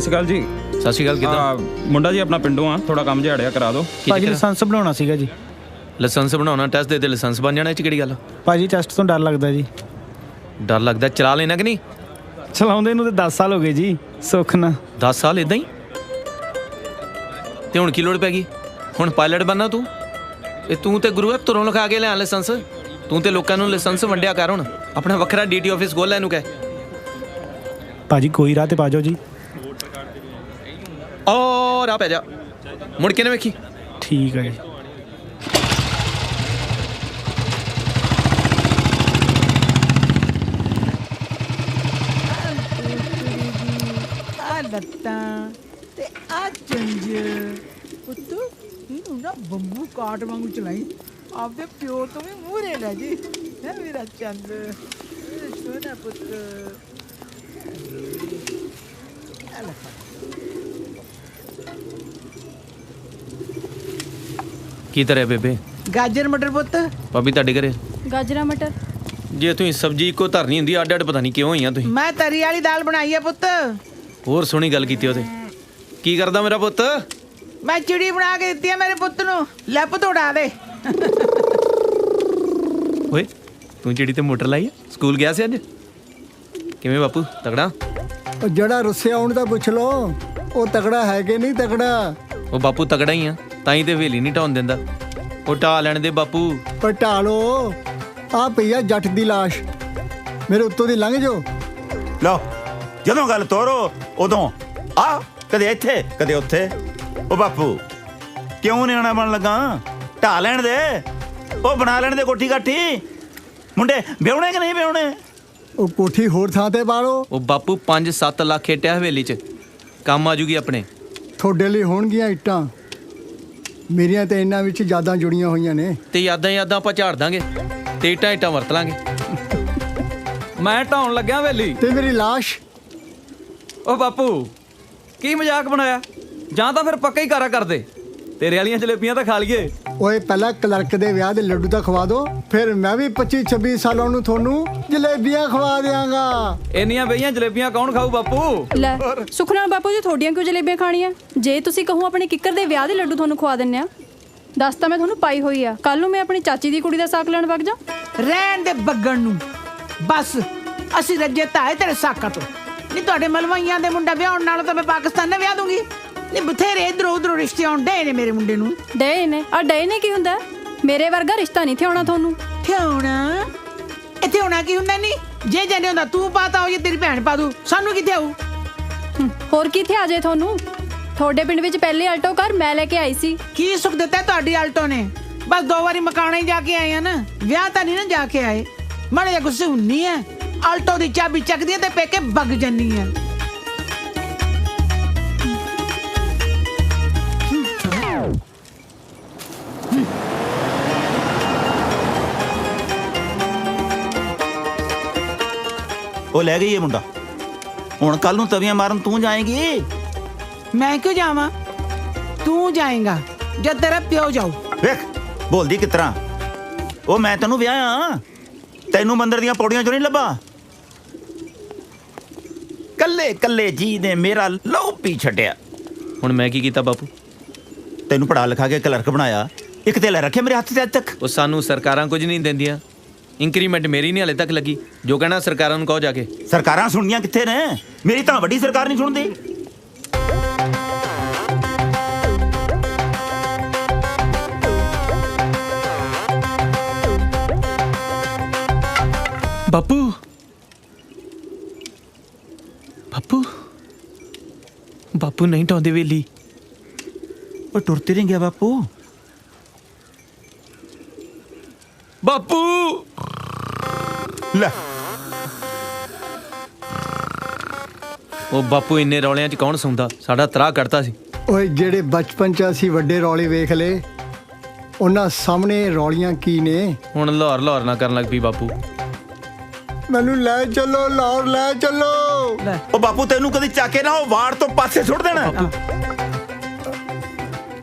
ਸ਼੍ਰੀ ਅਕਾਲ ਜੀ। ਸਤਿ ਸ਼੍ਰੀ ਅਕਾਲ। ਕਿੱਦਾਂ ਮੁੰਡਾ ਜੀ ਆਪਣਾ ਪਿੰਡੋਂ ਆ, ਥੋੜਾ ਕੰਮ ਜਿਹਾ ਅੜਿਆ ਕਰਾ ਦਿਓ। ਭਾਜੀ ਲਾਇਸੈਂਸ ਬਣਾਉਣਾ ਸੀਗਾ ਜੀ। ਲਾਇਸੈਂਸ ਬਣਾਉਣਾ, ਟੈਸਟ ਦੇ ਲਾਇਸੈਂਸ ਬਣ ਜਾਣਾ। ਇਹ 'ਚ ਕਿਹੜੀ ਗੱਲ? ਭਾਜੀ ਟੈਸਟ ਤੋਂ ਡਰ ਲੱਗਦਾ ਜੀ। ਡਰ ਲੱਗਦਾ? ਚਲਾ ਲੈਣਾ ਕਿ ਨਹੀਂ? ਚਲਾਉਂਦੇ ਨੂੰ ਤੇ 10 ਸਾਲ ਹੋ ਗਏ ਜੀ, ਸੁੱਖ ਨਾ। 10 ਸਾਲ ਇਦਾਂ ਹੀ? ਤੇ ਹੁਣ ਕੀ ਲੋੜ ਪੈ ਗਈ? ਹੁਣ ਪਾਇਲਟ ਬਣਨਾ ਤੂੰ? ਇਹ ਤੂੰ ਤੇ ਗੁਰੂ ਤੁਰੋਂ ਲਿਖਾ ਕੇ ਲਿਆ ਲਾਇਸੈਂਸ। ਤੂੰ ਤੇ ਲੋਕਾਂ ਨੂੰ ਲਾਇਸੈਂਸ ਵੰਡਿਆ ਕਰ। ਹੁਣ ਆਪਣਾ ਵੱਖਰਾ ਡੀਟੀ ਆਫਿਸ ਖੋਲ ਲੈ ਇਹਨੂੰ ਕਹਿ। ਭਾਜੀ ਕੋਈ ਰਾਹ ਤੇ ਪਾ ਜਾਓ ਜੀ। ਔਰ ਆ ਪੈ ਜਾ, ਮੁੜ ਕੇ ਨਾ ਵੇਖੀ। ਠੀਕ ਹੈ ਜੀ। ਲੱਤਾਂ ਤੇ ਆ ਚੰਜ ਪੁੱਤ ਇਹਨੂੰ ਨਾ ਬੰਬੂ ਕਾਟ ਵਾਂਗੂ ਚਲਾਈ, ਆਪਦੇ ਪਿਓ ਤੋਂ ਵੀ ਮੂਹਰੇ ਲੈ ਜੀ। ਹੈ ਮੇਰਾ ਚੰਦ, ਸੋਹਣਾ ਪੁੱਤ। ਕੀ ਤਰ੍ਹਾਂ ਬੇਬੇ? ਗਾਜਰ ਮਟਰ ਪੁੱਤ। ਭਾਬੀ ਤੁਹਾਡੇ ਘਰੇ ਗਾਜਰਾਂ ਮਟਰ। ਜੇ ਤੁਸੀਂ ਸਬਜ਼ੀ ਇੱਕੋ ਧਰਨੀ ਹੁੰਦੀ, ਅੱਡ ਅੱਡ ਪਤਾ ਨਹੀਂ ਕਿਉਂ ਹੋਈਆਂ ਤੁਸੀਂ। ਮੈਂ ਤਰੀ ਵਾਲੀ ਦਾਲ ਬਣਾਈ ਆ ਪੁੱਤ। ਹੋਰ ਸੋਹਣੀ ਗੱਲ ਕੀਤੀ ਉਹਦੇ। ਕੀ ਕਰਦਾ ਮੇਰਾ ਪੁੱਤ? ਮੈਂ ਚਿੜੀ ਬਣਾ ਕੇ ਦਿੱਤੀ ਆ ਮੇਰੇ ਪੁੱਤ ਨੂੰ, ਲੈ ਪੁੱਤ ਉਡਾ ਦੇ। ਓਏ ਤੂੰ ਜਿਹੜੀ ਤੇ ਮੋਟਰ ਲਾਈ ਆ, ਸਕੂਲ ਗਿਆ ਸੀ ਅੱਜ? ਕਿਵੇਂ ਬਾਪੂ, ਤਗੜਾ? ਉਹ ਜਿਹੜਾ ਰੁੱਸਿਆ ਉਹਨੂੰ ਤਾਂ ਪੁੱਛ ਲੋ, ਉਹ ਤਗੜਾ ਹੈ ਕਿ ਨਹੀਂ ਤਗੜਾ। ਉਹ ਬਾਪੂ ਤਗੜਾ ਹੀ ਆ, ਤਾਂ ਹੀ ਤੇ ਹਵੇਲੀ ਨਹੀਂ ਢਾਉਣ ਦਿੰਦਾ। ਉਹ ਢਾ ਲੈਣ ਦੇ ਬਾਪੂ। ਪਰ ਢਾਲੋ, ਆ ਪਈ ਆ ਜੱਟ ਦੀ ਲਾਸ਼, ਮੇਰੇ ਉੱਤੋਂ ਦੀ ਲੰਘ ਜਾਓ। ਲਓ, ਜਦੋਂ ਗੱਲ ਤੋਰੋ ਉਦੋਂ ਆ, ਕਦੇ ਇੱਥੇ ਕਦੇ ਉੱਥੇ। ਉਹ ਬਾਪੂ ਕਿਉਂ ਨਿਆਣਾ ਬਣ ਲੱਗਾ? ਢਾ ਲੈਣ ਦੇ, ਉਹ ਬਣਾ ਲੈਣ ਦੇ ਕੋਠੀ ਕਾਠੀ। ਮੁੰਡੇ ਵਿਆਹੁਣੇ ਕਿ ਨਹੀਂ ਵਿਆਹੁਣੇ? ਉਹ ਕੋਠੀ ਹੋਰ ਥਾਂ ਤੇ ਬਾਲੋ। ਉਹ ਬਾਪੂ 5-7 ਲੱਖ ਏਟਿਆ ਹਵੇਲੀ 'ਚ, ਕੰਮ ਆ ਜੂਗੀ ਆਪਣੇ। ਤੁਹਾਡੇ ਲਈ ਹੋਣਗੀਆਂ ਇੱਟਾਂ, ਮੇਰੀਆਂ ਤੇ ਇਹਨਾਂ ਵਿੱਚ ਯਾਦਾਂ ਜੁੜੀਆਂ ਹੋਈਆਂ ਨੇ। ਤੇ ਯਾਦਾਂ ਆਪਾਂ ਝਾੜ ਦਾਂਗੇ ਤੇ ਇੱਟਾਂ ਵਰਤ ਲਾਂਗੇ। ਮੈਂ ਢਾਉਣ ਲੱਗਿਆ ਹਵੇਲੀ ਤੇ ਮੇਰੀ ਲਾਸ਼। ਉਹ ਬਾਪੂ ਕੀ ਮਜ਼ਾਕ ਬਣਾਇਆ? ਜਾਂ ਤਾਂ ਫਿਰ ਪੱਕਾ ਹੀ ਕਾਰਾ ਕਰਦੇ, ਤੇਰੇ ਵਾਲੀਆਂ ਜਲੇਬੀਆਂ ਤਾਂ ਖਾ ਲਈਏ। ਓਏ ਪਹਿਲਾਂ ਕਲਰਕ ਦੇ ਵਿਆਹ ਦੇ ਲੱਡੂ ਤਾਂ ਖਵਾ ਦੋ, ਫਿਰ ਮੈਂ ਵੀ 25-26 ਸਾਲਾਂ ਨੂੰ ਤੁਹਾਨੂੰ ਜਲੇਬੀਆਂ ਖਵਾ ਦਿਆਂਗਾ। ਇੰਨੀਆਂ ਬਈਆਂ ਜਲੇਬੀਆਂ ਕੌਣ ਖਾਊ ਬਾਪੂ? ਲੈ ਸੁਖਨਾ ਬਾਪੂ ਜੀ, ਤੁਹਾਡੀਆਂ ਕਿਉਂ ਜਲੇਬੀਆਂ ਖਾਣੀਆਂ? ਜੇ ਤੁਸੀਂ ਕਹੋ ਆਪਣੇ ਕਿੱਕਰ ਦੇ ਵਿਆਹ ਦੇ ਲੱਡੂ ਤੁਹਾਨੂੰ ਖਵਾ ਦਿੰਨੇ ਆ। ਦੱਸ ਤਾਂ ਮੈਂ ਤੁਹਾਨੂੰ ਪਾਈ ਹੋਈ ਆ, ਕੱਲ ਨੂੰ ਮੈਂ ਆਪਣੀ ਚਾਚੀ ਦੀ ਕੁੜੀ ਦਾ ਸਾਕ ਲੈਣ ਵਗ ਜਾ। ਰਹਿਣ ਦੇ ਬੱਗਣ ਨੂੰ, ਬਸ ਅਸੀਂ ਰੱਜੇ ਧਾਏ ਤੇਰੇ ਸਾਕਾਂ ਤੋਂ। ਨਹੀਂ ਤੁਹਾਡੇ ਮਲਵਾਈਆਂ ਦੇ ਮੁੰਡਾ ਵਿਆਹਣ ਨਾਲੋਂ ਤਾਂ ਮੈਂ ਪਾਕਿਸਤਾਨ ਨਾਲ ਵਿਆਹ ਦੂੰਗੀ। ਨਹੀਂ ਬਥੇਰੇ ਇਧਰੋਂ ਉਧਰੋਂ ਰਿਸ਼ਤੇ ਆਉਣ ਡੇ ਨੇ ਮੇਰੇ ਮੁੰਡੇ ਨੂੰ। ਡੇ ਨੇ ਆ ਡੇ ਨੇ ਕੀ ਹੁੰਦਾ? ਮੇਰੇ ਵਰਗਾ ਰਿਸ਼ਤਾ ਨਹੀਂ ਥਿਆਉਣਾ ਤੁਹਾਨੂੰ। ਥਿਆਉਣਾ? ਇੱਥੇ ਹੋਣਾ ਕੀ ਹੁੰਦਾ? ਨਹੀਂ ਜੇ ਜਾਣੇ ਹੁੰਦਾ ਤੂੰ ਪਾਤਾ ਹੋ, ਜੇ ਤੇਰੀ ਭੈਣ ਪਾ ਦੂ, ਸਾਨੂੰ ਕਿੱਥੇ ਆਊ? ਹੋਰ ਕਿੱਥੇ ਆ ਜੇ ਤੁਹਾਨੂੰ? ਤੁਹਾਡੇ ਪਿੰਡ ਵਿੱਚ ਪਹਿਲੇ ਆਲਟੋ ਕਾਰ ਮੈਂ ਲੈ ਕੇ ਆਈ ਸੀ। ਕੀ ਸੁੱਖ ਦਿੱਤਾ ਤੁਹਾਡੀ ਆਲਟੋ ਨੇ? ਬਸ 2 ਵਾਰੀ ਮਕਾਣਾ ਹੀ ਜਾ ਕੇ ਆਏ ਆ ਨਾ, ਵਿਆਹ ਤਾਂ ਨਹੀਂ ਨਾ ਜਾ ਕੇ ਆਏ। ਮਾੜੇ ਜਿਹਾ ਗੁੱਸੇ ਹੁੰਨੀ ਐ, ਆਲਟੋ ਦੀ ਚਾਬੀ ਚੱਕਦੀ ਐ ਤੇ ਪੇਕੇ ਵਗ ਜੰਨੀ ਐ। ਉਹ ਲੈ ਗਈ ਇਹ ਮੁੰਡਾ। ਹੁਣ ਕੱਲ ਨੂੰ ਤਵੀਆਂ ਮਾਰਨ ਤੂੰ ਜਾਏਂਗੀ? ਮੈਂ ਕਿਉਂ ਜਾਵਾਂ? ਤੂੰ ਜਾਏਗਾ ਜਦ ਤੇਰਾ ਪਿਓ ਜਾਊ। ਵੇਖ ਬੋਲਦੀ ਕਿਸ ਤਰ੍ਹਾਂ। ਉਹ ਮੈਂ ਤੈਨੂੰ ਵਿਆਹਾਂ, ਤੈਨੂੰ ਮੰਦਰ ਦੀਆਂ ਪੌੜੀਆਂ ਚੋਂ ਨਹੀਂ ਲੱਭਾ। ਕੱਲੇ ਕੱਲੇ ਜੀ ਨੇ ਮੇਰਾ ਲਹੂ ਪੀ ਛੱਡਿਆ। ਹੁਣ ਮੈਂ ਕੀ ਕੀਤਾ ਬਾਪੂ? ਤੈਨੂੰ ਪੜਾ ਲਿਖਾ ਕੇ ਕਲਰਕ ਬਣਾਇਆ, ਇੱਕ ਤੇ ਲੈ ਰੱਖਿਆ ਮੇਰੇ ਹੱਥ 'ਚ ਅੱਜ ਤੱਕ। ਉਹ ਸਾਨੂੰ ਸਰਕਾਰਾਂ ਕੁਝ ਨਹੀਂ ਦਿੰਦੀਆਂ। ਇੰਕਰੀਮੈਂਟ ਮੇਰੀ ਨਹੀਂ ਹਲੇ ਤੱਕ ਲੱਗੀ। ਜੋ ਕਹਿਣਾ ਸਰਕਾਰਾਂ ਨੂੰ ਕਹੋ ਜਾ ਕੇ। ਸਰਕਾਰਾਂ ਸੁਣਨੀਆਂ ਕਿੱਥੇ ਨੇ? ਮੇਰੀ ਤਾਂ ਵੱਡੀ ਸਰਕਾਰ ਨਹੀਂ ਸੁਣਦੀ। ਬਾਪੂ ਬਾਪੂ ਬਾਪੂ ਨਹੀਂ ਢਾਉਂਦੇ ਵੇਲੀ। ਉਹ ਟੁਰਤੇ ਨਹੀਂ ਗਿਆ ਬਾਪੂ। ਬਾਪੂ ਲੈ ਉਹ ਬਾਪੂ ਇੰਨੇ ਰੌਲਿਆਂ 'ਚ ਕੌਣ ਸੌਂਦਾ? ਸਾਡਾ ਤਰਾਹ ਕੱਢਤਾ ਸੀ। ਓਏ ਜਿਹੜੇ ਬਚਪਨ 'ਚ ਅਸੀਂ ਵੱਡੇ ਰੌਲੇ ਵੇਖ ਲਏ, ਉਹਨਾਂ ਸਾਹਮਣੇ ਰੌਲੀਆਂ ਕੀ ਨੇ? ਹੁਣ ਲਾਹੌਰ ਨਾ ਕਰਨ ਲੱਗ ਪਈ ਬਾਪੂ। ਮੈਨੂੰ ਲੈ ਚੱਲੋ, ਲਾਹੌਰ ਲੈ ਚੱਲੋ। ਉਹ ਬਾਪੂ ਤੈਨੂੰ ਕਦੀ ਚੱਕ ਕੇ ਨਾ ਉਹ ਵਾੜ ਤੋਂ ਪਾਸੇ ਸੁੱਟ ਦੇਣਾ।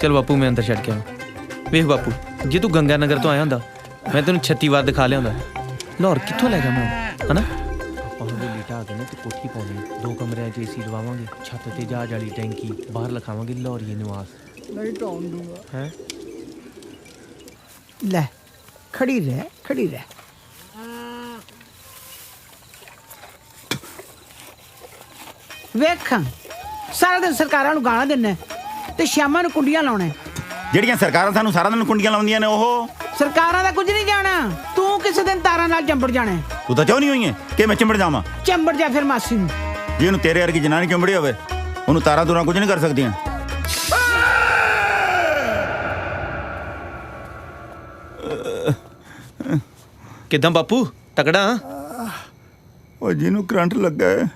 ਚਲ ਬਾਪੂ ਮੈਂ ਅੰਦਰ ਛੱਡ ਕੇ ਆਵਾਂ। ਵੇਖ ਬਾਪੂ, ਜੇ ਤੂੰ ਗੰਗਾ ਨਗਰ ਤੋਂ ਆਇਆ ਹੁੰਦਾ ਮੈਂ ਤੈਨੂੰ 36 ਵਾਰ ਦਿਖਾ ਲਿਆਉਂਦਾ। ਲਾਹੌਰ ਕਿੱਥੋਂ ਲੈ ਗਿਆ ਮੈਂ, ਹਨਾ? ਆਪਾਂ ਨੂੰ ਢਾ ਕੇ ਨਾ ਤੇ ਕੋਠੀ ਪਾਉਣੀ, 2 ਕਮਰਿਆਂ 'ਚ ਵਿੱਚ ਏਸੀ ਲਵਾਵਾਂਗੇ, ਛੱਤ ਤੇ ਜਹਾਜ਼ ਵਾਲੀ ਟੈਂਕੀ, ਬਾਹਰ ਲਿਖਾਵਾਂਗੇ ਲਾਹੌਰੀਏ ਨਿਵਾਸ। ਨਹੀਂ ਢਾਉਣ ਦੂੰਗਾ। ਹੈ ਲੈ ਖੜੀ ਰਹਿ ਵੇਖਾਂ ਸਾਰਾ ਦਿਨ ਸਰਕਾਰਾਂ ਨੂੰ ਗਾਲਾਂ ਦਿੰਨਾ ਤੇ ਸ਼ਾਮਾਂ ਨੂੰ ਕੁੰਡੀਆਂ ਲਾਉਣਾ। ਜਿਹੜੀਆਂ ਸਰਕਾਰਾਂ ਸਾਨੂੰ ਸਾਰਾ ਦਿਨ ਕੁੰਡੀਆਂ ਲਾਉਂਦੀਆਂ ਨੇ ਉਹ ਸਰਕਾਰਾਂ ਦਾ ਕੁਝ ਨਹੀਂ ਜਾਣਾ, ਤੂੰ ਕਿਸੇ ਦਿਨ ਤਾਰਾਂ ਨਾਲ ਚੰਬੜ ਜਾਣਾ। ਤੂੰ ਤਾਂ ਚਾਹੁੰਦੀ ਹੋਈ ਹੈ ਕਿ ਮੈਂ ਚਿੰਬੜ ਜਾਵਾਂ। ਚੰਬੜ ਜਾ ਫਿਰ ਮਾਸੀ ਨੂੰ। ਜੇ ਉਹਨੂੰ ਤੇਰੇ ਵਰਗੀ ਜਨਾਨੀ ਚਿੰਬੜੀ ਹੋਵੇ, ਉਹਨੂੰ ਤਾਰਾਂ ਤੂਰਾਂ ਕੁਝ ਨਹੀਂ ਕਰ ਸਕਦੀਆਂ। ਕਿੱਦਾਂ ਬਾਪੂ, ਤਕੜਾ? ਉਹ ਜਿਹਨੂੰ ਕਰੰਟ ਲੱਗਾ ਹੈ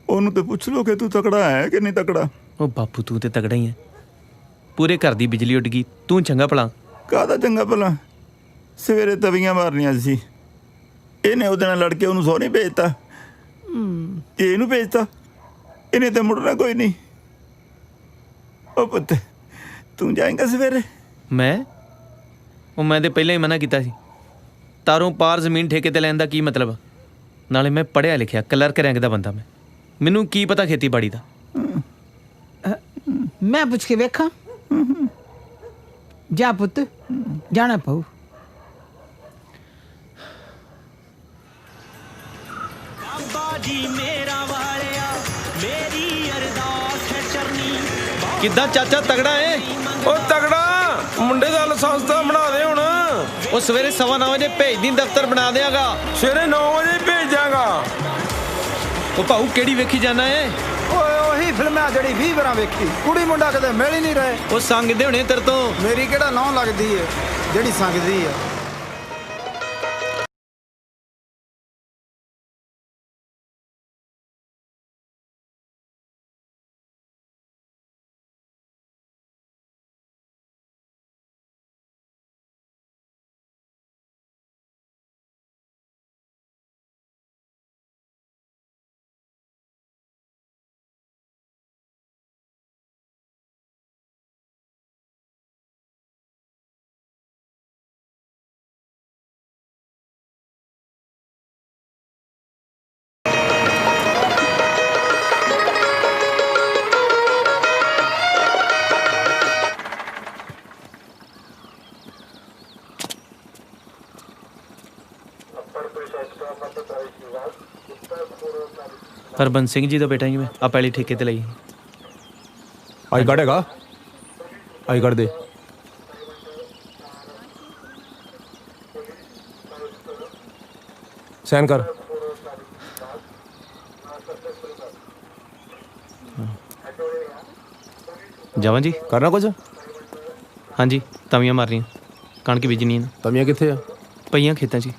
ਉਹਨੂੰ ਤੇ ਪੁੱਛ ਲੋ ਕਿ ਤੂੰ ਤਕੜਾ ਹੈ ਕਿ ਨਹੀਂ ਤਕੜਾ। ਉਹ ਬਾਪੂ ਤੂੰ ਤੇ ਤਕੜਾ ਹੀ ਹੈ, ਪੂਰੇ ਘਰ ਦੀ ਬਿਜਲੀ ਉੱਡ ਗਈ, ਤੂੰ ਚੰਗਾ ਭਲਾ। ਕਾਹਦਾ ਚੰਗਾ ਭਲਾ? ਸਵੇਰੇ ਤਵੀਆਂ ਮਾਰਨੀਆਂ ਸੀ, ਇਹਨੇ ਉਹਦੇ ਨਾਲ ਲੜ ਕੇ ਉਹਨੂੰ ਸਹੁਰੇ ਭੇਜਤਾ। ਤੇ ਇਹਨੂੰ ਭੇਜਤਾ, ਇਹਨੇ ਤੇ ਮੁੜਨਾ ਕੋਈ ਨਹੀਂ। ਉਹ ਪੁੱਤ ਤੂੰ ਜਾਏਂਗਾ ਸਵੇਰੇ? ਮੈਂ ਤੇ ਪਹਿਲਾਂ ਹੀ ਮਨਾ ਕੀਤਾ ਸੀ। ਤਾਰੋਂ ਪਾਰ ਜ਼ਮੀਨ ਠੇਕੇ ਤੇ ਲੈਣ ਦਾ ਕੀ ਮਤਲਬ? ਨਾਲੇ ਮੈਂ ਪੜ੍ਹਿਆ ਲਿਖਿਆ ਕਲਰਕ ਰੈਂਕ ਦਾ ਬੰਦਾ, ਮੈਨੂੰ ਕੀ ਪਤਾ ਖੇਤੀਬਾੜੀ ਦਾ। ਮੈਂ ਪੁੱਛ ਕੇ ਵੇਖਾਂ। ਜਾ ਪੁੱਤ, ਜਾਣਾ ਪਊ। ਕਿੱਦਾਂ ਚਾਚਾ, ਤਗੜਾ ਏ? ਉਹ ਤਗੜਾ, ਮੁੰਡੇ ਦਾ ਲਾਇਸੈਂਸ ਤਾਂ ਬਣਾ ਦੇ ਹੁਣ। ਉਹ ਸਵੇਰੇ 9:15 ਵਜੇ ਭੇਜ ਦੀ, ਦਫ਼ਤਰ ਬਣਾ ਦਿਆਂਗਾ। ਸਵੇਰੇ 9 ਵਜੇ ਭੇਜਾਂਗਾ। ਉਹ ਭਾਊ ਕਿਹੜੀ ਵੇਖੀ ਜਾਣਾ ਏ? ਓਏ ਉਹੀ ਫਿਲਮ ਆ ਜਿਹੜੀ 20 ਵਾਰਾਂ ਵੇਖੀ। ਕੁੜੀ ਮੁੰਡਾ ਕਦੇ ਮਿਲ ਹੀ ਨਹੀਂ ਰਹੇ। ਉਹ ਸੰਗਦੇ ਹੋਣੇ ਤੇਰੇ ਤੋਂ। ਮੇਰੀ ਕਿਹੜਾ ਨੌਂ ਲੱਗਦੀ ਏ ਜਿਹੜੀ ਸੰਗਦੀ ਆ। ਹਰਬੰਸ ਸਿੰਘ ਜੀ ਦਾ ਬੇਟਾ ਹੀ ਮੈਂ, ਆ ਪਹਿਲੀ ਠੇਕੇ ਤੇ ਲਈ। ਆਈ ਕਾਰਡ ਹੈਗਾ? ਆਈ ਕਾਰਡ ਦੇ। ਸਾਈਨ ਕਰ। ਜਾਵਾਂ ਜੀ? ਕਰਨਾ ਕੁਝ? ਹਾਂਜੀ, ਤਵੀਆਂ ਮਾਰ ਰਹੀਆਂ, ਕਣਕ ਬੀਜਣੀ ਹੈ। ਤਵੀਆਂ ਕਿੱਥੇ ਆ? ਪਈਆਂ ਖੇਤਾਂ 'ਚ।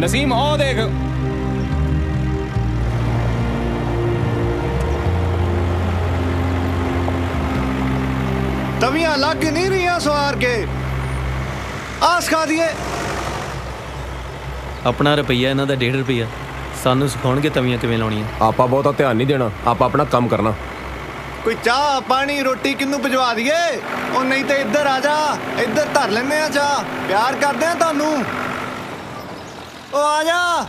ਨਸੀਮ ਉਹ ਦੇਖ। ਤਵੀਆਂ ਲੱਗ ਨਹੀਂ ਰਹੀਆਂ ਸਵਾਰ ਕੇ। ਆਸ ਖਾ ਦੀਏ। ਆਪਣਾ ਰੁਪਈਆ ਇਹਨਾਂ ਦਾ 1.5 ਰੁਪਈਆ, ਸਾਨੂੰ ਸਿਖਾਉਣਗੇ ਤਵੀਆਂ ਕਿਵੇਂ ਲਾਉਣੀਆਂ। ਆਪਾਂ ਬਹੁਤਾ ਧਿਆਨ ਨਹੀਂ ਦੇਣਾ, ਆਪਾਂ ਆਪਣਾ ਕੰਮ ਕਰਨਾ। ਕੋਈ ਚਾਹ ਪਾਣੀ ਰੋਟੀ ਕਿਹਨੂੰ ਭਿਜਵਾ ਦਈਏ? ਉਹ ਨਹੀਂ ਤੇ ਇੱਧਰ ਆ ਜਾ, ਇੱਧਰ ਧਰ ਲੈਨੇ ਆ ਚਾਹ। ਪਿਆਰ ਕਰਦੇ ਆ ਤੁਹਾਨੂੰ। ਉਹ ਆ ਜਾ।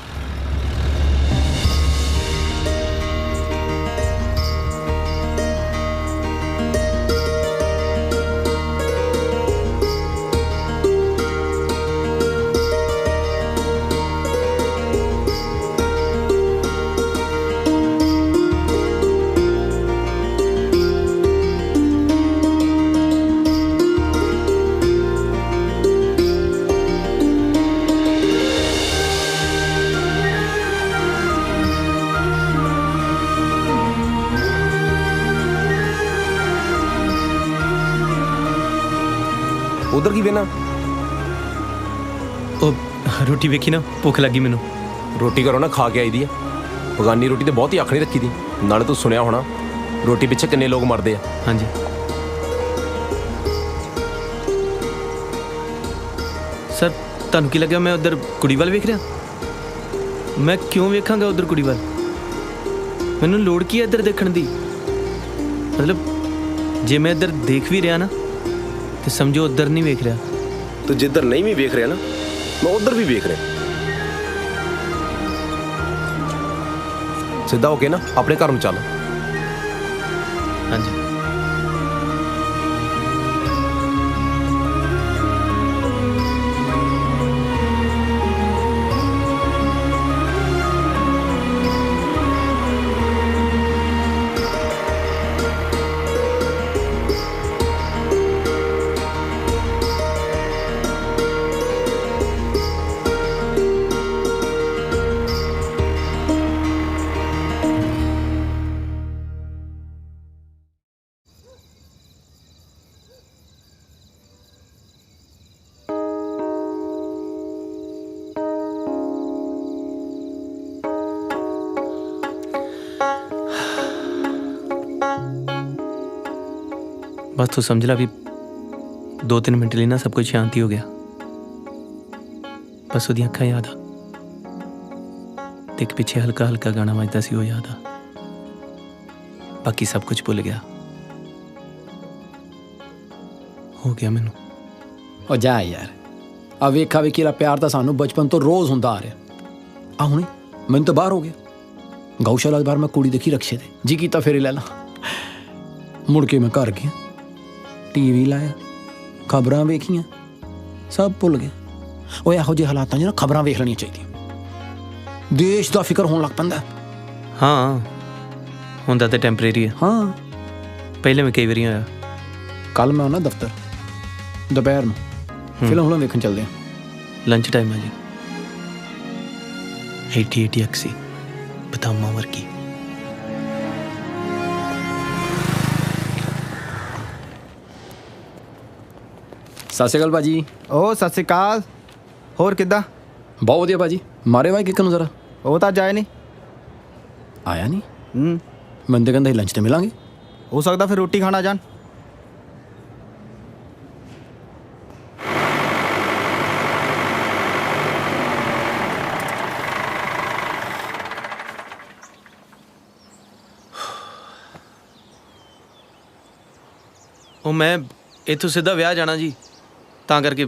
ਉਧਰ ਕੀ ਵੇਨਾ? ਉਹ ਰੋਟੀ ਵੇਖੀ ਨਾ, ਭੁੱਖ ਲੱਗੀ ਮੈਨੂੰ। ਰੋਟੀ ਘਰੋਂ ਨਾ ਖਾ ਕੇ ਆਈ ਦੀ ਆ। ਬਗਾਨੀ ਰੋਟੀ ਤੇ ਬਹੁਤੀ ਅੱਖ ਨਹੀਂ ਰੱਖੀ ਦੀ। ਨਾਲੇ ਤੂੰ ਸੁਣਿਆ ਹੋਣਾ ਰੋਟੀ ਪਿੱਛੇ ਕਿੰਨੇ ਲੋਕ ਮਰਦੇ ਆ। ਹਾਂਜੀ। ਸਰ ਤੁਹਾਨੂੰ ਕੀ ਲੱਗਿਆ ਮੈਂ ਉਧਰ ਕੁੜੀ ਵੱਲ ਵੇਖ ਰਿਹਾ? ਮੈਂ ਕਿਉਂ ਵੇਖਾਂਗਾ ਉਧਰ ਕੁੜੀ ਵੱਲ? ਮੈਨੂੰ ਲੋੜ ਕੀ ਹੈ ਇੱਧਰ ਦੇਖਣ ਦੀ? ਮਤਲਬ ਜੇ ਮੈਂ ਇੱਧਰ ਦੇਖ ਵੀ ਰਿਹਾ ਨਾ ਤੇ ਸਮਝੋ ਉੱਧਰ ਨਹੀਂ ਵੇਖ ਰਿਹਾ। ਤੂੰ ਜਿੱਧਰ ਨਹੀਂ ਵੀ ਵੇਖ ਰਿਹਾ ਨਾ, ਮੈਂ ਉਧਰ ਵੀ ਵੇਖ ਰਿਹਾ। ਸਿੱਧਾ ਹੋ ਕੇ ਨਾ ਆਪਣੇ ਘਰ ਨੂੰ ਚੱਲ। ਹਾਂਜੀ। बस तू समझ ला भी 2-3 मिनट लिए ना सब कुछ शांति हो गया। बस उसकी अखा याद आ ते पिछे हल्का हल्का गाना बजता सी वो याद आ। बाकी सब कुछ भुल गया। हो गया मैनू। ओ जा यार, आ वेखा वेखी प्यार तो सानू बचपन तो रोज हुंदा आ रहा। आ हुणे मैनू तो बाहर हो गया। गौशाला बाहर मैं कुड़ी देखी रक्षे ते जी कीता फेरे लै ला। मुड़ के मैं घर गया, टीवी लाया, खबरां वेखियां, सब भुल गया। ਉਹ ਇਹੋ ਜਿਹੇ ਹਾਲਾਤਾਂ 'ਚ ਨਾ ਖਬਰਾਂ ਵੇਖ ਲੈਣੀਆਂ ਚਾਹੀਦੀਆਂ। ਦੇਸ਼ ਦਾ ਫਿਕਰ ਹੋਣ ਲੱਗ ਪੈਂਦਾ। ਹਾਂ ਹੁੰਦਾ ਤਾਂ ਟੈਂਪਰੇਰੀ ਹੈ। ਹਾਂ ਪਹਿਲੇ ਮੈਂ ਕਈ ਵਾਰੀ ਹੋਇਆ। ਕੱਲ ਮੈਂ ਆਉਣਾ ਦਫ਼ਤਰ ਦੁਪਹਿਰ ਨੂੰ, ਫਿਲਮ ਵੇਖਣ ਚੱਲਦੇ ਹਾਂ। ਲੰਚ ਟਾਈਮ ਆ ਜੀ। 80 80 ਬਦਾਮਾਂ ਵਰਗੀ। ਸਤਿ ਸ਼੍ਰੀ ਅਕਾਲ ਭਾਜੀ। ਉਹ ਸਤਿ ਸ਼੍ਰੀ ਅਕਾਲ। ਹੋਰ ਕਿੱਦਾਂ? ਬਹੁਤ ਵਧੀਆ ਭਾਜੀ। ਮਾਰੇ ਭਾਈ ਕਿੱਕ ਨੂੰ ਜ਼ਰਾ। ਉਹ ਤਾਂ ਜਾਏ ਨਹੀਂ। ਆਇਆ ਨਹੀਂ? ਮੈਨੂੰ ਤਾਂ ਕਹਿੰਦਾ ਸੀ ਲੰਚ ਤੇ ਮਿਲਾਂਗੇ। ਹੋ ਸਕਦਾ ਫਿਰ ਰੋਟੀ ਖਾਣਾ ਜਾਣ। ਉਹ ਮੈਂ ਇੱਥੋਂ ਸਿੱਧਾ ਵਿਆਹ ਜਾਣਾ ਜੀ, ਤਾਂ ਕਰਕੇ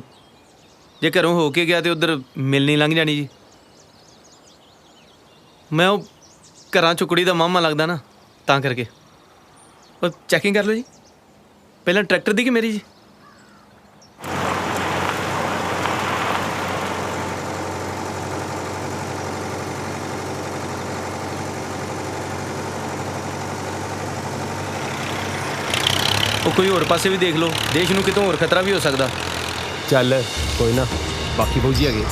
ਜੇ ਘਰੋਂ ਹੋ ਕੇ ਗਿਆ ਤੇ ਉੱਧਰ ਮਿਲਣੀ ਲੰਘ ਜਾਣੀ ਜੀ। ਮੈਂ ਉਹ ਘਰਾਂ 'ਚੋਂ ਕੁੜੀ ਦਾ ਮਾਮਾ ਲੱਗਦਾ ਨਾ, ਤਾਂ ਕਰਕੇ। ਉਹ ਚੈਕਿੰਗ ਕਰ ਲਓ ਜੀ, ਪਹਿਲਾਂ ਟਰੈਕਟਰ ਦੀ ਕਿ ਮੇਰੀ ਜੀ? ਉਹ ਕੋਈ ਹੋਰ ਪਾਸੇ ਵੀ ਦੇਖ ਲਓ, ਦੇਸ਼ ਨੂੰ ਕਿਤੋਂ ਹੋਰ ਖਤਰਾ ਵੀ ਹੋ ਸਕਦਾ। ਚੱਲ ਕੋਈ ਨਾ, ਬਾਕੀ ਫੌਜੀ ਹੈਗੇ।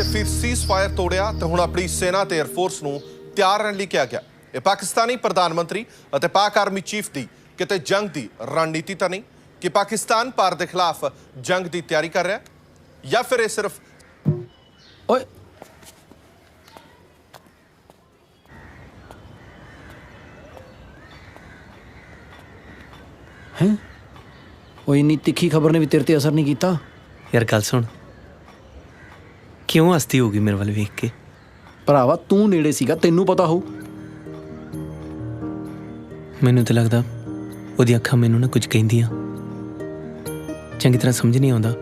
ਫਿਰ ਸੀਜ਼ਫਾਇਰ ਤੋੜਿਆ ਤੇ ਹੁਣ ਆਪਣੀ ਸੈਨਾ ਤੇ 에ਅਰਫੋਰਸ ਨੂੰ ਤਿਆਰ ਰਹਿਣ ਲਈ ਕਿਹਾ ਗਿਆ। ਇਹ ਪਾਕਿਸਤਾਨੀ ਪ੍ਰਧਾਨ ਮੰਤਰੀ ਅਤੇ ਪਾਕ ਆਰਮੀ ਚੀਫ ਦੀ ਕਿਤੇ ਜੰਗ ਦੀ ਰਣਨੀਤੀ ਤਾਂ ਨਹੀਂ ਕਿ ਪਾਕਿਸਤਾਨ ਭਾਰਤ ਦੇ ਖਿਲਾਫ ਜੰਗ ਦੀ ਤਿਆਰੀ ਕਰ ਰਿਹਾ, ਜਾਂ ਫਿਰ ਇਹ ਸਿਰਫ ਓਏ हैं ਉਹ ਇੰਨੀ ਤਿੱਖੀ ਖਬਰ ਨੇ ਵੀ ਤੇਰੇ ਤੇ ਅਸਰ ਨਹੀਂ ਕੀਤਾ? ਯਾਰ ਗੱਲ ਸੁਣ, ਕਿਉਂ ਹੱਸਦੀ ਹੋਗੀ ਮੇਰੇ ਵੱਲ ਵੇਖ ਕੇ? ਭਰਾਵਾ ਤੂੰ ਨੇੜੇ ਸੀਗਾ, ਤੈਨੂੰ ਪਤਾ ਹੋਊ। ਮੈਨੂੰ ਤਾਂ ਲੱਗਦਾ ਉਹਦੀ ਅੱਖਾਂ ਮੈਨੂੰ ਨਾ ਕੁਝ ਕਹਿੰਦੀਆਂ, ਚੰਗੀ ਤਰ੍ਹਾਂ ਸਮਝ ਨਹੀਂ ਆਉਂਦਾ,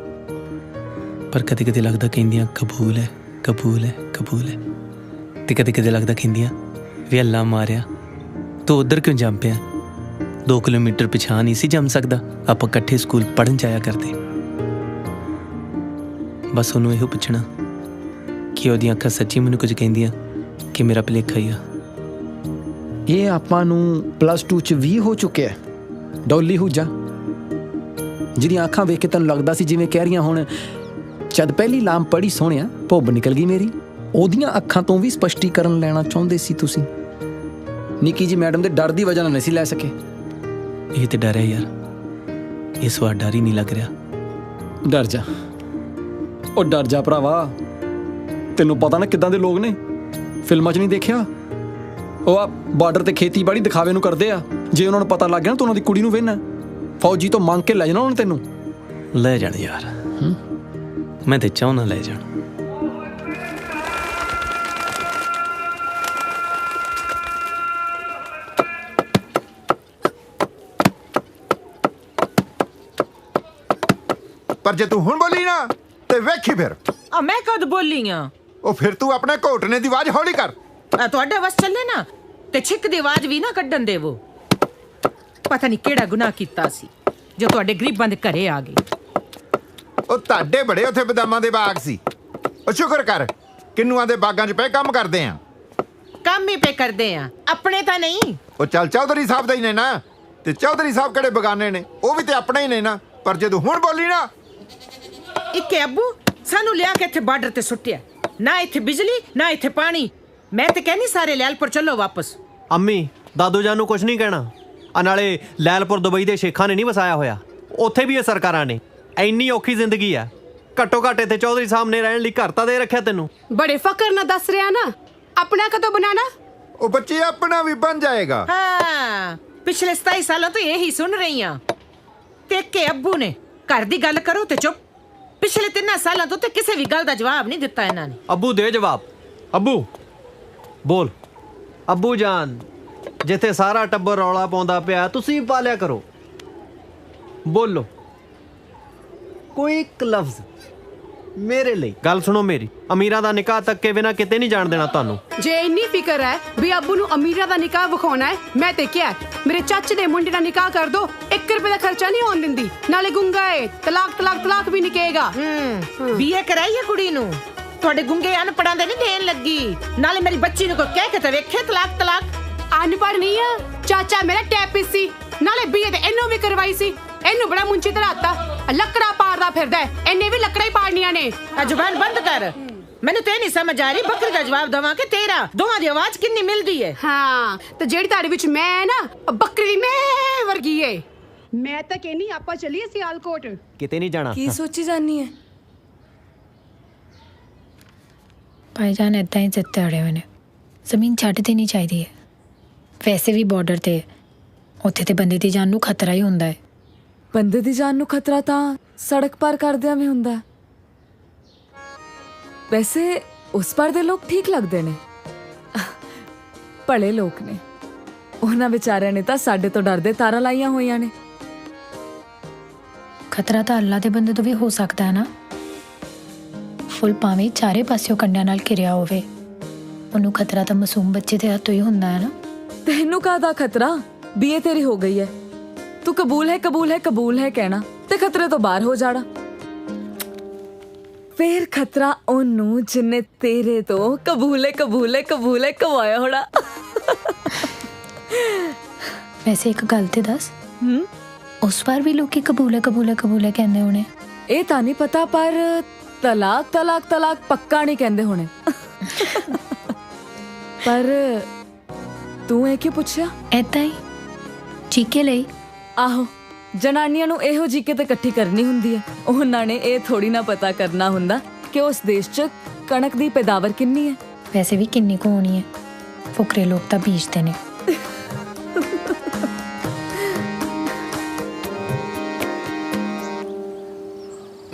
ਪਰ ਕਦੇ ਕਦੇ ਲੱਗਦਾ ਕਹਿੰਦੀਆਂ ਕਬੂਲ ਹੈ ਕਬੂਲ ਹੈ ਕਬੂਲ ਹੈ, ਤੇ ਕਦੇ ਕਦੇ ਲੱਗਦਾ ਕਹਿੰਦੀਆਂ ਵੀ ਅੱਲਾ ਮਾਰਿਆ ਤੂੰ ਉੱਧਰ ਕਿਉਂ ਜੰਮ ਪਿਆ, 2 ਕਿਲੋਮੀਟਰ ਪਿਛਾਂ ਨਹੀਂ ਸੀ ਜੰਮ ਸਕਦਾ, ਆਪਾਂ ਇਕੱਠੇ ਸਕੂਲ ਪੜ੍ਹਨ ਜਾਇਆ ਕਰਦੇ। ਬਸ ਉਹਨੂੰ ਇਹੋ ਪੁੱਛਣਾ ਕਿ ਉਹਦੀਆਂ ਅੱਖਾਂ ਸੱਚੀ ਮੈਨੂੰ ਕੁਝ ਕਹਿੰਦੀਆਂ ਕਿ ਮੇਰਾ ਭੁਲੇਖਾ ਹੀ ਆ। ਇਹ ਆਪਾਂ ਨੂੰ +2 ਚ 20 ਹੋ ਚੁੱਕਿਆ। ਡੋਲੀ ਹੂਜਾ ਜਿਹਦੀਆਂ ਅੱਖਾਂ ਵੇਖ ਕੇ ਤੈਨੂੰ ਲੱਗਦਾ ਸੀ ਜਿਵੇਂ ਕਹਿ ਰਹੀਆਂ ਹੁਣ ਜਦ ਪਹਿਲੀ ਲਾਮ ਪੜ੍ਹੀ ਸੋਹਣਿਆ ਭੁੱਬ ਨਿਕਲ ਗਈ ਮੇਰੀ, ਉਹਦੀਆਂ ਅੱਖਾਂ ਤੋਂ ਵੀ ਸਪਸ਼ਟੀਕਰਨ ਲੈਣਾ ਚਾਹੁੰਦੇ ਸੀ ਤੁਸੀਂ। ਨਿੱਕੀ ਜੀ ਮੈਡਮ ਦੇ ਡਰ ਦੀ ਵਜ੍ਹਾ ਨਾਲ ਨਹੀਂ ਸੀ ਲੈ ਸਕੇ। ਇਹ ਤੇ ਡਰ ਹੈ ਯਾਰ, ਇਸ ਵਾਰ ਡਰ ਹੀ ਨਹੀਂ ਲੱਗ ਰਿਹਾ। ਡਰ ਜਾ, ਉਹ ਡਰ ਜਾ ਭਰਾਵਾ। ਤੈਨੂੰ ਪਤਾ ਨਾ ਕਿੱਦਾਂ ਦੇ ਲੋਕ ਨੇ, ਫਿਲਮਾਂ 'ਚ ਨਹੀਂ ਦੇਖਿਆ? ਉਹ ਆ ਬਾਰਡਰ ਤੇ ਖੇਤੀਬਾੜੀ ਦਿਖਾਵੇ ਨੂੰ ਕਰਦੇ ਆ। ਜੇ ਉਹਨਾਂ ਨੂੰ ਪਤਾ ਲੱਗ ਗਿਆ ਨਾ ਤੂੰ ਉਹਨਾਂ ਦੀ ਕੁੜੀ ਨੂੰ ਵੇਹਨਾ, ਫੌਜੀ ਤੋਂ ਮੰਗ ਕੇ ਲੈ ਜਾਣਾ ਉਹਨੇ ਤੈਨੂੰ। ਲੈ ਜਾਣ ਯਾਰ, ਮੈਂ ਤੇ ਚਾਹੁੰਦਾ ਲੈ ਜਾਣ। ਪਰ ਜੇ ਤੂੰ ਹੁਣ ਬੋਲੀ ਨਾ ਤੇ ਵੇਖੀ ਫਿਰ। ਆ ਮੈਂ ਕਦ ਬੋਲੀ ਆ? ਉਹ ਫਿਰ ਤੂੰ ਆਪਣੇ ਘੋਟਣੇ ਦੀ ਆਵਾਜ਼ ਹੌਲੀ ਕਰ। ਤੁਹਾਡਾ ਵਸ ਚੱਲੇ ਨਾ ਤੇ ਛਿੱਕ ਦੀ ਆਵਾਜ਼ ਵੀ ਨਾ ਕੱਢਣ ਦੇਵੋ। ਪਤਾ ਨਹੀਂ ਕਿਹੜਾ ਗੁਨਾਹ ਕੀਤਾ ਸੀ ਜੋ ਤੁਹਾਡੇ ਗਰੀਬਾਂ ਦੇ ਘਰੇ ਆ ਗਏ। ਉਹ ਤੁਹਾਡੇ ਬੜੇ ਉੱਥੇ ਬਦਾਮਾਂ ਦੇ ਬਾਗ ਸੀ। ਉਹ ਸ਼ੁਕਰ ਕਰ ਕਿੰਨੂਆਂ ਦੇ ਬਾਗਾਂ 'ਚ ਪਏ ਕੰਮ ਕਰਦੇ ਆ। ਕੰਮ ਹੀ ਪੇ ਕਰਦੇ ਆ, ਆਪਣੇ ਤਾਂ ਨਹੀਂ। ਉਹ ਚੱਲ ਚੌਧਰੀ ਸਾਹਿਬ ਦਾ ਹੀ ਨੇ ਨਾ, ਤੇ ਚੌਧਰੀ ਸਾਹਿਬ ਕਿਹੜੇ ਬਗਾਨੇ ਨੇ, ਉਹ ਵੀ ਤੇ ਆਪਣੇ ਹੀ ਨੇ ਨਾ। ਪਰ ਜੇ ਤੂੰ ਹੁਣ ਬੋਲੀ ਨਾ। ਇੱਕੇ ਅੱਬੂ ਸਾਨੂੰ ਲਿਆ ਕੇ ਇੱਥੇ ਬਾਰਡਰ ਤੇ ਸੁੱਟਿਆ, ਨਾ ਇੱਥੇ ਬਿਜਲੀ ਨਾ ਇੱਥੇ ਪਾਣੀ। ਮੈਂ ਤੇ ਕਹਿੰਦੀ ਸਾਰੇ ਲੈਲਪੁਰ ਚੱਲੋ ਵਾਪਸ। ਅੰਮੀ ਦਾਦੂ ਜਾਨ ਨੂੰ ਕੁਝ ਨਹੀਂ ਕਹਿਣਾ। ਆ ਨਾਲੇ ਲੈਲਪੁਰ ਦੁਬਈ ਦੇ ਸ਼ੇਖਾਂ ਨੇ ਨਹੀਂ ਵਸਾਇਆ ਹੋਇਆ, ਉੱਥੇ ਵੀ ਇਹ ਸਰਕਾਰਾਂ ਨੇ। ਇੰਨੀ ਔਖੀ ਜ਼ਿੰਦਗੀ ਆ, ਘੱਟੋ ਘੱਟ ਇੱਥੇ ਚੌਧਰੀ ਸਾਹਿਬ ਨੇ ਰਹਿਣ ਲਈ ਘਰ ਤਾਂ ਦੇ ਰੱਖਿਆ ਤੈਨੂੰ। ਬੜੇ ਫਕਰ ਨਾਲ ਦੱਸ ਰਿਹਾ ਨਾ, ਆਪਣਾ ਕਦੋਂ ਬਣਾਣਾ? ਉਹ ਬੱਚੇ ਆਪਣਾ ਵੀ ਬਣ ਜਾਏਗਾ। ਹਾਂ, ਪਿਛਲੇ 27 ਸਾਲਾਂ ਤੋਂ ਇਹੀ ਸੁਣ ਰਹੀ ਆ। ਤੇ ਕਿ ਅੱਬੂ ਨੇ ਘਰ ਦੀ ਗੱਲ ਕਰੋ ਤੇ ਚੁੱਪ। ਪਿਛਲੇ 3 ਸਾਲਾਂ ਤੋਂ ਤੇ ਕਿਸੇ ਵੀ ਗੱਲ ਦਾ ਜਵਾਬ ਨਹੀਂ ਦਿੱਤਾ ਇਹਨਾਂ ਨੇ। ਅੱਬੂ ਦੇ ਜਵਾਬ। ਅੱਬੂ ਬੋਲ। ਅੱਬੂ ਜਾਨ, ਜਿੱਥੇ ਸਾਰਾ ਟੱਬਰ ਰੌਲਾ ਪਾਉਂਦਾ ਪਿਆ ਤੁਸੀਂ ਪਾ ਲਿਆ ਕਰੋ। ਬੋਲੋ ਕੋਈ ਇੱਕ ਲਫ਼ਜ਼ ਮੇਰੇ ਲਈ। ਗੱਲ ਸੁਣੋ ਮੇਰੀ, ਅਮੀਰਾਂ ਦਾ ਨਿਕਾਹ ਤੱਕ ਕੇ ਬਿਨਾਂ ਕਿਤੇ ਨਹੀਂ ਜਾਣ ਦੇਣਾ ਤੁਹਾਨੂੰ। ਜੇ ਇੰਨੀ ਫਿਕਰ ਹੈ ਵੀ ਅੱਬੂ ਨੂੰ ਅਮੀਰਾਂ ਦਾ ਨਿਕਾਹ ਵਿਖਾਉਣਾ ਹੈ, ਮੈਂ ਤੇ ਕਿਹਾ ਮੇਰੇ ਚਾਚੇ ਦੇ ਮੁੰਡੇ ਦਾ ਨਿਕਾਹ ਕਰ ਦੋ, 1 ਰੁਪਏ ਦਾ ਖਰਚਾ ਨਹੀਂ ਹੋਣ ਦਿੰਦੀ। ਨਾਲੇ ਗੁੰਗਾ ਏ, ਤਲਾਕ ਵੀ ਨਿਕੇਗਾ। ਬੀਏ ਕਰਾਈਏ ਕੁੜੀ ਨੂੰ, ਤੁਹਾਡੇ ਗੁੰਗੇ ਅਨਪੜਾਂ ਦੇ ਨਹੀਂ ਦੇਣ ਲੱਗੀ। ਨਾਲੇ ਮੇਰੀ ਬੱਚੀ ਨੂੰ ਕੋਈ ਕਹਿ ਕੇ ਤਾਂ ਵੇਖੇ ਤਲਾਕ। ਅਨਪੜ੍ਹ ਨਹੀਂ ਆ, ਚਾਚਾ ਮੇਰਾ ਟੈਪਿਸ ਸੀ, ਨਾਲੇ ਬੀਏ ਤੇ ਇਹਨੂੰ ਵੀ ਕਰਵਾਈ ਸੀ। ਇਹਨੂੰ ਬੜਾ ਮੁੰਚੀ ਧਰਾਤਾ, ਲੱਕੜਾ ਪਾੜਦਾ ਫਿਰਦਾ, ਇਹਨੇ ਵੀ ਲੱਕੜਾਂ ਹੀ ਪਾੜਨੀਆਂ ਨੇ। ਜ਼ੁਬਾਨ ਬੰਦ ਕਰ। ਮੈਨੂੰ ਤੇ ਨਹੀਂ ਸਮਝ ਆ ਰਹੀ ਬੱਕਰੀ ਦਾ ਜਵਾਬ ਦਵਾਂ ਕਿ ਤੇਰਾ। ਦੋਵਾਂ ਦੀ ਆਵਾਜ਼ ਕਿੰਨੀ ਮਿਲਦੀ ਹੈ। ਹਾਂ, ਤੇ ਜਿਹੜੀ ਤੁਹਾਡੇ ਵਿੱਚ ਮੈਂ ਨਾ ਬੱਕਰੀ ਦੀ ਮੈਂ ਵਰਗੀ ਏ। ਮੈਂ ਤਾਂ ਕਹਿੰਨੀ ਆਪਾਂ ਚੱਲੀਏ ਸਿਆਲਕੋਟ। ਕਿਤੇ ਨਹੀਂ ਜਾਣਾ। ਕੀ ਸੋਚੀ ਜਾਨੀ ਹੈ? ਭਾਈਜਾਨ ਇੱਦਾਂ ਹੀ ਜਿੱਤੇ ਅੜੇ ਹੋਏ ਨੇ, ਜ਼ਮੀਨ ਛੱਡ ਦੇਣੀ ਚਾਹੀਦੀ ਹੈ। ਵੈਸੇ ਵੀ ਬਾਰਡਰ ਤੇ ਉੱਥੇ ਤੇ ਬੰਦੇ ਦੀ ਜਾਨ ਨੂੰ ਖਤਰਾ ਹੀ ਹੁੰਦਾ ਹੈ। ਬੰਦੇ ਦੀ ਜਾਨ ਨੂੰ ਖਤਰਾ ਤਾਂ ਸੜਕ ਪਾਰ ਕਰਦਿਆਂ ਵੀ ਹੁੰਦਾ। ਵੈਸੇ ਉਸ ਪਾਰ ਦੇ ਲੋਕ ਠੀਕ ਲੱਗਦੇ ਨੇ, ਭਲੇ ਲੋਕ ਨੇ। ਉਹਨਾਂ ਵਿਚਾਰਿਆਂ ਨੇ ਤਾਂ ਸਾਡੇ ਤੋਂ ਡਰਦੇ ਤਾਰਾਂ ਲਾਈਆਂ ਹੋਈਆਂ ਨੇ। ਖਤਰਾ ਤਾਂ ਅੱਲਾ ਦੇ ਬੰਦੇ ਤੋਂ ਵੀ ਹੋ ਸਕਦਾ ਹੈ ਨਾ। ਫੁੱਲ ਭਾਵੇਂ ਚਾਰੇ ਪਾਸਿਓਂ ਕੰਡਿਆਂ ਨਾਲ ਘਿਰਿਆ ਹੋਵੇ, ਉਹਨੂੰ ਖਤਰਾ ਤਾਂ ਮਾਸੂਮ ਬੱਚੇ ਦੇ ਹੱਥੋਂ ਹੀ ਹੁੰਦਾ ਹੈ ਨਾ। ਤੈਨੂੰ ਕਾਹਦਾ ਖਤਰਾ? ਬੀਏ ਤੇਰੀ ਹੋ ਗਈ ਹੈ, ਤੂੰ ਕਬੂਲ ਹੈ ਕਬੂਲ ਹੈ ਕਬੂਲ ਹੈ ਕਹਿਣਾ ਤੇ ਖਤਰੇ ਤੋਂ ਬਾਹਰ ਹੋ ਜਾਣਾ। ਫੇਰ ਖਤਰਾ ਉਹਨੂੰ ਜਿੰਨੇ ਤੇਰੇ ਤੋਂ ਕਬੂਲੇ ਕਬੂਲੇ ਕਬੂਲੇ ਕਵਾਇਆ ਹੋਣਾ। ਵੈਸੇ ਇੱਕ ਗੱਲ ਤੇ ਦੱਸ, ਉਸ ਵਾਰ ਵੀ ਲੋਕੀ ਕਬੂਲੇ ਕਬੂਲੇ ਕਬੂਲੇ ਕਹਿੰਦੇ ਹੋਣੇ। ਇਹ ਤਾਂ ਨਹੀਂ ਪਤਾ, ਪਰ ਤਲਾਕ ਪੱਕਾ ਨਹੀਂ ਕਹਿੰਦੇ ਹੋਣੇ। ਪਰ ਤੂੰ ਇਹ ਕੀ ਪੁੱਛਿਆ? ਏਦਾਂ ਹੀ ਚੀਕੇ ਲਈ। ਆਹੋ, ਜਨਾਨੀਆਂ ਨੂੰ ਇਹੋ ਜੀਕੇ ਤੇ ਇਕੱਠੀ ਕਰਨੀ ਹੁੰਦੀ ਹੈ। ਉਹਨਾਂ ਨੇ ਇਹ ਥੋੜੀ ਨਾ ਪਤਾ ਕਰਨਾ ਹੁੰਦਾ ਕਿ ਉਸ ਦੇਸ਼ 'ਚ ਕਣਕ ਦੀ ਪੈਦਾਵਾਰ ਕਿੰਨੀ ਹੈ। ਵੈਸੇ ਵੀ ਕਿੰਨੀ ਕੁ ਹੋਣੀ ਹੈ, ਫੁਕਰੇ ਲੋਕ ਤਾਂ ਬੀਜਦੇ ਨੇ।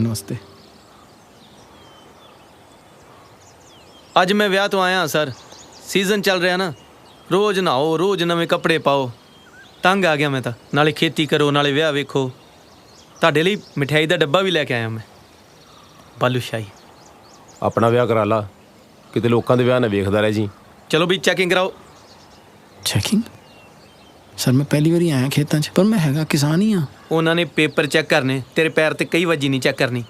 नमस्ते। ਅੱਜ ਮੈਂ ਵਿਆਹ ਤੋਂ ਆਇਆ ਸਰ, ਸੀਜ਼ਨ ਚੱਲ ਰਿਹਾ ਨਾ, ਰੋਜ਼ ਨਹਾਓ, ਰੋਜ਼ ਨਵੇਂ ਕੱਪੜੇ ਪਾਓ, ਤੰਗ ਆ ਗਿਆ ਮੈਂ ਤਾਂ। ਨਾਲੇ ਖੇਤੀ ਕਰੋ, ਨਾਲੇ ਵਿਆਹ ਵੇਖੋ। ਤੁਹਾਡੇ ਲਈ ਮਠਿਆਈ ਦਾ ਡੱਬਾ ਵੀ ਲੈ ਕੇ ਆਇਆ ਮੈਂ, ਬਾਲੂਸ਼ਾਹੀ। ਆਪਣਾ ਵਿਆਹ ਕਰਾ ਲਾ, ਕਿਤੇ ਲੋਕਾਂ ਦੇ ਵਿਆਹ ਨਾ ਵੇਖਦਾ ਰਹਿ ਜੀ। ਚਲੋ ਵੀ ਚੈਕਿੰਗ ਕਰਾਓ। ਚੈਕਿੰਗ? ਸਰ ਮੈਂ ਪਹਿਲੀ ਵਾਰੀ ਆਇਆ ਖੇਤਾਂ 'ਚ, ਪਰ ਮੈਂ ਹੈਗਾ ਕਿਸਾਨ ਹੀ ਹਾਂ। ਉਹਨਾਂ ਨੇ ਪੇਪਰ ਚੈੱਕ ਕਰਨੇ, ਤੇਰੇ ਪੈਰ ਤੇ ਕਈ ਵੱਜੀ ਨਹੀਂ ਚੈੱਕ ਕਰਨੀ।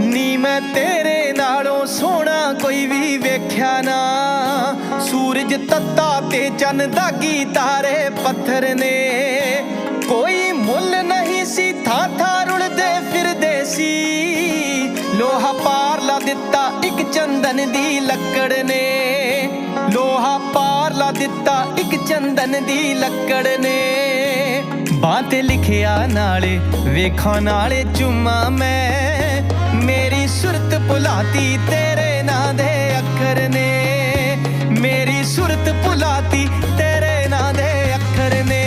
ਨੀ ਮੈਂ ਤੇਰੇ ਨਾਲੋਂ ਸੋਹਣਾ ਕੋਈ ਵੀ ਵੇਖਿਆ ਨਾ, ਸੂਰਜ ਤੱਤਾ ਤੇ ਚੰਨ ਦਾਗੀ ਤਾਰੇ ਪੱਥਰ ਨੇ, ਕੋਈ ਮੁੱਲ ਨਹੀਂ ਸੀ, ਥਾਂ ਥਾਂ ਰੁਲਦੇ ਫਿਰਦੇ ਸੀ, ਲੋਹਾ ਪਾਰ ਲਾ ਦਿੱਤਾ ਇੱਕ ਚੰਦਨ ਦੀ ਲੱਕੜ ਨੇ, ਲੋਹਾ ਪਾਰ ਲਾ ਦਿੱਤਾ ਇੱਕ ਚੰਦਨ ਦੀ ਲੱਕੜ ਨੇ, ਬਾਂਹ ਤੇ ਲਿਖਿਆ ਨਾਲੇ ਵੇਖਾਂ ਨਾਲੇ ਚੁੰਮਾ ਮੈਂ, ਮੇਰੀ ਸੁਰਤ ਭੁਲਾਤੀ ਤੇਰੇ ਨਾਂ ਦੇ ਅੱਖਰ ਨੇ, ਮੇਰੀ ਸੁਰਤ ਭੁਲਾਤੀ ਤੇਰੇ ਨਾਂ ਦੇ ਅੱਖਰ ਨੇ।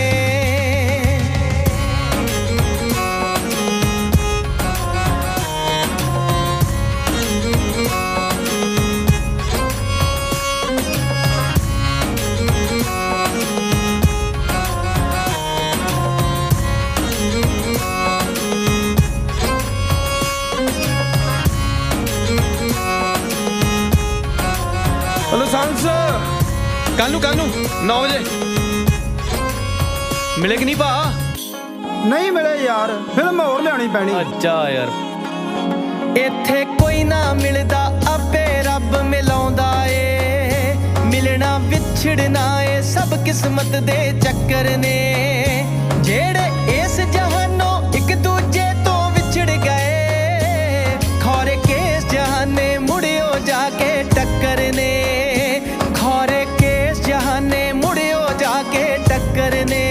ਲਾਇਸੈਂਸ ਕੱਲ ਨੂੰ 9 ਵਜੇ ਮਿਲੇ ਕਿ ਨਹੀਂ ਭਾ? ਨਹੀਂ ਮਿਲੇ ਯਾਰ, ਫਿਲਮ ਹੋਰ ਲਿਆਉਣੀ ਪੈਣੀ। ਅੱਛਾ ਯਾਰ, ਇੱਥੇ ਕੋਈ ਨਾ ਮਿਲਦਾ, ਆਪੇ ਰੱਬ ਮਿਲਾਉਂਦਾ ਏ, ਮਿਲਣਾ ਵਿਛੜਨਾ ਏ ਸਭ ਕਿਸਮਤ ਦੇ ਚੱਕਰ ਨੇ, ਜਿਹੜੇ ਇਸ ਜਹਾਨੋਂ ਇੱਕ ਦੂਜੇ ਤੋਂ ਵਿਛੜ ਗਏ, ਖੌਰੇ ਕਿਸ ਜਹਾਨੇ ਮੁੜਿਓ ਜਾ ਕੇ ਟੱਕਰ ਨੇ, ਖੌਰੇ ਕਿਸ ਜਹਾਨੇ ਮੁੜਿਓ ਜਾ ਕੇ ਟੱਕਰ ਨੇ।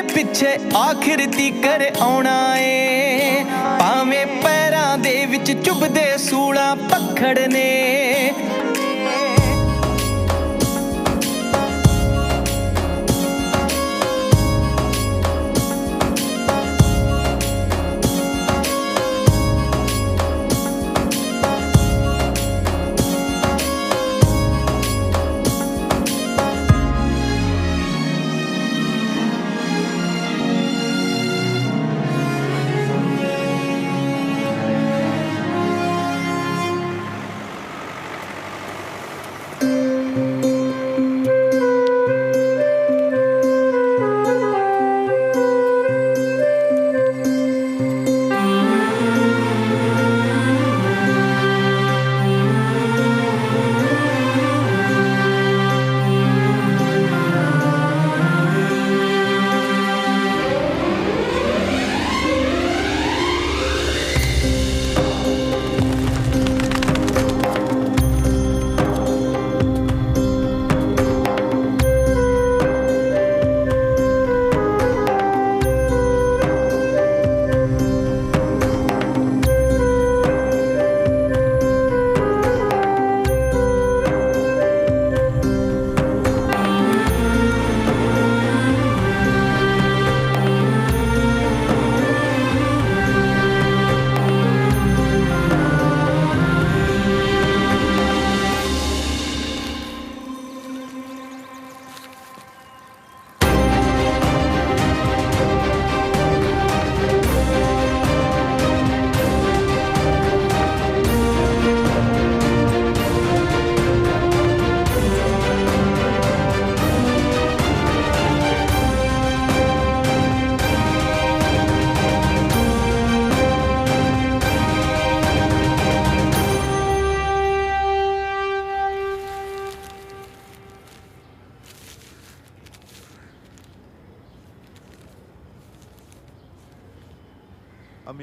ਪਿੱਛੇ ਆਖਿਰ ਤੀਕਰ ਆਉਣਾ ਏ, ਭਾਵੇਂ ਪੈਰਾਂ ਦੇ ਵਿੱਚ ਚੁੱਭਦੇ ਸੂਲਾਂ ਪੱਖੜ ਨੇ,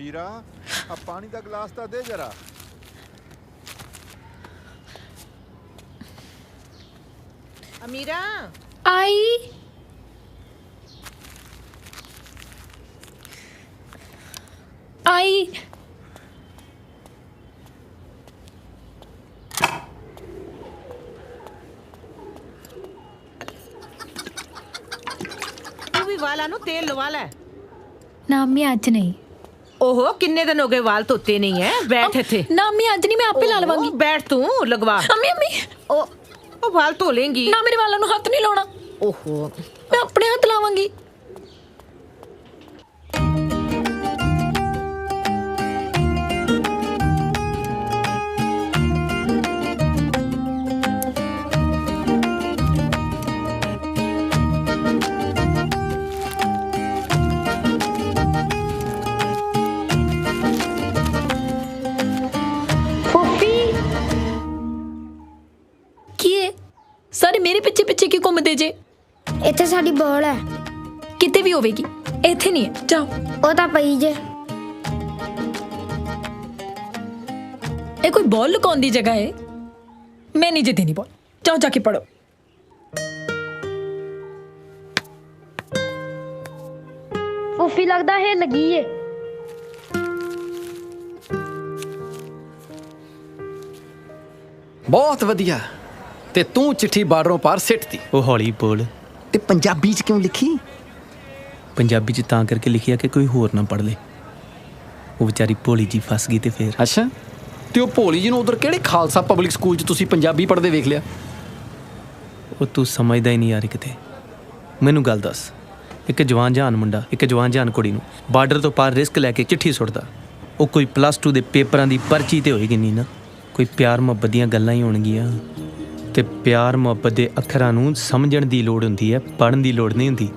ਅਮੀਰਾ ਆ ਪਾਣੀ ਦਾ ਗਲਾਸ ਤਾਂ ਦੇ ਜਰਾ। ਅਮੀਰਾ ਆਈ ਆਈ ਤੂੰ ਵੀ ਵਾਲਾਂ ਨੂੰ ਤੇਲ ਲਵਾ ਲੈ। ਨਾ ਅੰਮੀ ਅੱਜ ਨਹੀਂ। ओहो किन्ने दिन हो गए वाल धोते नहीं है। बैठ थे ना अम्मी आज नहीं, मैं आपे ला लवांगी। बैठ तू लगवा। अम्मी अम्मी ओ वाल धो लेंगी ना, मेरे वालों ਨੂੰ ਹੱਥ ਨਹੀਂ ਲਾਉਣਾ। ओहो मैं अपने हाथ लावांगी। ਸਾਰੇ ਮੇਰੇ ਪਿੱਛੇ ਪਿੱਛੇ ਕਿਉਂ ਘੁੰਮਦੇ ਜੇ? ਇੱਥੇ ਸਾਡੀ ਬੋਲ ਹੈ। ਕਿਤੇ ਵੀ ਹੋਵੇਗੀ, ਇੱਥੇ ਨਹੀਂ ਹੈ। ਜਾਓ। ਉਹ ਤਾਂ ਪਈ ਜੇ। ਇਹ ਕੋਈ ਬੋਲ ਲੁਕਾਉਣ ਦੀ ਜਗ੍ਹਾ ਹੈ? ਮੈਂ ਨਹੀਂ ਜੇ ਦੇਣੀ ਬੋਲ। ਜਾਓ ਜਾ ਕੇ ਪੜੋ। ਫੁੱਫੀ ਲੱਗਦਾ ਹੈ ਲੱਗੀ ਏ। ਬਹੁਤ ਵਧੀਆ। ਤੇ ਤੂੰ ਚਿੱਠੀ ਬਾਰਡਰੋਂ ਪਾਰ ਸਿੱਟਦੀ। ਉਹ ਹੌਲੀ ਬੋਲ। ਤੇ ਪੰਜਾਬੀ ਚ ਕਿਉਂ ਲਿਖੀ? ਪੰਜਾਬੀ ਚ ਤਾਂ ਕਰਕੇ ਲਿਖਿਆ ਕਿ ਕੋਈ ਹੋਰ ਨਾ ਪੜ ਲੇ। ਉਹ ਵਿਚਾਰੀ ਭੋਲੀ ਜੀ ਫਸ ਗਈ ਤੇ ਫੇਰ। ਅੱਛਾ, ਤੇ ਉਹ ਭੋਲੀ ਜੀ ਨੂੰ ਉਧਰ ਕਿਹੜੇ ਖਾਲਸਾ ਪਬਲਿਕ ਸਕੂਲ ਚ ਤੁਸੀਂ ਪੰਜਾਬੀ ਪੜ੍ਹਦੇ ਵੇਖ ਲਿਆ? ਉਹ ਤੂੰ ਸਮਝਦਾ ਹੀ ਨਹੀਂ ਯਾਰ ਕਿਤੇ। ਮੈਨੂੰ ਗੱਲ ਦੱਸ, ਇੱਕ ਜਵਾਨ ਜਹਾਨ ਮੁੰਡਾ ਇੱਕ ਜਵਾਨ ਜਹਾਨ ਕੁੜੀ ਨੂੰ ਬਾਰਡਰ ਤੋਂ ਪਾਰ ਰਿਸਕ ਲੈ ਕੇ ਚਿੱਠੀ ਸੁੱਟਦਾ, ਉਹ ਕੋਈ +2 ਦੇ ਪੇਪਰਾਂ ਦੀ ਪਰਚੀ ਤੇ ਹੋਏਗੀ ਨਹੀਂ ਨਾ। ਕੋਈ ਪਿਆਰ ਮੁਹੱਬਤ ਦੀਆਂ ਗੱਲਾਂ ਹੀ ਹੋਣਗੀਆਂ। ਤੇ ਪਿਆਰ ਮੁਹੱਬਤ ਦੇ ਅੱਖਰਾਂ ਨੂੰ ਸਮਝਣ ਦੀ ਲੋੜ ਹੁੰਦੀ ਹੈ, ਪੜ੍ਹਨ ਦੀ ਲੋੜ ਨਹੀਂ ਹੁੰਦੀ।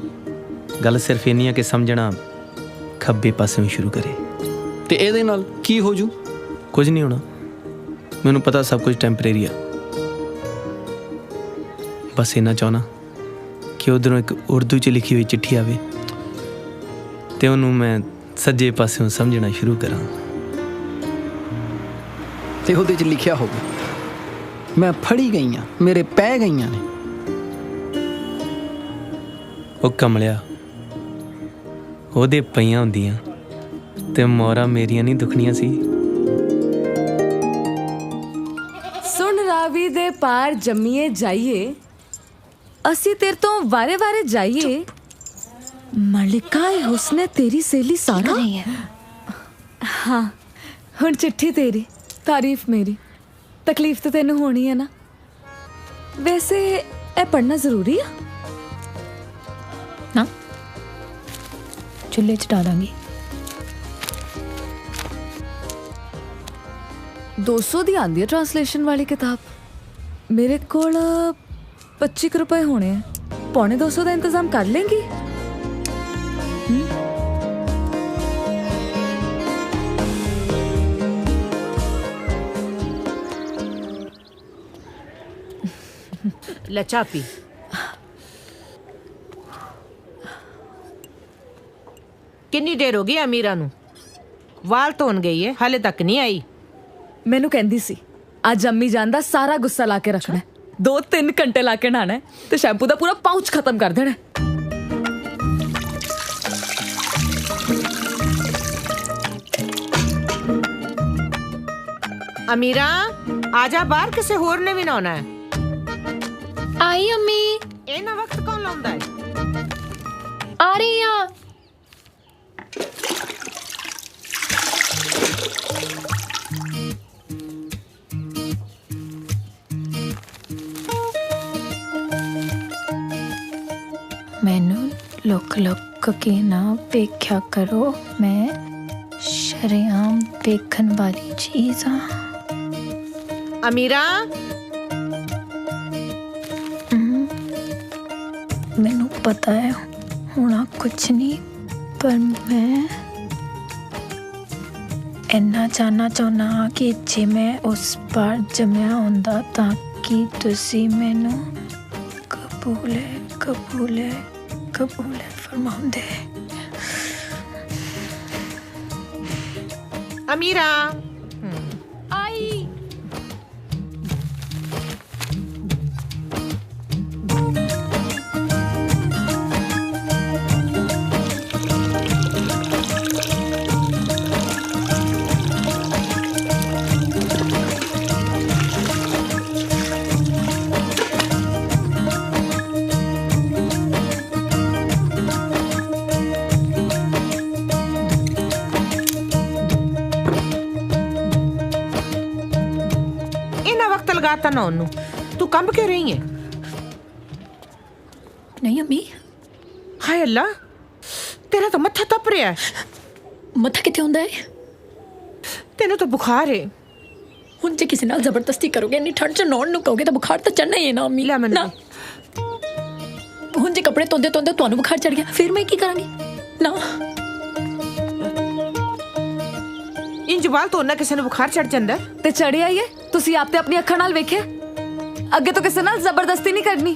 ਗੱਲ ਸਿਰਫ ਇੰਨੀ ਹੈ ਕਿ ਸਮਝਣਾ ਖੱਬੇ ਪਾਸੇ ਹੀ ਸ਼ੁਰੂ ਕਰੇ। ਤੇ ਇਹਦੇ ਨਾਲ ਕੀ ਹੋ ਜੂ? ਕੁਝ ਨਹੀਂ ਹੋਣਾ। ਮੈਨੂੰ ਪਤਾ ਸਭ ਕੁਝ ਟੈਂਪਰੇਰੀ ਆ। ਬਸ ਇੰਨਾ ਚਾਹੁੰਦਾ ਕਿ ਉਧਰੋਂ ਇੱਕ ਉਰਦੂ 'ਚ ਲਿਖੀ ਹੋਈ ਚਿੱਠੀ ਆਵੇ ਤੇ ਉਹਨੂੰ ਮੈਂ ਸੱਜੇ ਪਾਸਿਓਂ ਸਮਝਣਾ ਸ਼ੁਰੂ ਕਰਾਂ। ਤੇ ਉਹਦੇ 'ਚ ਲਿਖਿਆ ਹੋਵੇ, ਮੈਂ ਫੜੀ ਗਈਆਂ, ਮੇਰੇ ਪੈ ਗਈਆਂ ਨੇ। ਉਹ ਕਮਲਿਆ, ਉਹਦੇ ਪਈਆਂ ਹੁੰਦੀਆਂ ਤੇ ਮੋਹਰਾਂ ਮੇਰੀਆਂ ਨਹੀਂ ਦੁਖਣੀਆਂ ਸੀ। ਸੁਣ ਰਾਵੀ ਦੇ ਪਾਰ ਜੰਮੀਏ ਜਾਈਏ, ਅਸੀਂ ਤੇਰੇ ਤੋਂ ਵਾਰੇ ਵਾਰੇ ਜਾਈਏ। ਮਲਿਕਾਏ ਹੁਸਨੇ ਤੇਰੀ ਸਹੇਲੀ ਸਾਰਾ। ਹਾਂ, ਹੁਣ ਚਿੱਠੀ ਤੇਰੀ, ਤਾਰੀਫ ਮੇਰੀ। ਤਕਲੀਫ ਤਾਂ ਤੈਨੂੰ ਹੋਣੀ ਹੈ ਨਾ। ਵੈਸੇ ਇਹ ਪੜ੍ਹਨਾ ਜ਼ਰੂਰੀ ਆ ਨਾ? ਚੁੱਲ੍ਹੇ 'ਚ ਡਾਲਾਂਗੀ। 200 ਦੀ ਆਂਦੀ ਹੈ ਟ੍ਰਾਂਸਲੇਸ਼ਨ ਵਾਲੀ ਕਿਤਾਬ। ਮੇਰੇ ਕੋਲ 25 ਰੁਪਏ ਹੋਣੇ ਆ। ਪੌਣੇ 200 ਦਾ ਇੰਤਜ਼ਾਮ ਕਰ ਲੇਂਗੀ? ਲੈ ਚਾਹ ਪੀ। ਕਿੰਨੀ ਦੇਰ ਹੋ ਗਈ ਅਮੀਰਾ ਨੂੰ? ਵਾਲ ਧੋਣ ਗਈ ਹੈ, ਹਾਲੇ ਤੱਕ ਨਹੀਂ ਆਈ। ਮੈਨੂੰ ਕਹਿੰਦੀ ਸੀ ਅੱਜ ਅੰਮੀ ਜਾਨ ਦਾ ਸਾਰਾ ਗੁੱਸਾ ਲਾ ਕੇ ਰੱਖਣਾ, 2-3 ਘੰਟੇ ਲਾ ਕੇ ਨਹਾਣਾ ਤੇ ਸ਼ੈਂਪੂ ਦਾ ਪੂਰਾ ਪਾਊਚ ਖਤਮ ਕਰ ਦੇਣਾ। ਅਮੀਰਾ ਆਜਾ ਬਾਹਰ, ਕਿਸੇ ਹੋਰ ਨੇ ਵੀ ਨਹਾਉਣਾ ਹੈ। ਆਈ ਅੰਮੀ। ਇਹਨਾਂ ਵਕਤ ਕੌਣ ਲਾਉਂਦਾ ਹੈ? ਆ ਰਹੀ ਆ। ਮੈਨੂੰ ਲੁਕ ਕੇ ਨਾ ਵੇਖਿਆ ਕਰੋ, ਮੈਂ ਸ਼ਰੇਆਮ ਵੇਖਣ ਵਾਲੀ ਚੀਜ਼ ਆ। ਅਮੀਰਾ ਮੈਨੂੰ ਪਤਾ ਹੈ ਹੋਣਾ ਕੁਛ ਨਹੀਂ, ਪਰ ਮੈਂ ਇੰਨਾ ਜਾਣਨਾ ਚਾਹੁੰਦਾ ਹਾਂ ਕਿ ਜੇ ਮੈਂ ਉਸ ਪਾਰ ਜੰਮਿਆ ਹੁੰਦਾ ਤਾਂ ਕਿ ਤੁਸੀਂ ਮੈਨੂੰ ਕਬੂਲੇ ਕਬੂਲੇ ਕਬੂਲੇ ਫਰਮਾਉਂਦੇ। अमीरा आई। लगाता ना उन्नू तू कंब क्यों रही है? नहीं अम्मी। हाय अल्लाह तेरा तो मत्था तप रहा है। मत्था कितने होंदा है? तेनू तो बुखार है। हुण जे किसी नाल जबरदस्ती करोगे इन्नी ठंड च नौन नु कहोगे तो बुखार तो चढ़ना ही है ना अम्मी। ना हुण जे कपड़े धोंदे धोंदे तुहानू बुखार चढ़ गया फिर मैं की करांगी ना। इंज बाल तो ना किसी ने बुखार चढ़ जांदा ते चढ़िया ही है। तुसी आप ते अपनी अखां नाल वेखिया अगे तो किसी नाल जबरदस्ती नहीं करनी।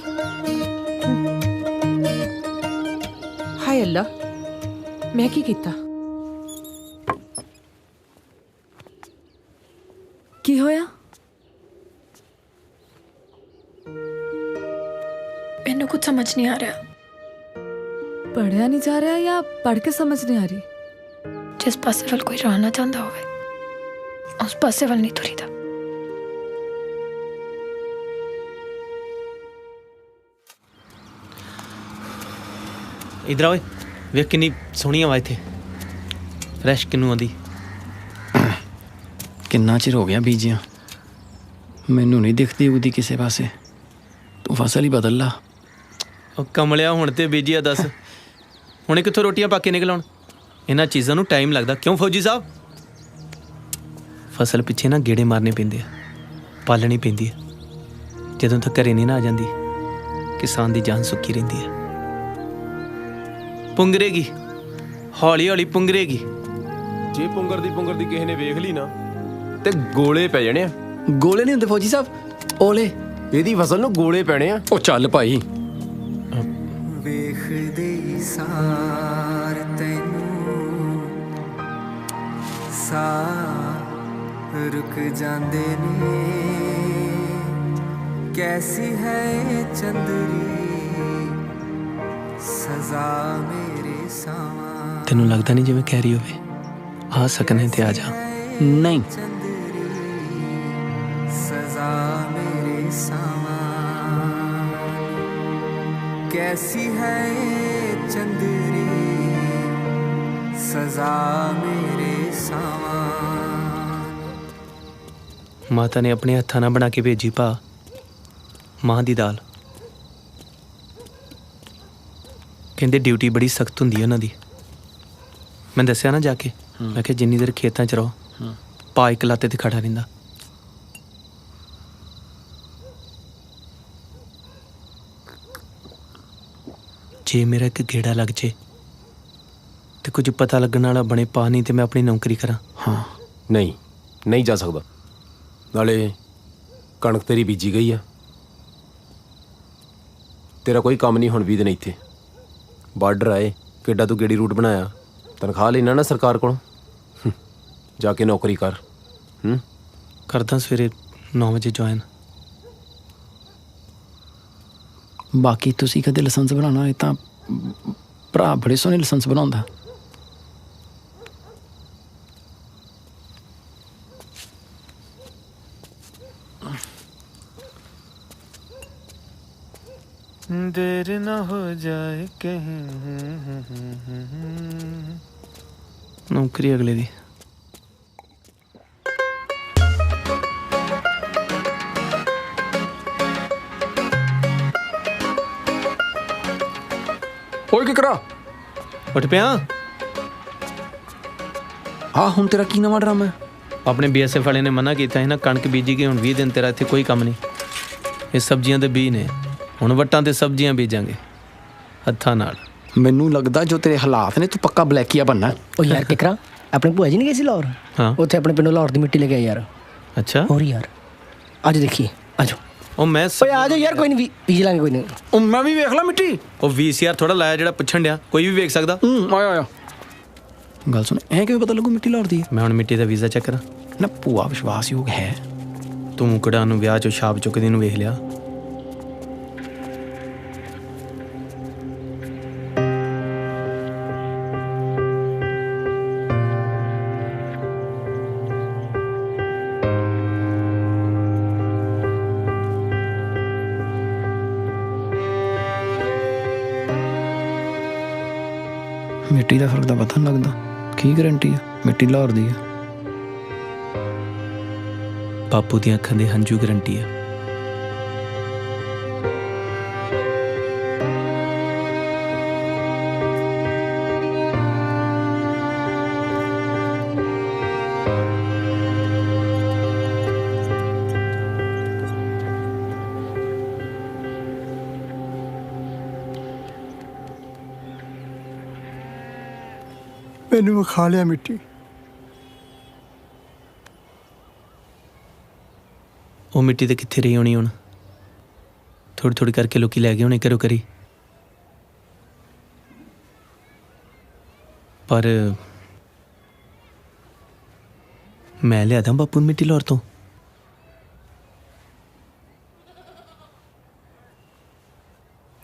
हाय अल्लाह मैं की कीता? की होया? मैनू कुछ समझ नहीं आ रहा। पढ़िया नहीं जा रहा या पढ़ के समझ नहीं आ रही? जिस पासे वाल कोई रहना चाहता होवे उस पासे वाल नहीं तुरी दा। इधर आओ वे किन्नी सोहनी हवा इत्थे फ्रैश किन्नू आंदी। किन्ना चिर हो गया बीजियां मैनू नहीं दिखती उगदी किसे पासे। तू फसल ही बदल ला। ओ कमलिया हुण ते बीजिया दस हुणे कित्थों रोटियां पा के निकल आउण? इन्हां चीज़ां नूं टाइम लगदा क्यों फौजी साहब? फसल पिछे ना गेड़े मारने पैंदे आ पालनी पैंदी है। जदों तक घरे नहीं ना आ जांदी किसान दी जान सुक्की रहिंदी है। पुंगरेगी हौली हौली पुंगरेगी। जे पुंगरदी किसी ने वेख ली ना ते गोले पै जाने। गोले नहीं हुंदे फौजी साहब ओले। एदी फसल नूं गोले पैणे आ। ओ चल भाई वेखदे सार तैनू सा रुक जांदे ने कैसी है चंदरी सजा मेरे सावा। तेनू लगदा नहीं जिवें कह रही होवे आ सकने ते आ जा। नहीं सजा मेरे सावा कैसी है चंदरी सजा मेरे सावा। माता ने अपने हत्थां नाल बना के भेजी भा मां दी दाल। कहंदे ड्यूटी बड़ी सख्त हुंदी है उन्हां दी। मैं दस्सिया ना जाके मैं कि जिन्नी देर खेतां च रहो भा इक लाते ते खड़ा रहिंदा। जे मेरा एक गेड़ा लग जे ते कुछ पता लगण वाला बने पा नहीं ते मैं अपनी नौकरी करा। हाँ नहीं जा सकदा। नाले कणक तेरी बीजी गई आ। तेरा कोई काम नहीं हुण भी दिन इत्थे बार्डर आए केडा तू गेड़ी रूट बनाया तनख्वाह लेना ना सरकार को जाके नौकरी कर। करदा सवेरे 9 बजे ज्वाइन। बाकी तुसी कदे लाइसेंस बनाना है तां भरा बड़े सोहने लाइसेंस बनाउंदा। देर ना हो जाए कहीं। नौकरी अगले दी। ओए की करा उठ पिया। हाँ हुण तेरा की नवां ड्रामा है? अपने BSF वाले ने मना किया है ना कणक बीजी गई हुण 20 दिन तेरा इत्थे कोई काम नहीं। ये सब्जियां दे बीज ने हुण वट्टां ते सब्जियां बीजांगे हत्थां नाल। मैनू लगदा जो तेरे हालात ने तू पक्का ब्लैकिया बनना। ओ यार किकरा अपने भूआ जी नहीं गए सी लाहौर? हाँ उत्थे अपने पिंडों लाहौर दी मिट्टी लेके आए यार। अच्छा और यार आज देखिए आजो। ओ मैं ओए आ जाओ यार कोई नहीं पीज लांगे कोई नहीं। ओ मैं भी वेख ला मिट्टी। ओ 20 यार थोड़ा लाया जेड़ा पुछण दिया कोई भी वेख सकदा। आया ਗੱਲ ਸੁਣ, ਐ ਕਿਵੇਂ ਪਤਾ ਲੱਗੂ ਮਿੱਟੀ ਲਾਹੌਰ ਦੀ ਹੈ? ਮੈਂ ਹੁਣ ਮਿੱਟੀ ਦਾ ਵੀਜ਼ਾ ਚੈੱਕ ਕਰਾਂ? ਨਾ ਭੂਆ ਵਿਸ਼ਵਾਸਯੋਗ ਹੈ। ਤੂੰ ਕਿਹੜਾ ਨੂੰ ਵਿਆਹ 'ਚੋਂ ਛਾਪ ਚੁੱਕਦੀ ਨੂੰ ਵੇਖ ਲਿਆ? ਮਿੱਟੀ ਦਾ ਫਰਕ ਤਾਂ ਪਤਾ ਨਹੀਂ ਲੱਗਦਾ। ਕੀ ਗਰੰਟੀ ਆ ਮਿੱਟੀ ਲਾਹੌਰ ਦੀ ਆ? ਬਾਪੂ ਦੀਆਂ ਅੱਖਾਂ ਦੇ ਹੰਝੂ ਗਰੰਟੀ ਆ। ਮੈਨੂੰ ਵਿਖਾ ਲਿਆ ਮਿੱਟੀ। ਉਹ ਮਿੱਟੀ ਤੇ ਕਿੱਥੇ ਰਹੀ ਹੋਣੀ ਹੁਣ? ਥੋੜੀ ਥੋੜੀ ਕਰਕੇ ਲੋਕੀ ਲੈ ਗਏ ਹੋਣੇ ਘਰੋਂ ਘਰੀ। ਪਰ ਮੈਂ ਲਿਆਦਾ ਬਾਪੂ ਨੂੰ ਮਿੱਟੀ ਲਾਹੌਰ ਤੋਂ।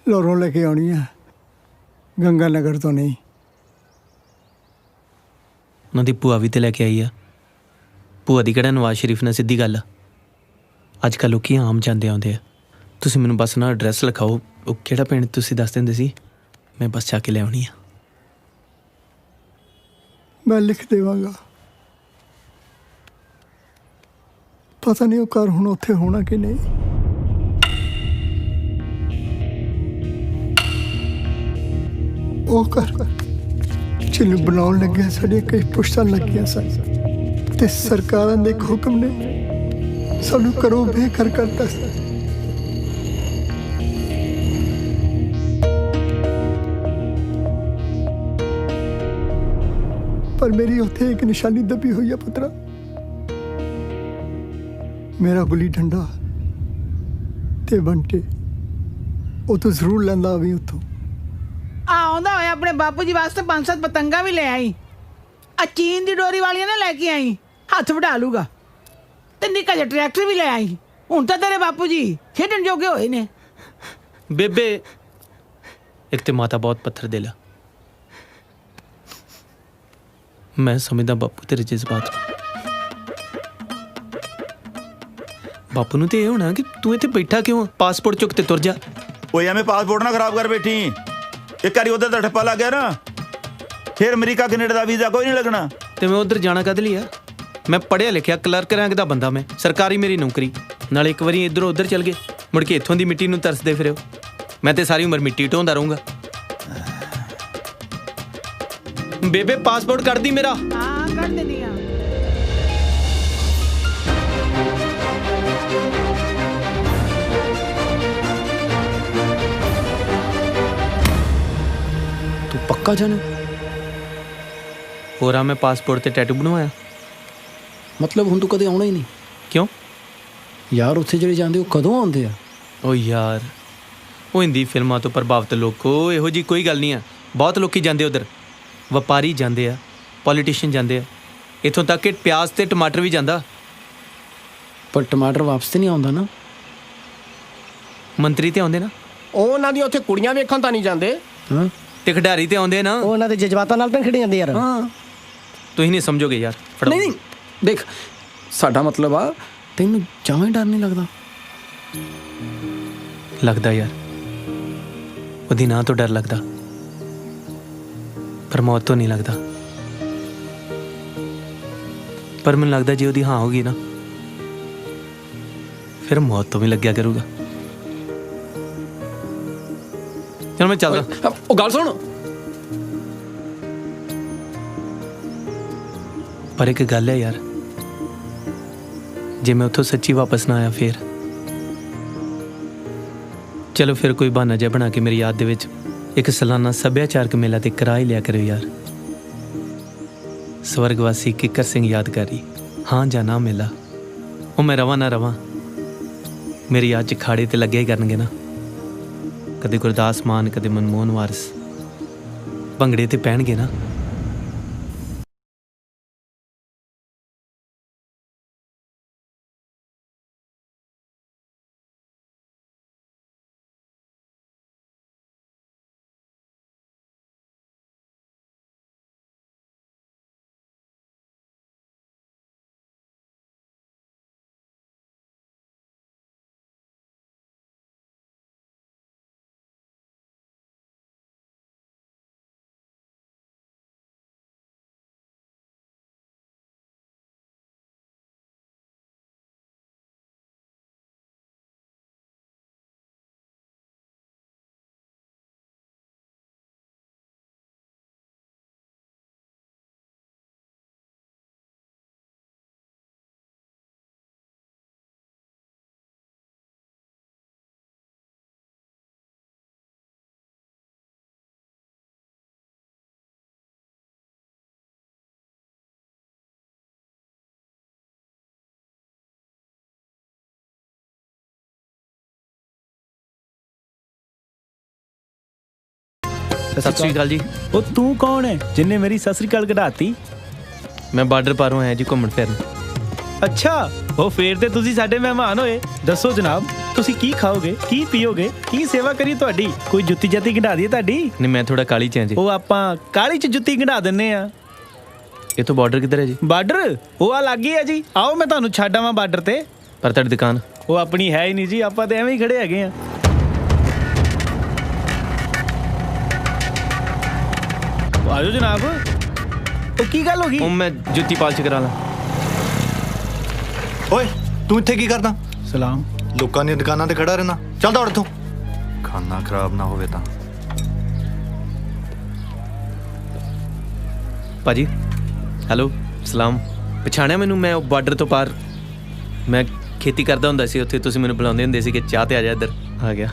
ਲਾਹੌਰੋਂ ਲੈ ਕੇ ਆਉਣੀ ਆ, ਗੰਗਾ ਨਗਰ ਤੋਂ ਨਹੀਂ। ਉਹਨਾਂ ਦੀ ਭੂਆ ਵੀ ਤੇ ਲੈ ਕੇ ਆਈ ਆ। ਭੂਆ ਦੀ ਕਿਹੜਾ ਨਵਾਜ਼ ਸ਼ਰੀਫ ਨਾਲ ਸਿੱਧੀ ਗੱਲ ਆ? ਅੱਜ ਕੱਲ੍ਹ ਲੋਕੀ ਆਮ ਜਾਂਦੇ ਆਉਂਦੇ ਆ। ਤੁਸੀਂ ਮੈਨੂੰ ਬਸ ਨਾ ਐਡਰੈਸ ਲਿਖਾਓ। ਉਹ ਕਿਹੜਾ ਪਿੰਡ ਤੁਸੀਂ ਦੱਸ ਦਿੰਦੇ ਸੀ, ਮੈਂ ਬਸ ਜਾ ਕੇ ਲੈ ਆਉਣੀ ਆ। ਮੈਂ ਲਿਖ ਦੇਵਾਂਗਾ। ਪਤਾ ਨਹੀਂ ਉਹ ਘਰ ਹੁਣ ਉੱਥੇ ਹੋਣਾ ਕਿ ਨਹੀਂ। ਉਹ ਘਰ ਜਿਹਨੂੰ ਬਣਾਉਣ ਲੱਗਿਆ ਸਾਡੀਆਂ ਕਈ ਪੁਸ਼ਤਾਂ ਲੱਗੀਆਂ ਸਨ, ਤੇ ਸਰਕਾਰਾਂ ਦੇ ਇੱਕ ਹੁਕਮ ਨੇ ਸਾਨੂੰ ਘਰੋਂ ਬੇਘਰ ਕਰਤਾ ਸੀ। ਪਰ ਮੇਰੀ ਉੱਥੇ ਇੱਕ ਨਿਸ਼ਾਨੀ ਦੱਬੀ ਹੋਈ ਆ ਪੁੱਤਰਾ। ਮੇਰਾ ਗੁੱਲੀ ਡੰਡਾ ਤੇ ਬੰਟੇ ਉਹ ਤੋਂ ਜ਼ਰੂਰ ਲੈਂਦਾ ਵੀ ਉੱਥੋਂ। ਆਉਂਦਾ ਹੋਇਆ ਆਪਣੇ ਬਾਪੂ ਜੀ ਵਾਸਤੇ 5-7 ਪਤੰਗਾ ਵੀ ਲੈ ਆਈ। ਆ ਚੀਨ ਦੀ ਡੋਰੀ ਵਾਲੀਆਂ ਨਾ ਲੈ ਕੇ ਆਈ, ਹੱਥ ਵਢਾ ਲੂਗਾ। ਤੇ ਨਿੱਕਾ ਜਿਹਾ ਟਰੈਕਟਰ ਵੀ ਲੈ ਆਈ। ਹੁਣ ਤਾਂ ਤੇਰੇ ਬਾਪੂ ਜੀ ਖੇਡਣ ਜੋਗੇ ਹੋਏ ਨੇ। ਬੇਬੇ ਇੱਕ ਤੇ ਮਾਤਾ ਬਹੁਤ ਪੱਥਰ ਦਿਲ ਆ। ਮੈਂ ਸਮਝਦਾ ਬਾਪੂ ਤੇਰੇ ਜਜ਼ਬਾਤ। ਬਾਪੂ ਨੂੰ ਤੇ ਇਹ ਹੋਣਾ ਕਿ ਤੂੰ ਇੱਥੇ ਬੈਠਾ ਕਿਉਂ? ਪਾਸਪੋਰਟ ਚੁੱਕ ਤੇ ਤੁਰ ਜਾ। ਓਏ ਐਵੇਂ ਪਾਸਪੋਰਟ ਨਾ ਖਰਾਬ ਕਰ ਬੈਠੀ। ਇੱਕ ਵਾਰੀ ਉਧਰ ਦਾ ਠੱਪਾ ਲੱਗ ਗਿਆ ਨਾ, ਫਿਰ ਅਮਰੀਕਾ ਕੈਨੇਡਾ ਦਾ ਵੀਜ਼ਾ ਕੋਈ ਨਹੀਂ ਲੱਗਣਾ। ਤੇ ਮੈਂ ਉਧਰ ਜਾਣਾ ਕਦ ਲਈ ਆ? ਮੈਂ ਪੜ੍ਹਿਆ ਲਿਖਿਆ ਕਲਰਕ ਰੈਂਕ ਦਾ ਬੰਦਾ, ਮੈਂ ਸਰਕਾਰੀ ਮੇਰੀ ਨੌਕਰੀ। ਨਾਲੇ ਇੱਕ ਵਾਰੀ ਇੱਧਰੋਂ ਉੱਧਰ ਚੱਲ ਗਏ, ਮੁੜ ਕੇ ਇੱਥੋਂ ਦੀ ਮਿੱਟੀ ਨੂੰ ਤਰਸਦੇ ਫਿਰਿਓ। ਮੈਂ ਤੇ ਸਾਰੀ ਉਮਰ ਮਿੱਟੀ ਢੋਂਦਾ ਰਹੂੰਗਾ। ਬੇਬੇ ਪਾਸਪੋਰਟ ਕੱਢਦੀ ਮੇਰਾ। ਹਾਂ ਕੱਢ ਦੇਣੀ ਆ। ਤੂੰ ਪੱਕਾ ਜਾਣਾ? ਹੋਰ ਆ, ਮੈਂ ਪਾਸਪੋਰਟ ਤੇ ਟੈਟੂ ਬਣਵਾਇਆ। ਮਤਲਬ ਹੁਣ ਤੂੰ ਕਦੇ ਆਉਣਾ ਹੀ ਨਹੀਂ? ਕਿਉਂ ਯਾਰ ਉੱਥੇ ਜਿਹੜੇ ਜਾਂਦੇ ਉਹ ਕਦੋਂ ਆਉਂਦੇ ਆ? ਓ ਯਾਰ ਉਹ ਹਿੰਦੀ ਫਿਲਮਾਂ ਤੋਂ ਪ੍ਰਭਾਵਿਤ ਲੋਕੋ, ਇਹੋ ਜੀ ਕੋਈ ਗੱਲ ਨਹੀਂ ਆ। ਬਹੁਤ ਲੋਕੀ ਜਾਂਦੇ ਉਧਰ, ਵਪਾਰੀ ਜਾਂਦੇ ਆ, ਪੋਲੀਟੀਸ਼ੀਅਨ ਜਾਂਦੇ ਆ, ਇੱਥੋਂ ਤੱਕ ਕਿ ਪਿਆਜ਼ ਤੇ ਟਮਾਟਰ ਵੀ ਜਾਂਦਾ। ਪਰ ਟਮਾਟਰ ਵਾਪਸ ਤੇ ਨਹੀਂ ਆਉਂਦਾ ਨਾ? ਮੰਤਰੀ ਤੇ ਆਉਂਦੇ ਨਾ। ਉਹ ਉਹਨਾਂ ਦੀ ਉੱਥੇ ਕੁੜੀਆਂ ਵੇਖਣ ਤਾਂ ਨਹੀਂ ਜਾਂਦੇ। ਹਾਂ ਤੇ ਖਿਡਾਰੀ ਤੇ ਆਉਂਦੇ ਨਾ। ਉਹ ਉਹਨਾਂ ਦੇ ਜਜ਼ਬਾਤਾਂ ਨਾਲ ਤਾਂ ਖੇਡੇ ਜਾਂਦੇ ਯਾਰ। ਹਾਂ ਤੁਸੀਂ ਨਹੀਂ ਸਮਝੋਗੇ ਯਾਰ। ਫੜੋ। ਨਹੀਂ ਦੇਖ, ਸਾਡਾ ਮਤਲਬ ਆ ਤੈਨੂੰ ਜਮਾਂ ਹੀ ਡਰ ਨਹੀਂ ਲੱਗਦਾ? ਲੱਗਦਾ ਯਾਰ, ਉਹਦੀ ਨਾਂ ਤੋਂ ਡਰ ਲੱਗਦਾ, ਪਰ ਮੌਤ ਤੋਂ ਨਹੀਂ ਲੱਗਦਾ। ਪਰ ਮੈਨੂੰ ਲੱਗਦਾ ਜੇ ਉਹਦੀ ਹਾਂ ਹੋ ਗਈ ਨਾ, ਫਿਰ ਮੌਤ ਤੋਂ ਵੀ ਲੱਗਿਆ ਕਰੂਗਾ। ਚਲ ਮੈਂ ਚੱਲਦਾ। ਉਹ ਗੱਲ ਸੁਣ। ਪਰ ਇੱਕ ਗੱਲ ਹੈ ਯਾਰ, ਜੇ ਮੈਂ ਉੱਥੋਂ ਸੱਚੀ ਵਾਪਸ ਨਾ ਆਇਆ ਫਿਰ ਚਲੋ ਫਿਰ ਕੋਈ ਬਹਾਨਾ ਜਿਹਾ ਬਣਾ ਕੇ ਮੇਰੀ ਯਾਦ ਦੇ ਵਿੱਚ ਇੱਕ ਸਾਲਾਨਾ ਸੱਭਿਆਚਾਰਕ ਮੇਲਾ ਤੇ ਕਰਾ ਹੀ ਲਿਆ ਕਰਿਓ ਯਾਰ। ਸਵਰਗਵਾਸੀ ਕਿੱਕਰ ਸਿੰਘ ਯਾਦਗਾਰੀ ਹਾਂ ਜਾਂ ਨਾ ਮੇਲਾ, ਉਹ ਮੈਂ ਰਵਾਂ ਨਾ ਰਵਾਂ, ਮੇਰੀ ਯਾਦ 'ਚ ਖਾੜੇ ਤੇ ਲੱਗਿਆ ਹੀ ਕਰਨਗੇ ਨਾ। ਕਦੇ ਗੁਰਦਾਸ ਮਾਨ, ਕਦੇ ਮਨਮੋਹਨ ਵਾਰਿਸ, ਭੰਗੜੇ ਤੇ ਪੈਣਗੇ ਨਾ। ਸਤਿ ਸ਼੍ਰੀ ਅਕਾਲ ਜੀ। ਉਹ ਤੂੰ ਕੌਣ ਹੈ ਜਿੰਨੇ ਮੇਰੀ ਸਤਿ ਸ੍ਰੀ ਅਕਾਲ ਕਢਾਤੀ? ਮੈਂ ਬਾਰਡਰ ਪਾਰੋਂ ਆਇਆ ਜੀ ਘੁੰਮਣ ਫਿਰਨ। ਅੱਛਾ, ਉਹ ਫੇਰ ਤੇ ਤੁਸੀਂ ਸਾਡੇ ਮਹਿਮਾਨ ਹੋਏ। ਦੱਸੋ ਜਨਾਬ, ਤੁਸੀਂ ਕੀ ਖਾਓਗੇ, ਕੀ ਪੀਓਗੇ, ਕੀ ਸੇਵਾ ਕਰੀ ਤੁਹਾਡੀ? ਕੋਈ ਜੁੱਤੀ ਜੱਤੀ ਗੰਢਾ ਦਈਏ ਤੁਹਾਡੀ? ਨਹੀਂ, ਮੈਂ ਥੋੜਾ ਕਾਲੀ ਚ ਹਾਂ ਜੀ। ਉਹ ਆਪਾਂ ਕਾਲੀ ਚ ਜੁੱਤੀ ਗੰਢਾ ਦਿੰਨੇ ਆ। ਇਹ ਤੋਂ ਬਾਰਡਰ ਕਿੱਧਰ ਹੈ ਜੀ? ਬਾਰਡਰ ਉਹ ਆ ਲੱਗੀ ਹੈ ਜੀ। ਆਓ ਮੈਂ ਤੁਹਾਨੂੰ ਛੱਡ ਆਵਾਂ ਬਾਰਡਰ ਤੇ। ਪਰ ਤੁਹਾਡੀ ਦੁਕਾਨ ਉਹ ਆਪਣੀ ਹੈ ਹੀ ਨਹੀਂ ਜੀ, ਆਪਾਂ ਤੇ ਐਵੇਂ ਹੀ ਖੜੇ ਹੈਗੇ ਆ। ਆਜੋ ਜਨਾਬ। ਉਹ ਕੀ ਗੱਲ ਹੋ ਗਈ? ਉਹ ਮੈਂ ਜੁੱਤੀ ਪਾਲਸ਼ ਕਰਾ ਲਾਂ। ਓਏ ਤੂੰ ਇੱਥੇ ਕੀ ਕਰਦਾ? ਸਲਾਮ। ਲੋਕਾਂ ਦੀਆਂ ਦੁਕਾਨਾਂ ਤੇ ਖੜਾ ਰਹਿਣਾ। ਚੱਲ ਦੌੜ ਇੱਥੋਂ, ਖਾਣਾ ਖਰਾਬ ਨਾ ਹੋਵੇ ਤਾਂ। ਭਾਜੀ ਹੈਲੋ, ਸਲਾਮ। ਪਛਾਣਿਆ ਮੈਨੂੰ? ਮੈਂ ਉਹ ਬਾਰਡਰ ਤੋਂ ਪਾਰ ਮੈਂ ਖੇਤੀ ਕਰਦਾ ਹੁੰਦਾ ਸੀ ਉੱਥੇ। ਤੁਸੀਂ ਮੈਨੂੰ ਬੁਲਾਉਂਦੇ ਹੁੰਦੇ ਸੀ ਕਿ ਚਾਹ ਤੇ ਆ ਜਾ ਇੱਧਰ। ਆ ਗਿਆ।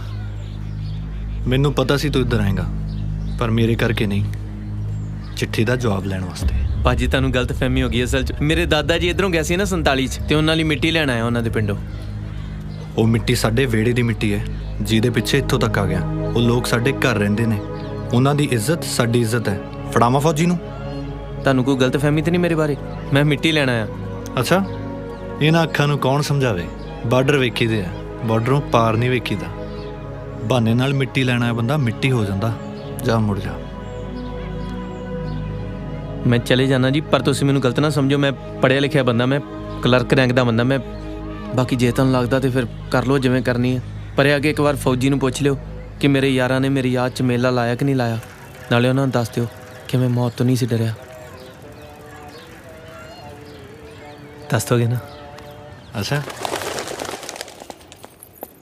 ਮੈਨੂੰ ਪਤਾ ਸੀ ਤੂੰ ਇੱਧਰ ਆਏਗਾ, ਪਰ ਮੇਰੇ ਕਰਕੇ ਨਹੀਂ, ਚਿੱਠੀ ਦਾ ਜਵਾਬ ਲੈਣ ਵਾਸਤੇ। ਭਾਜੀ ਤੁਹਾਨੂੰ ਗਲਤ ਫਹਿਮੀ ਹੋ ਗਈ। ਅਸਲ 'ਚ ਮੇਰੇ ਦਾਦਾ ਜੀ ਇੱਧਰੋਂ ਗਏ ਸੀ ਨਾ 47 'ਚ, ਤੇ ਉਹਨਾਂ ਲਈ ਮਿੱਟੀ ਲੈਣ ਆਇਆ ਉਹਨਾਂ ਦੇ ਪਿੰਡੋਂ। ਉਹ ਮਿੱਟੀ ਸਾਡੇ ਵਿਹੜੇ ਦੀ ਮਿੱਟੀ ਹੈ, ਜਿਹਦੇ ਪਿੱਛੇ ਇੱਥੋਂ ਤੱਕ ਆ ਗਿਆ। ਉਹ ਲੋਕ ਸਾਡੇ ਘਰ ਰਹਿੰਦੇ ਨੇ, ਉਹਨਾਂ ਦੀ ਇੱਜ਼ਤ ਸਾਡੀ ਇੱਜ਼ਤ ਹੈ। ਫੜਾਵਾਂ ਫੌਜੀ ਨੂੰ? ਤੁਹਾਨੂੰ ਕੋਈ ਗਲਤ ਫਹਿਮੀ ਤਾਂ ਨਹੀਂ ਮੇਰੇ ਬਾਰੇ? ਮੈਂ ਮਿੱਟੀ ਲੈਣ ਆਇਆ। ਅੱਛਾ, ਇਹਨਾਂ ਅੱਖਾਂ ਨੂੰ ਕੌਣ ਸਮਝਾਵੇ? ਬਾਰਡਰ ਵੇਖੀਦੇ ਆ, ਬਾਰਡਰੋਂ ਪਾਰ ਨਹੀਂ ਵੇਖੀਦਾ। ਬਹਾਨੇ ਨਾਲ ਮਿੱਟੀ ਲੈਣਾ ਹੈ ਬੰਦਾ, ਮਿੱਟੀ ਹੋ ਜਾਂਦਾ। ਜਾ ਮੁੜ ਜਾ। ਮੈਂ ਚਲੇ ਜਾਣਾ ਜੀ, ਪਰ ਤੁਸੀਂ ਮੈਨੂੰ ਗਲਤ ਨਾ ਸਮਝੋ। ਮੈਂ ਪੜ੍ਹਿਆ ਲਿਖਿਆ ਬੰਦਾ, ਮੈਂ ਕਲਰਕ ਰੈਂਕ ਦਾ ਬੰਦਾ। ਮੈਂ ਬਾਕੀ ਜੇ ਤੁਹਾਨੂੰ ਲੱਗਦਾ ਤੇ ਫਿਰ ਕਰ ਲਓ ਜਿਵੇਂ ਕਰਨੀ ਹੈ। ਪਰ ਇਹ ਆ ਕਿ ਇੱਕ ਵਾਰ ਫੌਜੀ ਨੂੰ ਪੁੱਛ ਲਿਓ ਕਿ ਮੇਰੇ ਯਾਰਾਂ ਨੇ ਮੇਰੀ ਯਾਦ 'ਚ ਮੇਲਾ ਲਾਇਆ ਕਿ ਨਹੀਂ ਲਾਇਆ। ਨਾਲੇ ਉਹਨਾਂ ਨੂੰ ਦੱਸ ਦਿਓ ਕਿ ਮੈਂ ਮੌਤ ਤੋਂ ਨਹੀਂ ਸੀ ਡਰਿਆ। ਦੱਸ ਦੋਗੇ ਨਾ? ਅੱਛਾ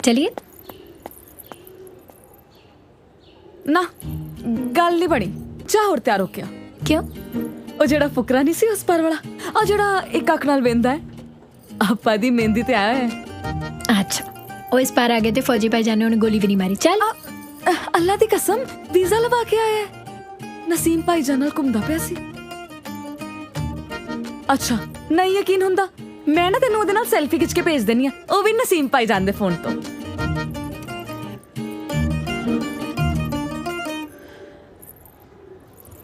चलिए ना गल नहीं बनी। चाह और तैयार हो गया। क्यों? ਉਹ ਜਿਹੜਾ ਫੁਕਰਾ ਨਹੀਂ ਸੀ ਉਸ ਪਰ ਵਾਲਾ, ਆ ਜਿਹੜਾ ਇੱਕ ਅੱਖ ਨਾਲ ਵੇਂਦਾ ਹੈ, ਆਪਾਂ ਦੀ ਮਹਿੰਦੀ ਤੇ ਆਇਆ ਹੈ। अच्छा ਉਹ ਇਸ ਪਾਰ ਆ ਗਏ ਤੇ ਫੌਜੀ ਭਾਈਜਾਨ ਨੇ ਉਹਨੂੰ ਗੋਲੀ ਵੀ ਨਹੀਂ ਮਾਰੀ। ਚੱਲ ਅੱਲਾ ਦੀ ਕਸਮ ਵੀਜ਼ਾ ਲਵਾ ਕੇ ਆਇਆ ਹੈ। ਨਸੀਮ ਭਾਈਜਾਨ ਨਾਲ ਘੁੰਮਦਾ ਪਿਆ ਸੀ। ਅੱਛਾ ਨਹੀਂ ਯਕੀਨ ਹੁੰਦਾ, ਮੈਂ ਨਾ ਤੈਨੂੰ ਉਹਦੇ ਨਾਲ ਸੈਲਫੀ ਖਿੱਚ ਕੇ ਭੇਜ ਦੇਣੀ ਆ, ਉਹ ਵੀ ਨਸੀਮ ਭਾਈਜਾਨ ਦੇ ਫੋਨ ਤੋਂ।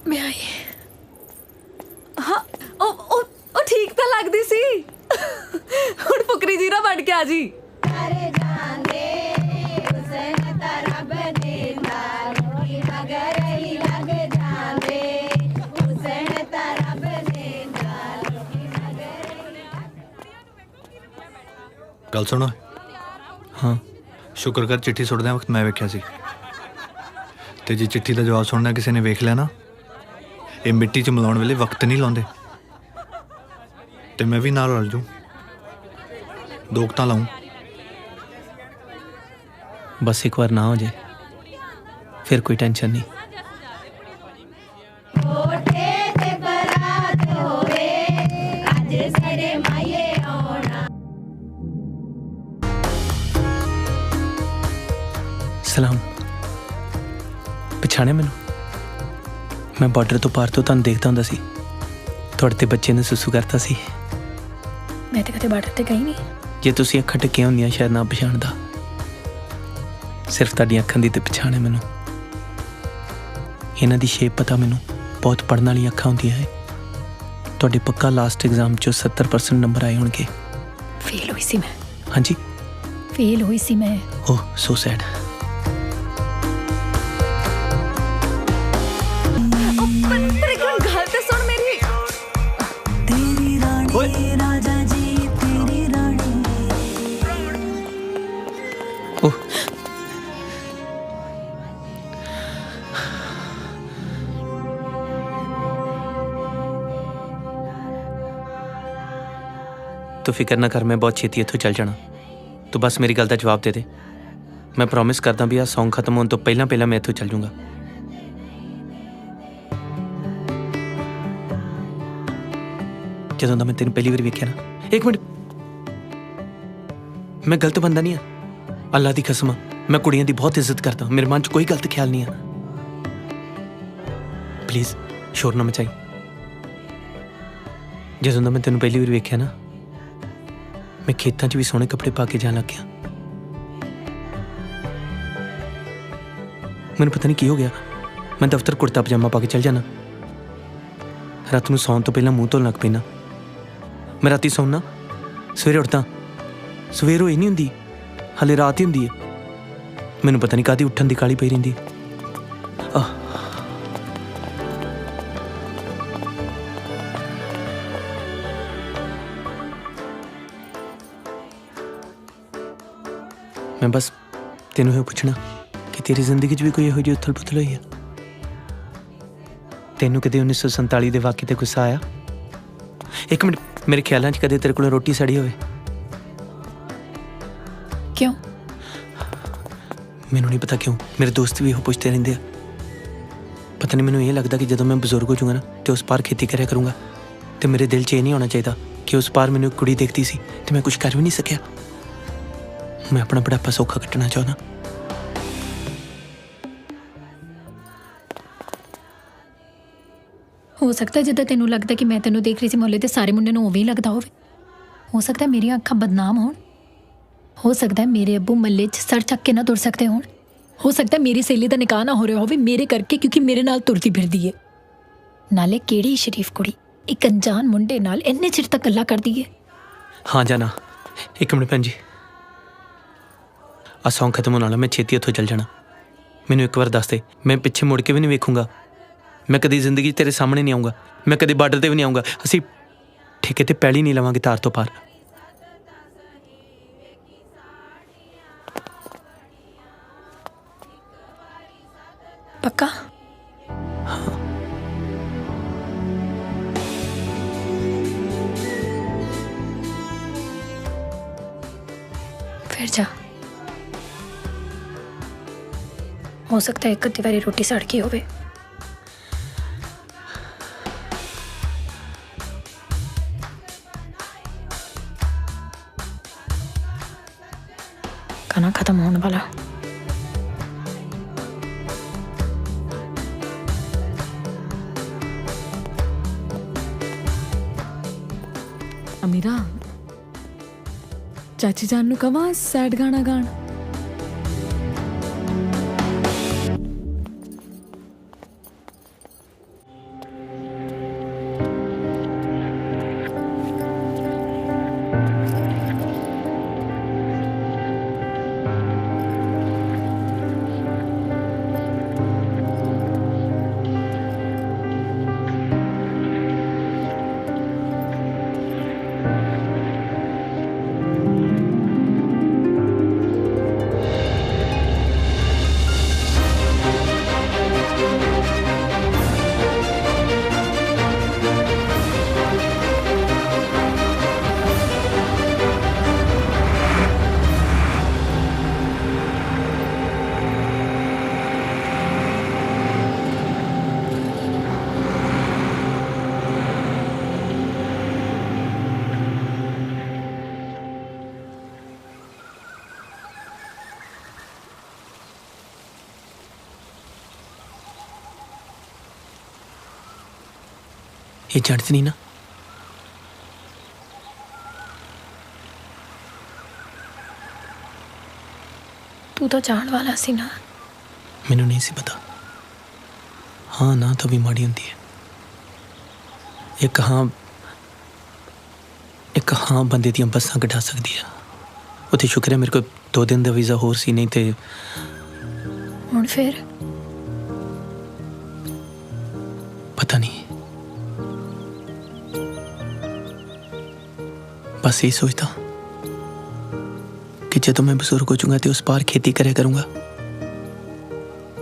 ਮੈਂ ਆਈ। ਹਾਂ ਉਹ ਠੀਕ ਤਾਂ ਲੱਗਦੀ ਸੀ। ਹੁਣ ਫੁਕਰੀ ਜੀਰਾ ਬਣ ਕੇ ਆ ਜੀ। ਗੱਲ ਸੁਣੋ। ਹਾਂ ਸ਼ੁਕਰ ਕਰ ਚਿੱਠੀ ਸੁੱਟਦਿਆਂ ਵਕਤ ਮੈਂ ਵੇਖਿਆ ਸੀ, ਤੇ ਜੇ ਚਿੱਠੀ ਦਾ ਜਵਾਬ ਸੁਣਨਾ ਕਿਸੇ ਨੇ ਵੇਖ ਲਿਆ ਨਾ, ਇਹ ਮਿੱਟੀ 'ਚ ਮਿਲਾਉਣ ਵੇਲੇ ਵਕਤ ਨਹੀਂ ਲਾਉਂਦੇ, ਤੇ ਮੈਂ ਵੀ ਨਾਲ ਰਲ ਜੂ। ਦੋਕ ਤਾਂ ਲਾऊं। ਬਸ ਇੱਕ ਵਾਰ ਨਾ ਹੋ ਜਾਏ ਫਿਰ ਕੋਈ ਟੈਨਸ਼ਨ ਨਹੀਂ। ਸਲਾਮ। ਪਛਾਣਿਆ ਮੈਨੂੰ? ਮੈਂ ਬਾਰਡਰ ਤੋਂ ਪਾਰ ਤੋਂ ਤੁਹਾਨੂੰ ਦੇਖਦਾ ਹੁੰਦਾ ਸੀ। ਤੁਹਾਡੇ ਤੇ ਬੱਚੇ ਨੇ ਸੁਸੂ ਕਰਤਾ ਸੀ। ਮੈਂ ਤੇ ਕਦੇ ਬਾਰਡਰ ਤੇ ਗਈ ਨਹੀਂ। ਜੇ ਤੁਸੀਂ ਅੱਖਾਂ ਟਿੱਕੀਆਂ ਹੁੰਦੀਆਂ ਸ਼ਾਇਦ ਨਾ ਪਛਾਣਦਾ। ਸਿਰਫ ਤੁਹਾਡੀਆਂ ਅੱਖਾਂ ਦੀ ਤੇ ਪਛਾਣ ਹੈ ਮੈਨੂੰ। ਇਹਨਾਂ ਦੀ ਸ਼ੇਪ ਪਤਾ ਮੈਨੂੰ। ਬਹੁਤ ਪੜ੍ਹਨ ਵਾਲੀਆਂ ਅੱਖਾਂ ਹੁੰਦੀਆਂ ਹੈ। ਤੁਹਾਡੇ ਪੱਕਾ ਲਾਸਟ ਐਗਜ਼ਾਮ 'ਚੋਂ 70% ਨੰਬਰ ਆਏ ਹੋਣਗੇ। ਫੇਲ ਹੋਈ ਸੀ ਮੈਂ। ਹਾਂਜੀ ਫੇਲ ਹੋਈ ਸੀ ਮੈਂ। ਓਹ ਸੋ ਸੈਡ। ਪਰ ਇੱਕ ਗੱਲ ਤੇ ਸੁਣ ਮੇਰੀ। ਤੇਰੀ ਰਾਣੀ ਰਾਜਾ ਜੀ, ਤੇਰੀ ਰਾਣੀ। ਓਹ ਤੂੰ ਫਿਕਰ ਨਾ ਕਰ, ਮੈਂ ਬਹੁਤ ਛੇਤੀ ਇੱਥੋਂ ਚੱਲ ਜਾਣਾ। ਤੂੰ ਬਸ ਮੇਰੀ ਗੱਲ ਦਾ ਜਵਾਬ ਦੇ ਦੇ। ਮੈਂ ਪ੍ਰੋਮਿਸ ਕਰਦਾ ਵੀ ਆਹ ਸੌਂਗ ਖਤਮ ਹੋਣ ਤੋਂ ਪਹਿਲਾਂ ਮੈਂ ਇੱਥੋਂ ਚੱਲ ਜਾਊਂਗਾ। ਜਦੋਂ ਦਾ ਮੈਂ ਤੈਨੂੰ ਪਹਿਲੀ ਵਾਰ ਵੇਖਿਆ ਨਾ, ਇੱਕ ਮਿੰਟ, ਮੈਂ ਗਲਤ ਬੰਦਾ ਨਹੀਂ ਆ। ਅੱਲਾ ਦੀ ਕਸਮ, ਮੈਂ ਕੁੜੀਆਂ ਦੀ ਬਹੁਤ ਇੱਜ਼ਤ ਕਰਦਾ। ਮੇਰੇ ਮਨ 'ਚ ਕੋਈ ਗਲਤ ਖਿਆਲ ਨਹੀਂ ਆ। ਪਲੀਜ਼ ਸ਼ੋਰ ਨਾ ਮਚਾਈ। ਜਦੋਂ ਦਾ ਮੈਂ ਤੈਨੂੰ ਪਹਿਲੀ ਵਾਰ ਵੇਖਿਆ ਨਾ, ਮੈਂ ਖੇਤਾਂ 'ਚ ਵੀ ਸੋਹਣੇ ਕੱਪੜੇ ਪਾ ਕੇ ਜਾਣ ਲੱਗ ਗਿਆ। ਮੈਨੂੰ ਪਤਾ ਨਹੀਂ ਕੀ ਹੋ ਗਿਆ, मैं दफ्तर कुर्ता पजामा पा के चल जाना। रात में सौन तो पहला मुंह धोन लग पैना। मैं राती सौना सवेरे उठदा सवेर होई नहीं हुंदी, हाले रात ही हुंदी है। मैनू पता नहीं काहदी उठन दी काली पई रहिंदी। मैं बस तेनू ये पूछना कि तेरी जिंदगी च भी कोई इहो जी उथल पुथल हुई है? तेनू कदे 1947 दे वाक़े ते गुस्सा आया? एक मिनट, मेरे ख्यालों च कदे तेरे कोल रोटी सड़ी होवे? क्यों? मैनू नहीं पता क्यों, मेरे दोस्त भी इहो पुछते रहंदे आ। पता नहीं, मैनू ये लगता कि जदों मैं बजुर्ग हो जाऊंगा ना तो उस पार खेती करिया करूँगा, तो मेरे दिल च ये नहीं होना चाहिए कि उस पार मैनू एक कुड़ी देखती सी तो मैं कुछ कर भी नहीं सकिया। मैं अपना बुढ़ापा सौखा कटना चाहना। हो सकता है जिद्दां तेनू लगता कि मैं तेनू देख रही सी मोहल्ले ते सारे मुंडे नूं उवें ही लगदा होवे। हो सकता है मेरियां अखां बदनाम होण। हो सकता है मेरे अब्बू मल्ले च सर चक के ना तुर सकते होण। हो सकता है मेरी सहेली दा निकाह ना हो रहा होवे मेरे करके, क्योंकि मेरे नाल तुरदी फिरदी है। नाले केड़ी शरीफ कुड़ी एक अनजान मुंडे नाल इन्ने चिर तक गल्लां करदी है। हाँ जाना, एक मिनट भैन जी, आ सॉन्ग खत्म होने वाला, मैं छेती इत्थों चल जाना। मैनू एक बार दस दे, मैं पिछे मुड़ के भी नहीं वेखूंगा। मैं कदी जिंदगी तेरे सामने नहीं आऊँगा, मैं कदी बार्डर ते भी नहीं आऊँगा। असीं ठेके ते पैली नहीं लवांगे तार तो पार। पक्का? फिर जा। हो सकता है एक अद्धी बारी रोटी सड़ गई होवे। खाना खत्म होने वाला। अमीरा, चाची जान नू कवां सैड गाना गाण। ये जड़ नहीं ना? तू तो जान वाला सी ना। मैनू नहीं सी पता। हाँ ना तो भी माड़ी होंदी है। एक हाँ बंदे दियां बसां कढा सकदी है। उत्थे शुक्र है मेरे को 2 दिन का वीज़ा होर सी, नहीं ते हुण फिर पता नहीं। बस यही सोचता कि जब मैं बजुर्ग हो जाऊंगा तो उस पार खेती करे करूंगा,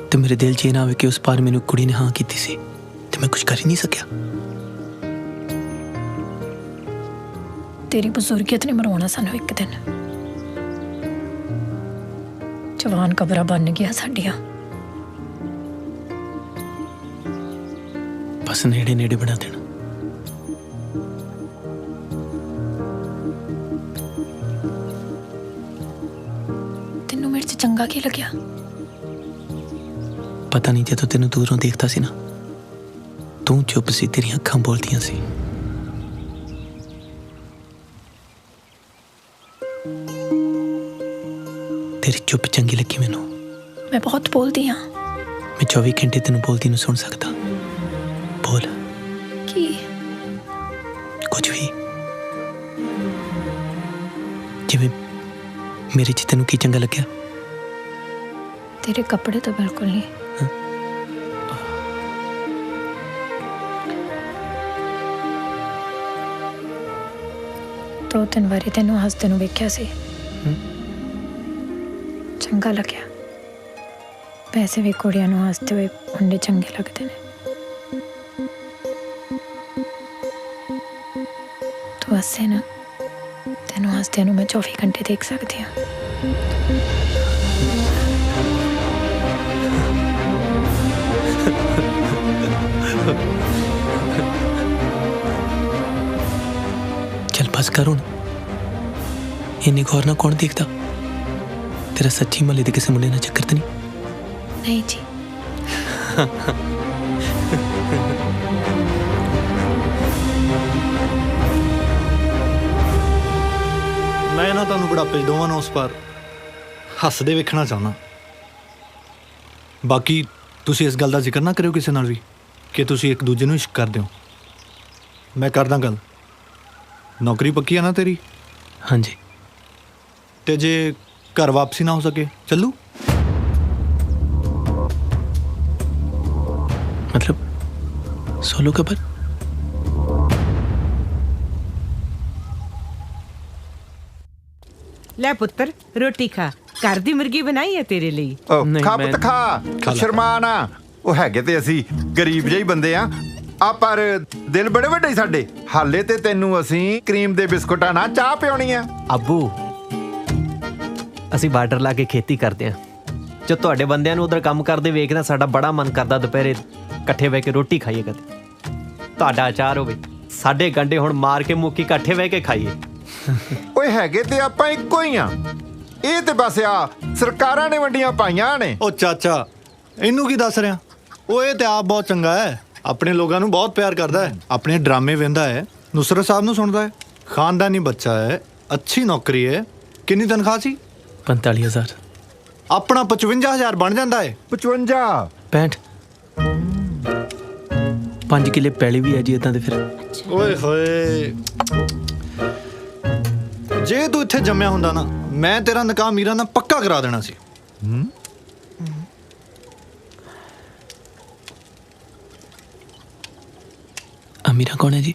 तो मेरे दिल च ये ना आवे कि उस पार मैनू कुड़ी ने हाँ की सी तो मैं कुछ कर ही नहीं सकिया। तेरी बुजुर्गियत ने मरवाना सानू एक दिन। जवान कबरा बन गया साडियां। बस नेड़े नेड़े बना देना। तेनू मेरे च चंगा की लग्या? पता नहीं, जो तेनू दूरों देखता सी ना, तू चुप सी, तेरी अखां बोलदियां सी। तेरी चुप चंगी लगी मैनू। मैं बहुत बोलती हाँ। मैं 24 घंटे तेन बोलती सुन सकता। बोल की कुछ भी, जिवें मेरे च तेन की चंगा लग्या। तेरे कपड़े तो बिल्कुल नहीं। दो तीन बारी तेन हसते वेख्या सी, चंगा लग्या। वैसे भी कुड़ियां नूं हसते हुए मुंडे चंगे लगते ने। तू हसे ना, तेनों हसदे नूं मैं 24 घंटे देख सकती हूँ। चल बस कर हुण, इन्नी गौर ना कौन देखता? तेरा सच्ची महल्ले दे किसी मुंडे नाल चक्कर तो नहीं? नहीं जी। मैं ना तुहानूं बुढ़ापे 'ਚ ਦੋਵਾਂ ਨੂੰ ਉਸ ਪਾਰ ਹੱਸਦੇ ਵੇਖਣਾ ਚਾਹੁੰਦਾ। ਬਾਕੀ ਤੁਸੀਂ ਇਸ ਗੱਲ ਦਾ ਜ਼ਿਕਰ ਨਾ ਕਰਿਓ ਕਿਸੇ ਨਾਲ ਵੀ ਕਿ ਤੁਸੀਂ ਇੱਕ ਦੂਜੇ ਨੂੰ ਇਸ਼ਕ ਕਰਦੇ ਹੋ। ਮੈਂ ਕਰਦਾ ਗੱਲ। ਨੌਕਰੀ ਪੱਕੀ ਆ ਨਾ ਤੇਰੀ? ਹਾਂਜੀ। ਤੇ ਜੇ ਘਰ ਵਾਪਸੀ ਨਾ ਹੋ ਸਕੇ ਚੱਲੂ? मतलब सोलो कबर? ਲੈ ਪੁੱਤਰ ਰੋਟੀ ਖਾ। ਘਰ ਦੀ ਮੁਰਗੀ ਬਣਾਈ ਹੈ ਤੇਰੇ ਲਈ। ਖਾ ਪੁੱਤ ਖਾ, ਸ਼ਰਮਾ ਨਾ। ਉਹ ਹੈਗੇ ਤੇ ਅਸੀਂ ਗਰੀਬ ਜਿਹੇ ਬੰਦੇ ਆ ਪਰ ਦਿਲ ਬੜੇ ਵੱਡੇ ਸਾਡੇ। ਹਾਲੇ ਤੇ ਤੈਨੂੰ ਅਸੀਂ ਕਰੀਮ ਦੇ ਬਿਸਕੁਟਾਂ ਨਾਲ ਚਾਹ ਪਿਉਣੀ ਆ। ਅੱਬੂ ਅਸੀਂ ਬਾਰਡਰ ਲਾ ਕੇ ਖੇਤੀ ਕਰਦੇ ਆ। ਜੋ ਤੁਹਾਡੇ ਬੰਦਿਆਂ ਨੂੰ ਉਧਰ ਕੰਮ ਕਰਦੇ ਵੇਖਣਾ ਸਾਡਾ ਬੜਾ ਮਨ ਕਰਦਾ ਦੁਪਹਿਰੇ ਇਕੱਠੇ ਬਹਿ ਕੇ ਰੋਟੀ ਖਾਈਏ। ਕਦੇ ਤੁਹਾਡਾ ਅਚਾਰ ਹੋਵੇ, ਸਾਡੇ ਗੰਡੇ ਹੁਣ ਮਾਰ ਕੇ ਮੁੱਕੀ ਇਕੱਠੇ ਬਹਿ ਕੇ ਖਾਈਏ। ਓਏ ਹੈਗੇ ਤੇ ਆਪਾਂ ਇੱਕੋ ਹੀ ਆ। ਇਹ ਤੇ ਬਸ ਆ ਸਰਕਾਰਾਂ ਨੇ ਵੰਡੀਆਂ ਪਾਈਆਂ ਨੇ। ਉਹ ਚਾਚਾ ਇਹਨੂੰ ਕੀ ਦੱਸ ਰਿਹਾ? ਉਹ ਇਹ ਤੇ ਆਪ ਬਹੁਤ ਚੰਗਾ ਹੈ, ਆਪਣੇ ਲੋਕਾਂ ਨੂੰ ਬਹੁਤ ਪਿਆਰ ਕਰਦਾ ਹੈ, ਆਪਣੇ ਡਰਾਮੇ ਵੇਂਦਾ ਹੈ, ਨੁਸਰਤ ਸਾਹਿਬ ਨੂੰ ਸੁਣਦਾ ਹੈ, ਖਾਨਦਾਨੀ ਬੱਚਾ ਹੈ, ਅੱਛੀ ਨੌਕਰੀ ਹੈ। ਕਿੰਨੀ ਤਨਖਾਹ ਸੀ? 45,000। ਆਪਣਾ 55,000 ਬਣ ਜਾਂਦਾ ਹੈ। 55 65 5 ਕਿੱਲੇ ਪੈਲੀ ਵੀ ਹੈ ਜੀ ਇਦਾਂ ਦੇ। ਫਿਰ ਓਏ ਹੋਏ, ਜੇ ਤੂੰ ਇੱਥੇ ਜੰਮਿਆ ਹੁੰਦਾ ਨਾ ਮੈਂ ਤੇਰਾ ਨਿਕਾਹ ਮੀਰਾ ਨਾਲ ਪੱਕਾ ਕਰਾ ਦੇਣਾ ਸੀ। अमीरा कौन है जी?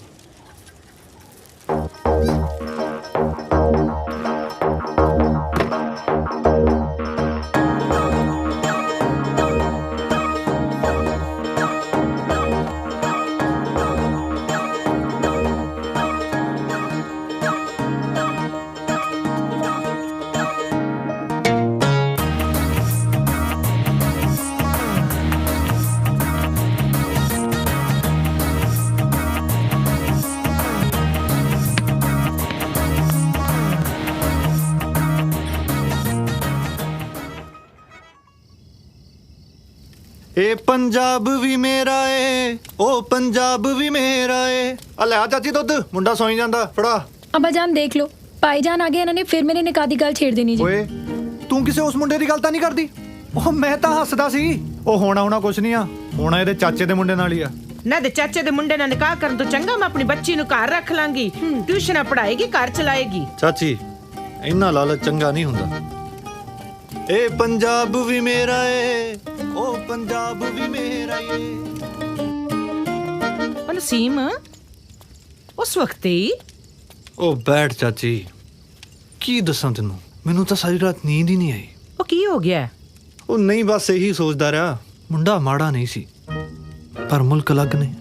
ਇਹ ਪੰਜਾਬ ਵੀ ਮੇਰਾ ਏ, ਉਹ ਪੰਜਾਬ ਵੀ ਮੇਰਾ ਏ। ਆ ਲੈ ਆ ਚਾਚੀ ਦੁੱਧ, ਮੁੰਡਾ ਸੌਂ ਜਾਂਦਾ। ਫੜਾ। अब्बाजान देख लो, भाईजान आ गए, इन्होंने फिर मेरे निकाह दी गल छेड़ देनी जी। ਓਏ ਤੂੰ ਕਿਸੇ ਉਸ ਮੁੰਡੇ ਦੀ ਗੱਲ ਤਾਂ ਨਹੀਂ ਕਰਦੀ? ਉਹ ਮੈਂ ਤਾਂ ਹੱਸਦਾ ਸੀ। ਉਹ ਹੋਣਾ ਕੁਛ ਨਹੀਂ ਆ, ਹੋਣਾ ਇਹਦੇ ਚਾਚੇ ਦੇ ਮੁੰਡੇ ਨਾਲ ਹੀ ਆ। ਨਾ ਦੇ ਚਾਚੇ ਦੇ ਮੁੰਡੇ ਨਾਲ ਨਿਕਾਹ ਕਰਨ ਤੋਂ ਚੰਗਾ ਮੈਂ ਆਪਣੀ ਬੱਚੀ ਨੂੰ ਘਰ ਰੱਖ ਲਾਂਗੀ, ਟਿਊਸ਼ਨਾਂ ਪੜਾਏਗੀ, ਘਰ ਚਲਾਏਗੀ। ਚਾਚੀ ਇੰਨਾ ਲਾਲਚ ਚੰਗਾ ਨਹੀਂ ਹੁੰਦਾ। ਇਹ ਪੰਜਾਬ ਵੀ ਮੇਰਾ ਏ, ਉਹ ਪੰਜਾਬ ਵੀ ਮੇਰਾ ਏ। ਨਸੀਮ ਉਸ ਵਕਤ ਹੀ ਉਹ ਬੈਠ ਚਾਚੀ, ਕੀ ਦੱਸਾਂ ਤੈਨੂੰ, ਮੈਨੂੰ ਤਾਂ ਸਾਰੀ ਰਾਤ ਨੀਂਦ ਹੀ ਨਹੀਂ ਆਈ। ਉਹ ਕੀ ਹੋ ਗਿਆ? ਉਹ ਨਹੀਂ ਬਸ ਇਹੀ ਸੋਚਦਾ ਰਿਹਾ, ਮੁੰਡਾ ਮਾੜਾ ਨਹੀਂ ਸੀ ਪਰ ਮੁਲਕ ਅਲੱਗ ਨੇ।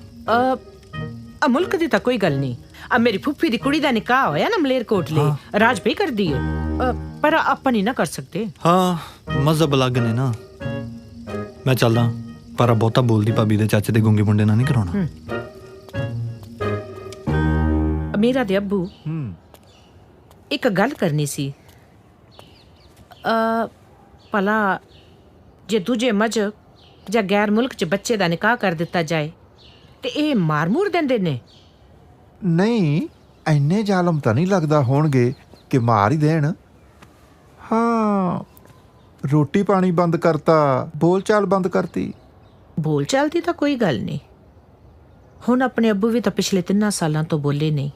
ਮੁਲਕ ਦੀ ਤਾਂ ਕੋਈ ਗੱਲ ਨਹੀਂ। ਮੇਰੀ ਫੁੱਫੀ ਦੀ ਕੁੜੀ ਦਾ ਨਿਕਾਹ ਹੋਇਆ ਨਾ ਮਲੇਰਕੋਟਲੇ, ਰਾਜ ਪੇ ਕਰਦੀ ਹੈ, ਪਰ ਆਪਾਂ ਨਹੀਂ ਨਾ ਕਰ ਸਕਦੇ। ਹਾਂ ਮਜ਼ਹਬ ਅਲੱਗ ਨੇ ਨਾ। ਮੈਂ ਚੱਲਦਾ, ਪਰ ਬਹੁਤਾ ਬੋਲਦੀ ਭਾਬੀ ਦੇ ਚਾਚੇ ਦੇ ਗੁੰਗੇ ਮੁੰਡੇ ਨਾਲ ਨਹੀਂ ਕਰਾਉਣਾ। ਮੇਰਾ ਦੇ ਅੱਬੂ ਇੱਕ ਗੱਲ ਕਰਨੀ ਸੀ। ਭਲਾ ਜੇ ਦੂਜੇ ਮਜ਼ਹਬ ਜਾਂ ਗੈਰ ਮੁਲਕ 'ਚ ਬੱਚੇ ਦਾ ਨਿਕਾਹ ਕਰ ਦਿੱਤਾ ਜਾਏ ਤੇ ਇਹ ਮਾਰ-ਮੂਰ ਦਿੰਦੇ ਨੇ? ਨਹੀਂ, ਇੰਨੇ ਜ਼ਾਲਮ ਤਾਂ ਨਹੀਂ ਲੱਗਦਾ ਹੋਣਗੇ ਕਿ ਮਾਰ ਹੀ ਦੇਣ। ਹਾਂ, ਰੋਟੀ ਪਾਣੀ ਬੰਦ ਕਰਤਾ, ਬੋਲ ਚਾਲ ਬੰਦ ਕਰਤੀ, ਬੋਲ ਚਾਲ ਦੀ ਤਾਂ ਕੋਈ ਗੱਲ ਨਹੀਂ। ਹੁਣ ਆਪਣੇ ਅੱਬੂ ਵੀ ਤਾਂ ਪਿਛਲੇ 3 ਸਾਲਾਂ ਤੋਂ ਬੋਲੇ ਨਹੀਂ।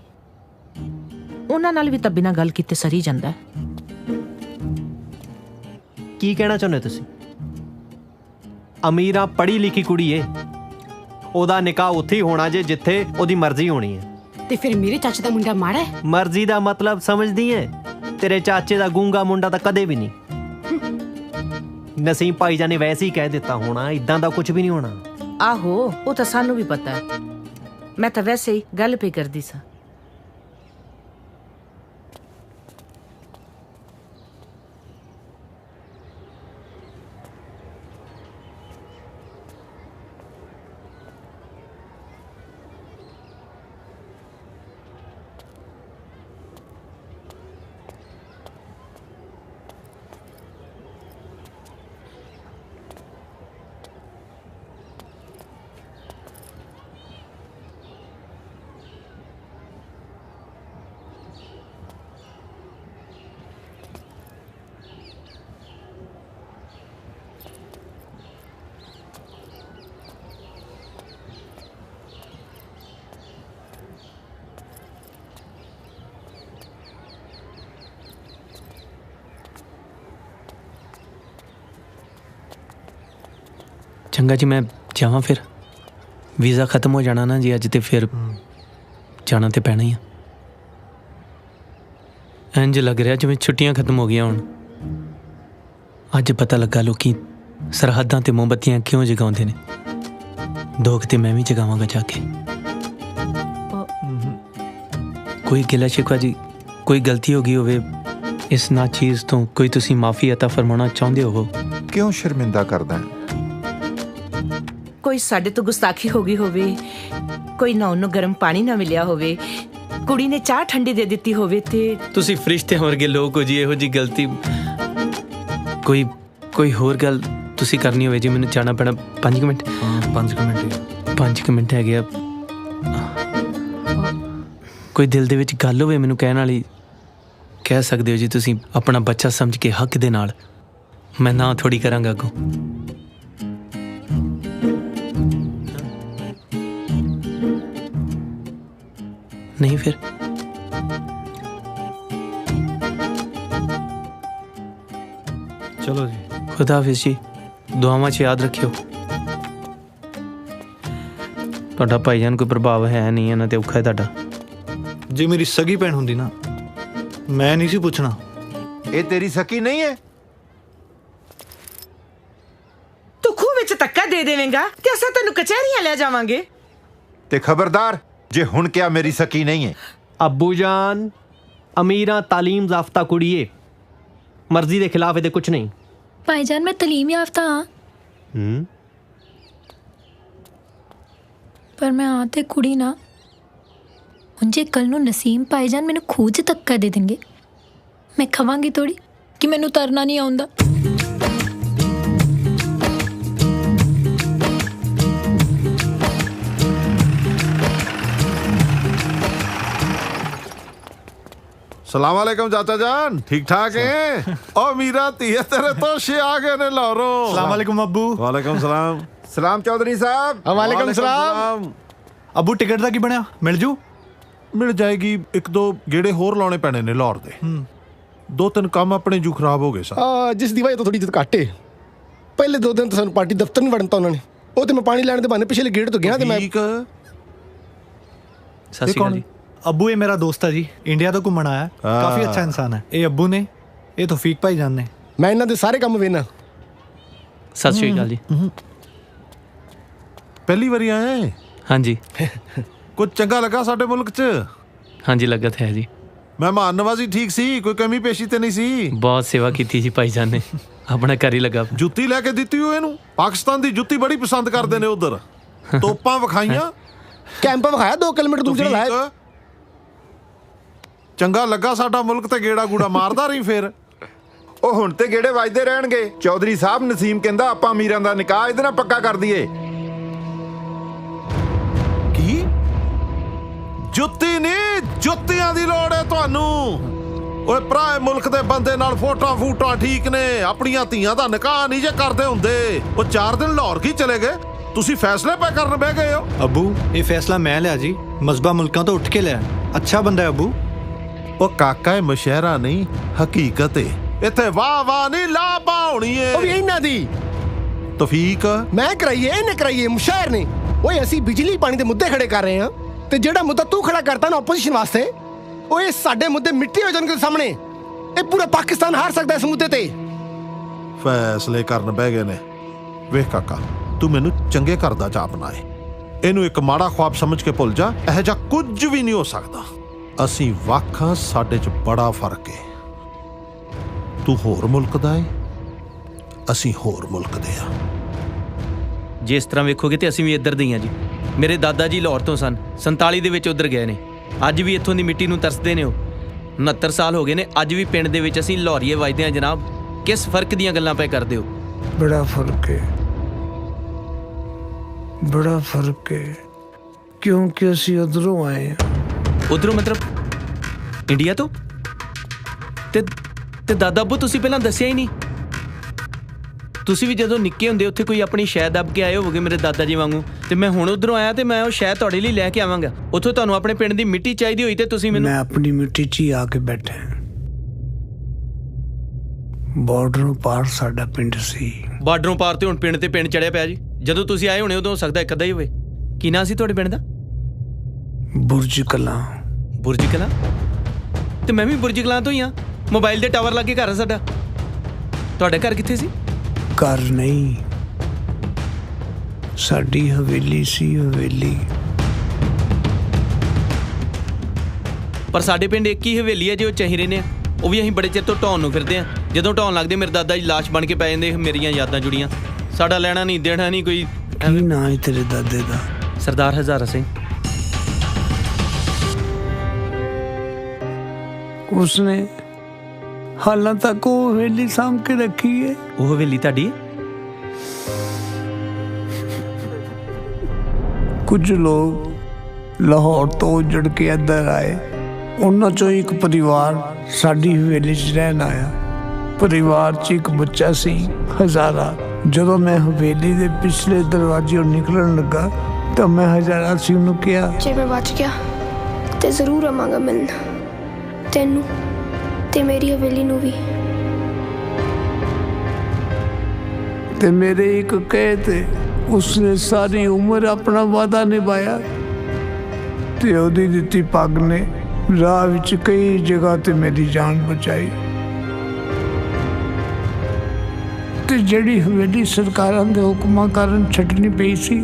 ਉਹਨਾਂ ਨਾਲ ਵੀ ਤਾਂ ਬਿਨਾਂ ਗੱਲ ਕੀਤੇ ਸਰੀ ਜਾਂਦਾ। ਕੀ ਕਹਿਣਾ ਚਾਹੁੰਦੇ ਤੁਸੀਂ? ਅਮੀਰਾ ਪੜ੍ਹੀ ਲਿਖੀ ਕੁੜੀ ਏ, ਉਹਦਾ ਨਿਕਾਹ ਉੱਥੇ ਹੀ ਹੋਣਾ ਜੇ ਜਿੱਥੇ ਉਹਦੀ ਮਰਜ਼ੀ ਹੋਣੀ ਹੈ। ਤੇ ਫਿਰ ਮੇਰੇ ਚਾਚੇ ਦਾ ਮੁੰਡਾ ਮਾੜਾ ਹੈ? ਮਰਜ਼ੀ ਦਾ ਮਤਲਬ ਸਮਝਦੀ ਏ? ਤੇਰੇ ਚਾਚੇ ਦਾ ਗੂੰਗਾ ਮੁੰਡਾ ਤਾਂ ਕਦੇ ਵੀ ਨਹੀਂ। ਨਸੀਮ ਭਾਈਜਾਨ ਨੇ ਵੈਸੇ ਹੀ ਕਹਿ ਦਿੱਤਾ ਹੋਣਾ, ਇਦਾਂ ਦਾ ਕੁਝ ਵੀ ਨਹੀਂ ਹੋਣਾ। ਆਹੋ, ਉਹ ਤਾਂ ਸਾਨੂੰ ਵੀ ਪਤਾ ਹੈ। ਮੈਂ ਤਾਂ ਵੈਸੇ ਹੀ ਗੱਲ ਪੇ ਕਰਦੀ ਸਾਂ। ਚੰਗਾ ਜੀ, ਮੈਂ ਜਾਵਾਂ ਫਿਰ। ਵੀਜ਼ਾ ਖਤਮ ਹੋ ਜਾਣਾ ਨਾ ਜੀ ਅੱਜ, ਤੇ ਫਿਰ ਜਾਣਾ ਤੇ ਪੈਣਾ ਹੀ ਆ। ਇੰਜ ਲੱਗ ਰਿਹਾ ਜਿਵੇਂ ਛੁੱਟੀਆਂ ਖਤਮ ਹੋ ਗਈਆਂ ਹੁਣ। ਅੱਜ ਪਤਾ ਲੱਗਾ ਲੋਕੀ ਸਰਹੱਦਾਂ ਤੇ ਮੋਮਬੱਤੀਆਂ ਕਿਉਂ ਜਗਾਉਂਦੇ ਨੇ। ਦੋ ਤੇ ਮੈਂ ਵੀ ਜਗਾਵਾਂਗਾ ਜਾ ਕੇ। ਕੋਈ ਗਿਲਾ ਸ਼ਿਕਵਾ ਜੀ, ਕੋਈ ਗਲਤੀ ਹੋ ਗਈ ਹੋਵੇ ਇਸ ਨਾਚੀਜ਼ ਤੋਂ, ਕੋਈ ਤੁਸੀਂ ਮਾਫੀ ਅਤਾ ਫਰਮਾਉਣਾ ਚਾਹੁੰਦੇ ਹੋ? ਕਿਉਂ ਸ਼ਰਮਿੰਦਾ ਕਰਦਾ? ਕੋਈ ਸਾਡੇ ਤੋਂ ਗੁਸਤਾਖੀ ਹੋ ਗਈ ਹੋਵੇ, ਕੋਈ ਨਹਾਉਣ ਨੂੰ ਗਰਮ ਪਾਣੀ ਨਾ ਮਿਲਿਆ ਹੋਵੇ, ਕੁੜੀ ਨੇ ਚਾਹ ਠੰਡੀ ਦੇ ਦਿੱਤੀ ਹੋਵੇ ਤੇ ਤੁਸੀਂ ਫਰਿਸ਼ਤੇ ਵਰਗੇ ਲੋਕ ਹੋ ਜੀ। ਇਹੋ ਜੀ ਗਲਤੀ ਕੋਈ ਹੋਰ ਗੱਲ ਤੁਸੀਂ ਕਰਨੀ ਹੋਵੇ ਜੀ, ਮੈਨੂੰ ਜਾਣਾ ਪੈਣਾ। 5 ਮਿੰਟ? 5 ਮਿੰਟ ਹੈਗੇ ਆ। ਕੋਈ ਦਿਲ ਦੇ ਵਿੱਚ ਗੱਲ ਹੋਵੇ ਮੈਨੂੰ ਕਹਿਣ ਵਾਲੀ, ਕਹਿ ਸਕਦੇ ਹੋ ਜੀ ਤੁਸੀਂ। ਆਪਣਾ ਬੱਚਾ ਸਮਝ ਕੇ ਹੱਕ ਦੇ ਨਾਲ। ਮੈਂ ਨਾ ਥੋੜੀ ਕਰਾਂਗਾ ਅੱਗੋਂ। ਨਹੀਂ ਫਿਰ ਚਲੋ ਜੀ, ਖੁਦਾ ਹਾਫਿਜ਼ ਜੀ। ਦੁਆਵਾਂ 'ਚ ਯਾਦ ਰੱਖਿਓ। ਤੁਹਾਡਾ ਭਾਈਜਾਨ ਕੋਈ ਪ੍ਰਭਾਵ ਹੈ ਨਹੀਂ ਇਹਨਾਂ ਤੇ, ਔਖਾ ਹੈ ਤੁਹਾਡਾ। ਜੇ ਮੇਰੀ ਸਗੀ ਭੈਣ ਹੁੰਦੀ ਨਾ, ਮੈਂ ਨਹੀਂ ਸੀ ਪੁੱਛਣਾ। ਇਹ ਤੇਰੀ ਸਕੀ ਨਹੀਂ ਹੈ? ਤੂੰ ਖੂਹ ਵਿੱਚ ਧੱਕਾ ਦੇ ਦੇਵੇਂਗਾ ਤੇ ਅਸਾਂ ਤੈਨੂੰ ਕਚਹਿਰੀਆਂ ਲੈ ਜਾਵਾਂਗੇ। ਤੇ ਖਬਰਦਾਰ ਜੇ ਹੁਣ ਕਿਹਾ ਮੇਰੀ ਸਕੀ ਨਹੀਂ ਹੈ। ਅੱਬੂ ਜਾਨ, ਅਮੀਰਾ ਤਾਲੀਮ ਜ਼ਾਫਤਾ ਕੁੜੀ ਏ, ਮਰਜ਼ੀ ਦੇ ਖਿਲਾਫ ਇਹਦੇ ਕੁਝ ਨਹੀਂ। ਭਾਈਜਾਨ ਮੈਂ ਤਾਲੀਮ ਯਾਫਤਾ ਹਾਂ, ਪਰ ਮੈਂ ਆ ਤੇ ਕੁੜੀ ਨਾ। ਹੁਣ ਜੇ ਕੱਲ ਨੂੰ ਨਸੀਮ ਭਾਈਜਾਨ ਮੈਨੂੰ ਖੂਹ 'ਚ ਧੱਕਾ ਦੇ ਦੇਣਗੇ, ਮੈਂ ਖਵਾਂਗੀ ਥੋੜੀ ਕਿ ਮੈਨੂੰ ਤਰਨਾ ਨਹੀਂ ਆਉਂਦਾ। सलाम वालेकुम चाचा जान, ठीक ठाक हैं? और मीरा तीय तेरे तोशे आ गए ने लाहौरों। सलाम वालेकुम अब्बू। वालेकुम सलाम। सलाम चौधरी साहब। वालेकुम सलाम। अब्बू टिकट ਦਾ ਕੀ ਬਣਿਆ? ਮਿਲ ਜੂ? ਮਿਲ ਜਾਏਗੀ। ਇੱਕ ਦੋ ਗੇੜੇ ਹੋਰ ਲਾਉਣੇ ਪੈਣੇ ਨੇ ਲਾਹੌਰ ਦੇ। 2-3 ਕੰਮ ਆਪਣੇ ਜੂ ਖਰਾਬ ਹੋ ਗਏ ਸਰ। ਜਿਸ ਦੀ ਵਜ੍ਹਾ ਤੋਂ ਥੋੜੀ ਜਿਹੀ ਘਾਟੇ। ਪਹਿਲੇ 2 ਦਿਨ ਤਾਂ ਸਾਨੂੰ ਪਾਰਟੀ ਦਫ਼ਤਰ ਨਹੀਂ ਵੜਨ ਤਾ ਉਹਨਾਂ ਨੇ। ਉਹ ਤੇ ਮੈਂ ਪਾਣੀ ਲੈਣ ਦੇ ਬਹਾਨੇ ਪਿਛਲੇ ਗੇਟ ਤੋਂ ਗਿਆ ਤੇ ਮੈਂ। ਸਤਿ ਸ਼੍ਰੀ ਅਕਾਲ ਜੀ। अब्बू ये मेरा दोस्त है जी, इंडिया तो घूमन आया। काफी अच्छा इंसान है। ये अब्बू ने, ये तौफीक भाईजान ने। मैं इन्हां दे सारे काम वेना। सत श्री अकाल जी। पहली बारी आए? हाँ जी। कुछ चंगा लगा साडे मुल्क च? हाँ जी, लगा है जी। मेहमान नवाजी ठीक सी? कोई कमी पेशी ते नहीं सी? बहुत सेवा की थी जी भाईजान ने, अपना घर ही लगा। जुत्ती लैके दित्ती हो इहनूं? पाकिस्तान दी जुत्ती बड़ी पसंद करदे ने उधर। तोपां विखाइयां? कैंप विखाया 2 किलोमीटर दूर चला है। ਚੰਗਾ ਲੱਗਾ ਸਾਡਾ ਮੁਲਕ ਤੇ ਗੇੜਾ ਗੂੜਾ ਮਾਰਦਾ ਰਹੀ ਫਿਰ। ਉਹ ਹੁਣ ਤੇ ਗੇੜੇ ਵੱਜਦੇ ਰਹਿਣਗੇ। ਚੌਧਰੀ ਸਾਹਿਬ, ਨਸੀਮ ਕਹਿੰਦਾ ਆਪਾਂ ਅਮੀਰਾਂ ਦਾ ਨਿਕਾਹ ਇਹਦੇ ਨਾਲ ਪੱਕਾ ਕਰ ਦਈਏ। ਕੀ? ਜੁੱਤੀ ਨਹੀਂ, ਜੁੱਤੀਆਂ ਦੀ ਲੋੜ ਹੈ ਤੁਹਾਨੂੰ। ਓਏ ਭਰਾ, ਮੁਲਕ ਦੇ ਬੰਦੇ ਨਾਲ ਫੋਟਾਂ ਠੀਕ ਨੇ, ਆਪਣੀਆਂ ਧੀਆਂ ਦਾ ਨਿਕਾਹ ਨਹੀਂ ਜੇ ਕਰਦੇ ਹੁੰਦੇ। ਉਹ 4 ਦਿਨ ਲਾਹੌਰ ਕੀ ਚਲੇ ਗਏ? ਤੁਸੀਂ ਫੈਸਲੇ ਪੈ ਕਰਨ ਬਹਿ ਗਏ ਹੋ। ਅੱਬੂ ਇਹ ਫੈਸਲਾ ਮੈਂ ਲਿਆ ਜੀ, ਮਸਬਾ ਮੁਲਕਾਂ ਤੋਂ ਉੱਠ ਕੇ ਲਿਆ। ਅੱਛਾ ਬੰਦਾ ਹੈ ਅੱਬੂ। ਉਹ ਕਾਕਾ ਇਹ ਮੁਸ਼ਹਿਰਾ ਨਹੀਂ, ਹਕੀਕਤ ਏ। ਇੱਥੇ ਵਾਹ ਵਾਹ ਨਹੀਂ ਲਾ ਪਾਉਣੀ ਏ। ਉਹ ਵੀ ਇਹਨਾਂ ਦੀ ਤੌਫੀਕ ਮੈਂ ਕਰਾਈਏ ਇਹਨੇ ਕਰਾਈਏ ਮੁਸ਼ਾਇਰ ਨੇ। ਓਏ ਅਸੀਂ ਬਿਜਲੀ ਪਾਣੀ ਦੇ ਮੁੱਦੇ ਖੜੇ ਕਰ ਰਹੇ ਹਾਂ ਤੇ ਜਿਹੜਾ ਮੁੱਦਾ ਤੂੰ ਖੜਾ ਕਰਤਾ ਨਾ ਆਪੋਜੀਸ਼ਨ ਵਾਸਤੇ, ਓਏ ਸਾਡੇ ਮੁੱਦੇ ਮਿੱਟੀ ਹੋ ਜਾਣਗੇ ਸਾਹਮਣੇ। ਇਹ ਪੂਰਾ ਪਾਕਿਸਤਾਨ ਹਾਰ ਸਕਦਾ ਇਸ ਮੁੱਦੇ ਤੇ। ਫੈਸਲੇ ਕਰਨ ਬਹਿ ਗਏ ਨੇ। ਵੇਖ ਕਾਕਾ, ਤੂੰ ਮੈਨੂੰ ਚੰਗੇ ਘਰ ਦਾ ਚਾਹ ਬਣਾਏ, ਇਹਨੂੰ ਇੱਕ ਮਾੜਾ ख्वाब ਸਮਝ ਕੇ ਭੁੱਲ ਜਾ। ਇਹੋ ਜਿਹਾ ਕੁਝ ਵੀ ਨਹੀਂ ਹੋ ਸਕਦਾ। ਅਸੀਂ ਵੱਖ ਹਾਂ, ਸਾਡੇ 'ਚ ਬੜਾ ਫਰਕ ਏ। ਤੂੰ ਹੋਰ ਮੁਲਕ ਦਾ ਏ, ਅਸੀਂ ਹੋਰ ਮੁਲਕ ਦੇ ਆ। ਜੇ ਇਸ ਤਰ੍ਹਾਂ ਵੇਖੋਗੇ ਤੇ ਅਸੀਂ ਵੀ ਇੱਧਰ ਦੇ ਹੀ ਹਾਂ ਜੀ। ਮੇਰੇ ਦਾਦਾ ਜੀ ਲਾਹੌਰ ਤੋਂ ਸਨ, 47 ਦੇ ਵਿੱਚ ਉੱਧਰ ਗਏ ਨੇ। ਅੱਜ ਵੀ ਇੱਥੋਂ ਦੀ ਮਿੱਟੀ ਨੂੰ ਤਰਸਦੇ ਨੇ ਉਹ। 69 ਸਾਲ ਹੋ ਗਏ ਨੇ, ਅੱਜ ਵੀ ਪਿੰਡ ਦੇ ਵਿੱਚ ਅਸੀਂ ਲਾਹੌਰੀਏ ਵੱਜਦੇ ਹਾਂ ਜਨਾਬ। ਕਿਸ ਫਰਕ ਦੀਆਂ ਗੱਲਾਂ ਪਏ ਕਰਦੇ ਹੋ? ਬੜਾ ਫਰਕ ਹੈ, ਬੜਾ ਫਰਕ ਹੈ, ਕਿਉਂਕਿ ਅਸੀਂ ਉਧਰੋਂ ਆਏ ਹਾਂ। ਉਧਰੋਂ ਮਤਲਬ ਇੰਡੀਆ ਤੋਂ? ਤੇ ਦਾਦਾ ਅੱਬੂ ਤੁਸੀਂ ਪਹਿਲਾਂ ਦੱਸਿਆ ਹੀ ਨਹੀਂ। ਤੁਸੀਂ ਵੀ ਜਦੋਂ ਨਿੱਕੇ ਹੁੰਦੇ ਉੱਥੇ ਕੋਈ ਆਪਣੀ ਸ਼ੈ ਦੱਬ ਕੇ ਆਏ ਹੋਵੋਗੇ ਮੇਰੇ ਦਾਦਾ ਜੀ ਵਾਂਗੂ, ਤੇ ਮੈਂ ਹੁਣ ਉਧਰੋਂ ਆਇਆ ਤੇ ਮੈਂ ਉਹ ਸ਼ੈ ਤੁਹਾਡੇ ਲਈ ਲੈ ਕੇ ਆਵਾਂਗਾ। ਉੱਥੋਂ ਤੁਹਾਨੂੰ ਆਪਣੇ ਪਿੰਡ ਦੀ ਮਿੱਟੀ ਚਾਹੀਦੀ ਹੋਈ ਤੇ ਤੁਸੀਂ ਮੈਨੂੰ। ਮੈਂ ਆਪਣੀ ਮਿੱਟੀ 'ਚ ਹੀ ਆ ਕੇ ਬੈਠਾ। ਬਾਰਡਰੋਂ ਪਾਰ ਸਾਡਾ ਪਿੰਡ ਸੀ। ਬਾਰਡਰੋਂ ਪਾਰ ਤੇ ਹੁਣ ਪਿੰਡ ਤੇ ਪਿੰਡ ਚੜਿਆ ਪਿਆ ਜੀ। ਜਦੋਂ ਤੁਸੀਂ ਆਏ ਹੋਣੇ ਉਦੋਂ ਹੋ ਸਕਦਾ ਇੱਕ ਅੱਧਾ ਹੀ ਹੋਵੇ। ਕੀ ਨਾਂ ਸੀ ਤੁਹਾਡੇ ਪਿੰਡ ਦਾ? ਬੁਰਜ ਕਲਾਂ। ਬੁਰਜ ਕਲਾਂ? ਤੇ ਮੈਂ ਵੀ ਬੁਰਜ ਕਲਾਂ ਤੋਂ ਹੀ ਹਾਂ। ਮੋਬਾਈਲ ਦੇ ਟਾਵਰ ਲੱਗੇ ਘਰ ਸਾਡਾ। ਤੁਹਾਡਾ ਘਰ ਕਿੱਥੇ ਸੀ? ਘਰ ਨਹੀਂ, ਸਾਡੀ ਹਵੇਲੀ ਸੀ, ਹਵੇਲੀ। ਪਰ ਸਾਡੇ ਪਿੰਡ ਇੱਕ ਹੀ ਹਵੇਲੀ ਹੈ ਜੇ ਉਹ ਚਾਹੀ ਰਹਿੰਦੇ ਆ। ਉਹ ਵੀ ਅਸੀਂ ਬੜੇ ਚਿਰ ਤੋਂ ਢਾਉਣ ਨੂੰ ਫਿਰਦੇ ਆ। ਜਦੋਂ ਢਾਉਣ ਲੱਗਦੇ ਮੇਰੇ ਦਾਦਾ ਜੀ ਲਾਸ਼ ਬਣ ਕੇ ਪੈ ਜਾਂਦੇ। ਮੇਰੀਆਂ ਯਾਦਾਂ ਜੁੜੀਆਂ। ਸਾਡਾ ਲੈਣਾ ਨਹੀਂ ਦੇਣਾ ਨਹੀਂ ਕੋਈ। ਕੀ ਨਾਂ ਹੈ ਤੇਰੇ ਦਾਦੇ ਦਾ? ਸਰਦਾਰ ਹਜ਼ਾਰਾ ਸਿੰਘ। ਉਸਨੇ ਹਾਲਾਂ ਤੱਕ ਉਹ ਹਵੇਲੀ ਸਾਂਭ ਕੇ ਰੱਖੀ ਹੈ। ਉਹ ਹਵੇਲੀ ਤੁਹਾਡੀ? ਕੁਝ ਲੋਕ ਲਾਹੌਰ ਤੋਂ ਉੱਜੜ ਕੇ ਇੱਧਰ ਆਏ। ਉਹਨਾਂ ਚੋਂ ਇੱਕ ਪਰਿਵਾਰ ਸਾਡੀ ਹਵੇਲੀ 'ਚ ਰਹਿਣ ਆਇਆ। ਪਰਿਵਾਰ 'ਚ ਇੱਕ ਬੱਚਾ ਸੀ, ਹਜ਼ਾਰਾ। ਜਦੋਂ ਮੈਂ ਹਵੇਲੀ ਦੇ ਪਿਛਲੇ ਦਰਵਾਜ਼ੇ ਨਿਕਲਣ ਲੱਗਾ ਤਾਂ ਮੈਂ ਹਜ਼ਾਰਾ ਸਿੰਘ ਨੂੰ ਕਿਹਾ, ਜੇ ਮੈਂ ਬਚ ਗਿਆ ਤੇ ਜ਼ਰੂਰ ਆਵਾਂਗਾ ਮਿਲਣ ਤੈਨੂੰ ਤੇ ਮੇਰੀ ਹਵੇਲੀ ਨੂੰ ਵੀ। ਤੇ ਮੇਰੇ ਇੱਕ ਕਹੇ ਤੇ ਉਸਨੇ ਸਾਰੀ ਉਮਰ ਆਪਣਾ ਵਾਅਦਾ ਨਿਭਾਇਆ ਤੇ ਉਹਦੀ ਦਿੱਤੀ ਪੱਗ ਨੇ ਰਾਹ ਵਿੱਚ ਕਈ ਜਗ੍ਹਾ ਤੇ ਮੇਰੀ ਜਾਨ ਬਚਾਈ। ਤੇ ਜਿਹੜੀ ਹਵੇਲੀ ਸਰਕਾਰਾਂ ਦੇ ਹੁਕਮਾਂ ਕਾਰਨ ਛੱਡਣੀ ਪਈ ਸੀ,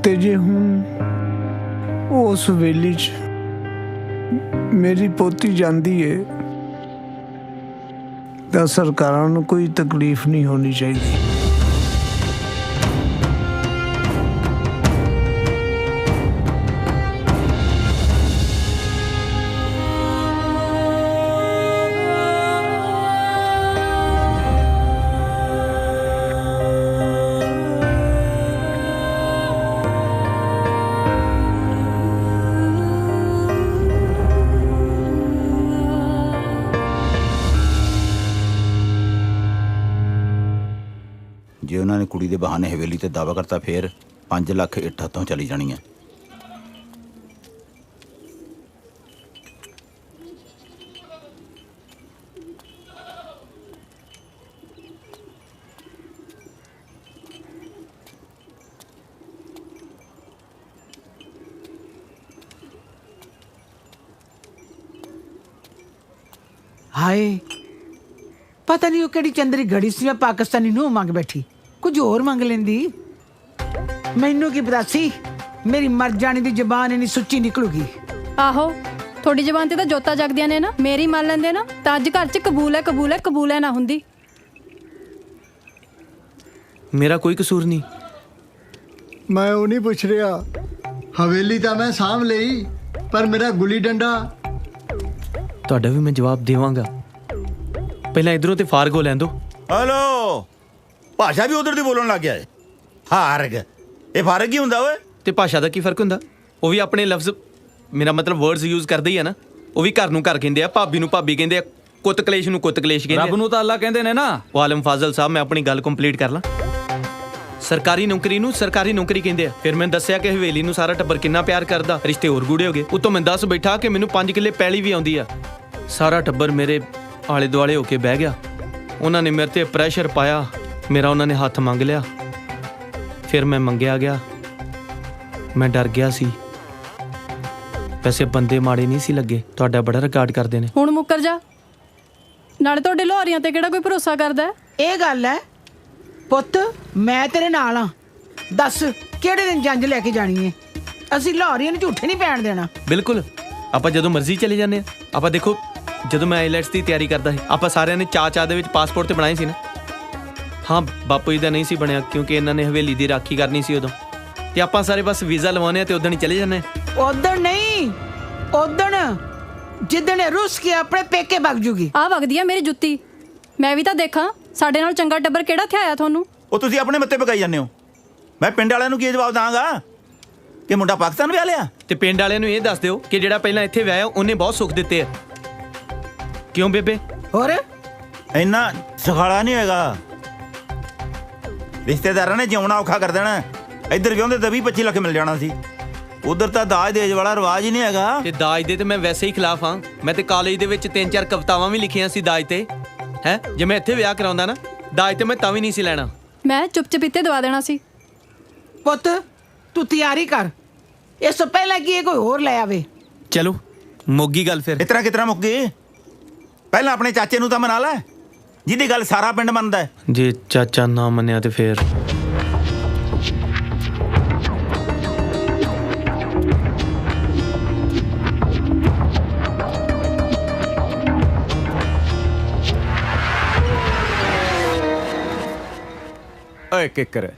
ਤੇ ਜੇ ਹੁਣ ਉਸ ਹਵੇਲੀ 'ਚ ਮੇਰੀ ਪੋਤੀ ਜਾਂਦੀ ਏ ਤਾਂ ਸਰਕਾਰਾਂ ਨੂੰ ਕੋਈ ਤਕਲੀਫ ਨਹੀਂ ਹੋਣੀ ਚਾਹੀਦੀ। ਜੇ ਉਹਨਾਂ ਨੇ ਕੁੜੀ ਦੇ ਬਹਾਨੇ ਹਵੇਲੀ ਤੇ ਦਾਅਵਾ ਕਰਤਾ ਫੇਰ 5 ਲੱਖ ਇੱਟ ਹੱਥੋਂ ਚਲੀ ਜਾਣੀ ਹੈ। ਹਾਏ ਪਤਾ ਨਹੀਂ ਉਹ ਕਿਹੜੀ ਚੰਦਰੀ ਘੜੀ ਸੀ। ਮੈਂ ਪਾਕਿਸਤਾਨੀ ਨੂੰ ਮੰਗ ਬੈਠੀ, ਕੁਝ ਹੋਰ ਮੰਗ ਲੈਂਦੀ। ਮੈਨੂੰ ਕੀ ਪਤਾ ਸੀ ਮੇਰੀ ਮਰ ਜਾਣੀ ਦੀ ਜ਼ਬਾਨ ਇਨੀ ਸੁੱਚੀ ਨਿਕਲੂਗੀ। ਆਹੋ ਤੁਹਾਡੀ ਜ਼ਬਾਨ ਤੇ ਤਾਂ ਜੋਤਾਂ ਜਗਦੀਆਂ ਨੇ ਨਾ। ਮੇਰੀ ਮੰਨ ਲੈਂਦੇ ਨਾ ਤਾਂ ਅੱਜ ਘਰ 'ਚ ਕਬੂਲ ਹੈ ਕਬੂਲ ਹੈ ਕਬੂਲ ਹੈ ਨਾ ਹੁੰਦੀ। ਮੇਰਾ ਕੋਈ ਕਸੂਰ ਨਹੀਂ। ਮੈਂ ਉਹ ਨਹੀਂ ਪੁੱਛ ਰਿਹਾ। ਹਵੇਲੀ ਤਾਂ ਮੈਂ ਸਾਂਭ ਲਈ, ਪਰ ਮੇਰਾ ਗੁੱਲੀ ਡੰਡਾ। ਤੁਹਾਡਾ ਵੀ ਮੈਂ ਜਵਾਬ ਦੇਵਾਂਗਾ। ਪਹਿਲਾਂ ਇਧਰੋਂ ਤੇ ਫਾਰਗ ਹੋ ਲੈਂਦੋ। ਹਲੋ, ਭਾਸ਼ਾ ਵੀ ਉਧਰ ਦੀ ਬੋਲਣ ਲੱਗ ਗਿਆ ਏ। ਫਾਰਗ, ਇਹ ਫਾਰਗ ਕੀ ਹੁੰਦਾ ਓਏ? ਤੇ ਭਾਸ਼ਾ ਦਾ ਕੀ ਫਰਕ ਹੁੰਦਾ? ਉਹ ਵੀ ਆਪਣੇ ਲਫ਼ਜ਼, ਮੇਰਾ ਮਤਲਬ ਵਰਡਸ ਯੂਜ਼ ਕਰਦੇ ਹੀ ਆ ਨਾ। ਉਹ ਵੀ ਘਰ ਨੂੰ ਘਰ ਕਹਿੰਦੇ ਆ, ਭਾਬੀ ਨੂੰ ਭਾਬੀ ਕਹਿੰਦੇ ਆ, ਕੁੱਤ ਕਲੇਸ਼ ਨੂੰ ਕੁੱਤ ਕਲੇਸ਼ ਕਹਿੰਦੇ ਆ। ਰੱਬ ਨੂੰ ਤਾਂ ਅੱਲਾ ਕਹਿੰਦੇ ਨੇ ਨਾ। ਉਹ ਆਲਮ ਫਾਜ਼ਲ ਸਾਹਿਬ, ਮੈਂ ਆਪਣੀ ਗੱਲ ਕੰਪਲੀਟ ਕਰ ਲਾਂ। ਸਰਕਾਰੀ ਨੌਕਰੀ ਨੂੰ ਸਰਕਾਰੀ ਨੌਕਰੀ ਕਹਿੰਦੇ ਆ। ਫਿਰ ਮੈਂ ਦੱਸਿਆ ਕਿ ਹਵੇਲੀ ਨੂੰ ਸਾਰਾ ਟੱਬਰ ਕਿੰਨਾ ਪਿਆਰ ਕਰਦਾ, ਰਿਸ਼ਤੇ ਹੋਰ ਗੂੜੇ ਹੋ ਗਏ। ਉਤੋਂ ਮੈਂ ਦੱਸ ਬੈਠਾ ਕਿ ਮੈਨੂੰ 5 ਕਿੱਲੇ ਪੈਲੀ ਵੀ ਆਉਂਦੀ ਆ। ਸਾਰਾ ਟੱਬਰ ਮੇਰੇ ਆਲੇ ਦੁਆਲੇ ਹੋ ਕੇ ਬਹਿ ਗਿਆ। ਉਹਨਾਂ ਨੇ ਮੇਰੇ ਤੇ ਪ੍ਰੈਸ਼ਰ ਪਾਇਆ, ਮੇਰਾ ਉਹਨਾਂ ਨੇ ਹੱਥ ਮੰਗ ਲਿਆ। ਫਿਰ ਮੈਂ ਮੰਗਿਆ ਗਿਆ, ਮੈਂ ਡਰ ਗਿਆ ਸੀ। ਵੈਸੇ ਬੰਦੇ ਮਾੜੇ ਨਹੀਂ ਸੀ ਲੱਗੇ, ਤੁਹਾਡਾ ਬੜਾ ਰਿਕਾਰਡ ਕਰਦੇ ਨੇ। ਹੁਣ ਮੁੱਕਰ ਜਾ, ਨਾਲੇ ਤੁਹਾਡੇ ਲੋਹਾਰੀਆਂ ਤੇ ਕਿਹੜਾ ਕੋਈ ਭਰੋਸਾ ਕਰਦਾ ਹੈ? ਇਹ ਗੱਲ ਹੈ ਪੁੱਤ, ਮੈਂ ਤੇਰੇ ਨਾਲ ਆ। ਦੱਸ ਕਿਹੜੇ ਦਿਨ ਜੰਜ ਲੈ ਕੇ ਜਾਣੀ ਹੈ? ਅਸੀਂ ਲਾਹੌਰੀਆਂ ਨੂੰ ਝੂਠੇ ਨਹੀਂ ਪੈਣ ਦੇਣਾ। ਬਿਲਕੁਲ, ਆਪਾਂ ਜਦੋਂ ਮਰਜ਼ੀ ਚਲੇ ਜਾਂਦੇ ਆ। ਆਪਾਂ ਦੇਖੋ, ਜਦੋਂ ਮੈਂ ਆਈਲੈਟਸ ਦੀ ਤਿਆਰੀ ਕਰਦਾ ਸੀ, ਆਪਾਂ ਸਾਰਿਆਂ ਨੇ ਚਾਅ ਦੇ ਵਿੱਚ ਪਾਸਪੋਰਟ ਤੇ ਬਣਾਏ ਸੀ ਨਾ। ਹਾਂ, ਬਾਪੂ ਜੀ ਦਾ ਨਹੀਂ ਸੀ ਬਣਿਆ ਕਿਉਂਕਿ ਇਹਨਾਂ ਨੇ ਹਵੇਲੀ ਦੀ ਰਾਖੀ ਕਰਨੀ ਸੀ ਉਦੋਂ, ਤੇ ਆਪਾਂ ਸਾਰੇ ਬਸ ਵੀਜ਼ਾ ਲਵਾਉਣੇ ਆ ਤੇ ਉਦੋਂ ਹੀ ਚਲੇ ਜਾਂਦੇ ਆ। ਉਦੋਂ ਨਹੀਂ, ਉਦੋਂ ਜਿੱਦਣ ਰੁੱਸ ਕੇ ਆਪਣੇ ਪੇਕੇ ਵਗ ਜੂਗੀ। ਆ ਵਗਦੀ ਆ ਮੇਰੀ ਜੁੱਤੀ। ਮੈਂ ਵੀ ਤਾਂ ਦੇਖਾਂ ਸਾਡੇ ਨਾਲ ਚੰਗਾ ਟੱਬਰ ਕਿਹੜਾ ਥਿਆਇਆ ਤੁਹਾਨੂੰ। ਉਹ ਤੁਸੀਂ ਆਪਣੇ ਮੱਤੇ ਪਕਾਈ ਜਾਂਦੇ ਹੋ। ਮੈਂ ਪਿੰਡ ਵਾਲਿਆਂ ਨੂੰ ਕੀ ਜਵਾਬ ਦਾਂਗਾ ਕਿ ਮੁੰਡਾ ਪਾਕਿਸਤਾਨ ਵਿਆਹ ਲਿਆ? ਤੇ ਪਿੰਡ ਵਾਲਿਆਂ ਨੂੰ ਇਹ ਦੱਸ ਦਿਓ ਕਿ ਜਿਹੜਾ ਪਹਿਲਾਂ ਇੱਥੇ ਵਿਆਹਿਆ ਉਹਨੇ ਬਹੁਤ ਸੁੱਖ ਦਿੱਤੇ ਆ। ਕਿਉਂ ਬੇਬੇ? ਹੋਰ ਇੰਨਾ ਸੁਖਾਲਾ ਨਹੀਂ ਹੋਏਗਾ। ਰਿਸ਼ਤੇਦਾਰਾਂ ਨੇ ਜਿਉਣਾ ਔਖਾ ਕਰ ਦੇਣਾ। ਇੱਧਰ ਵਿਆਹੁੰਦੇ ਤਾਂ 20-25 ਲੱਖ ਮਿਲ ਜਾਣਾ ਸੀ। ਉਧਰ ਤਾਂ ਦਾਜ ਦੇਜ ਵਾਲਾ ਰਿਵਾਜ ਹੀ ਨਹੀਂ ਹੈਗਾ। ਤੇ ਦਾਜ ਦੇ ਤੇ ਮੈਂ ਵੈਸੇ ਹੀ ਖਿਲਾਫ ਹਾਂ। ਮੈਂ ਤੇ ਕਾਲਜ ਦੇ ਵਿੱਚ 3-4 ਕਵਿਤਾਵਾਂ ਵੀ ਲਿਖੀਆਂ ਸੀ ਦਾਜ ਤੇ। ਹੈ ਜੇ ਮੈਂ ਇੱਥੇ ਵਿਆਹ ਕਰਾਉਂਦਾ ਨਾ, ਦਾਜ ਤੇ ਮੈਂ ਤਾਂ ਵੀ ਨਹੀਂ ਸੀ ਲੈਣਾ। ਮੈਂ ਚੁੱਪ-ਚਪੀਤੇ ਦਵਾ ਦੇਣਾ ਸੀ। ਪੁੱਤ ਤੂੰ ਤਿਆਰੀ ਕਰ, ਇਸ ਤੋਂ ਪਹਿਲਾਂ ਕੀ ਇਹ ਕੋਈ ਹੋਰ ਲੈ ਆਵੇ। ਚਲੋ ਮੁੱਗੀ ਗੱਲ ਫਿਰ। ਇਤਨਾ ਕਿਤਨਾ ਮੁੱਕ ਗਈ? ਪਹਿਲਾਂ ਆਪਣੇ ਚਾਚੇ ਨੂੰ ਤਾਂ ਮਨਾ ਲੈ, ਜਿਹਦੀ ਗੱਲ ਸਾਰਾ ਪਿੰਡ ਮੰਨਦਾ। ਜੇ ਚਾਚਾ ਨਾ ਮੰਨਿਆ ਤੇ ਫਿਰ ਓਏ ਕਿੱਕਰ,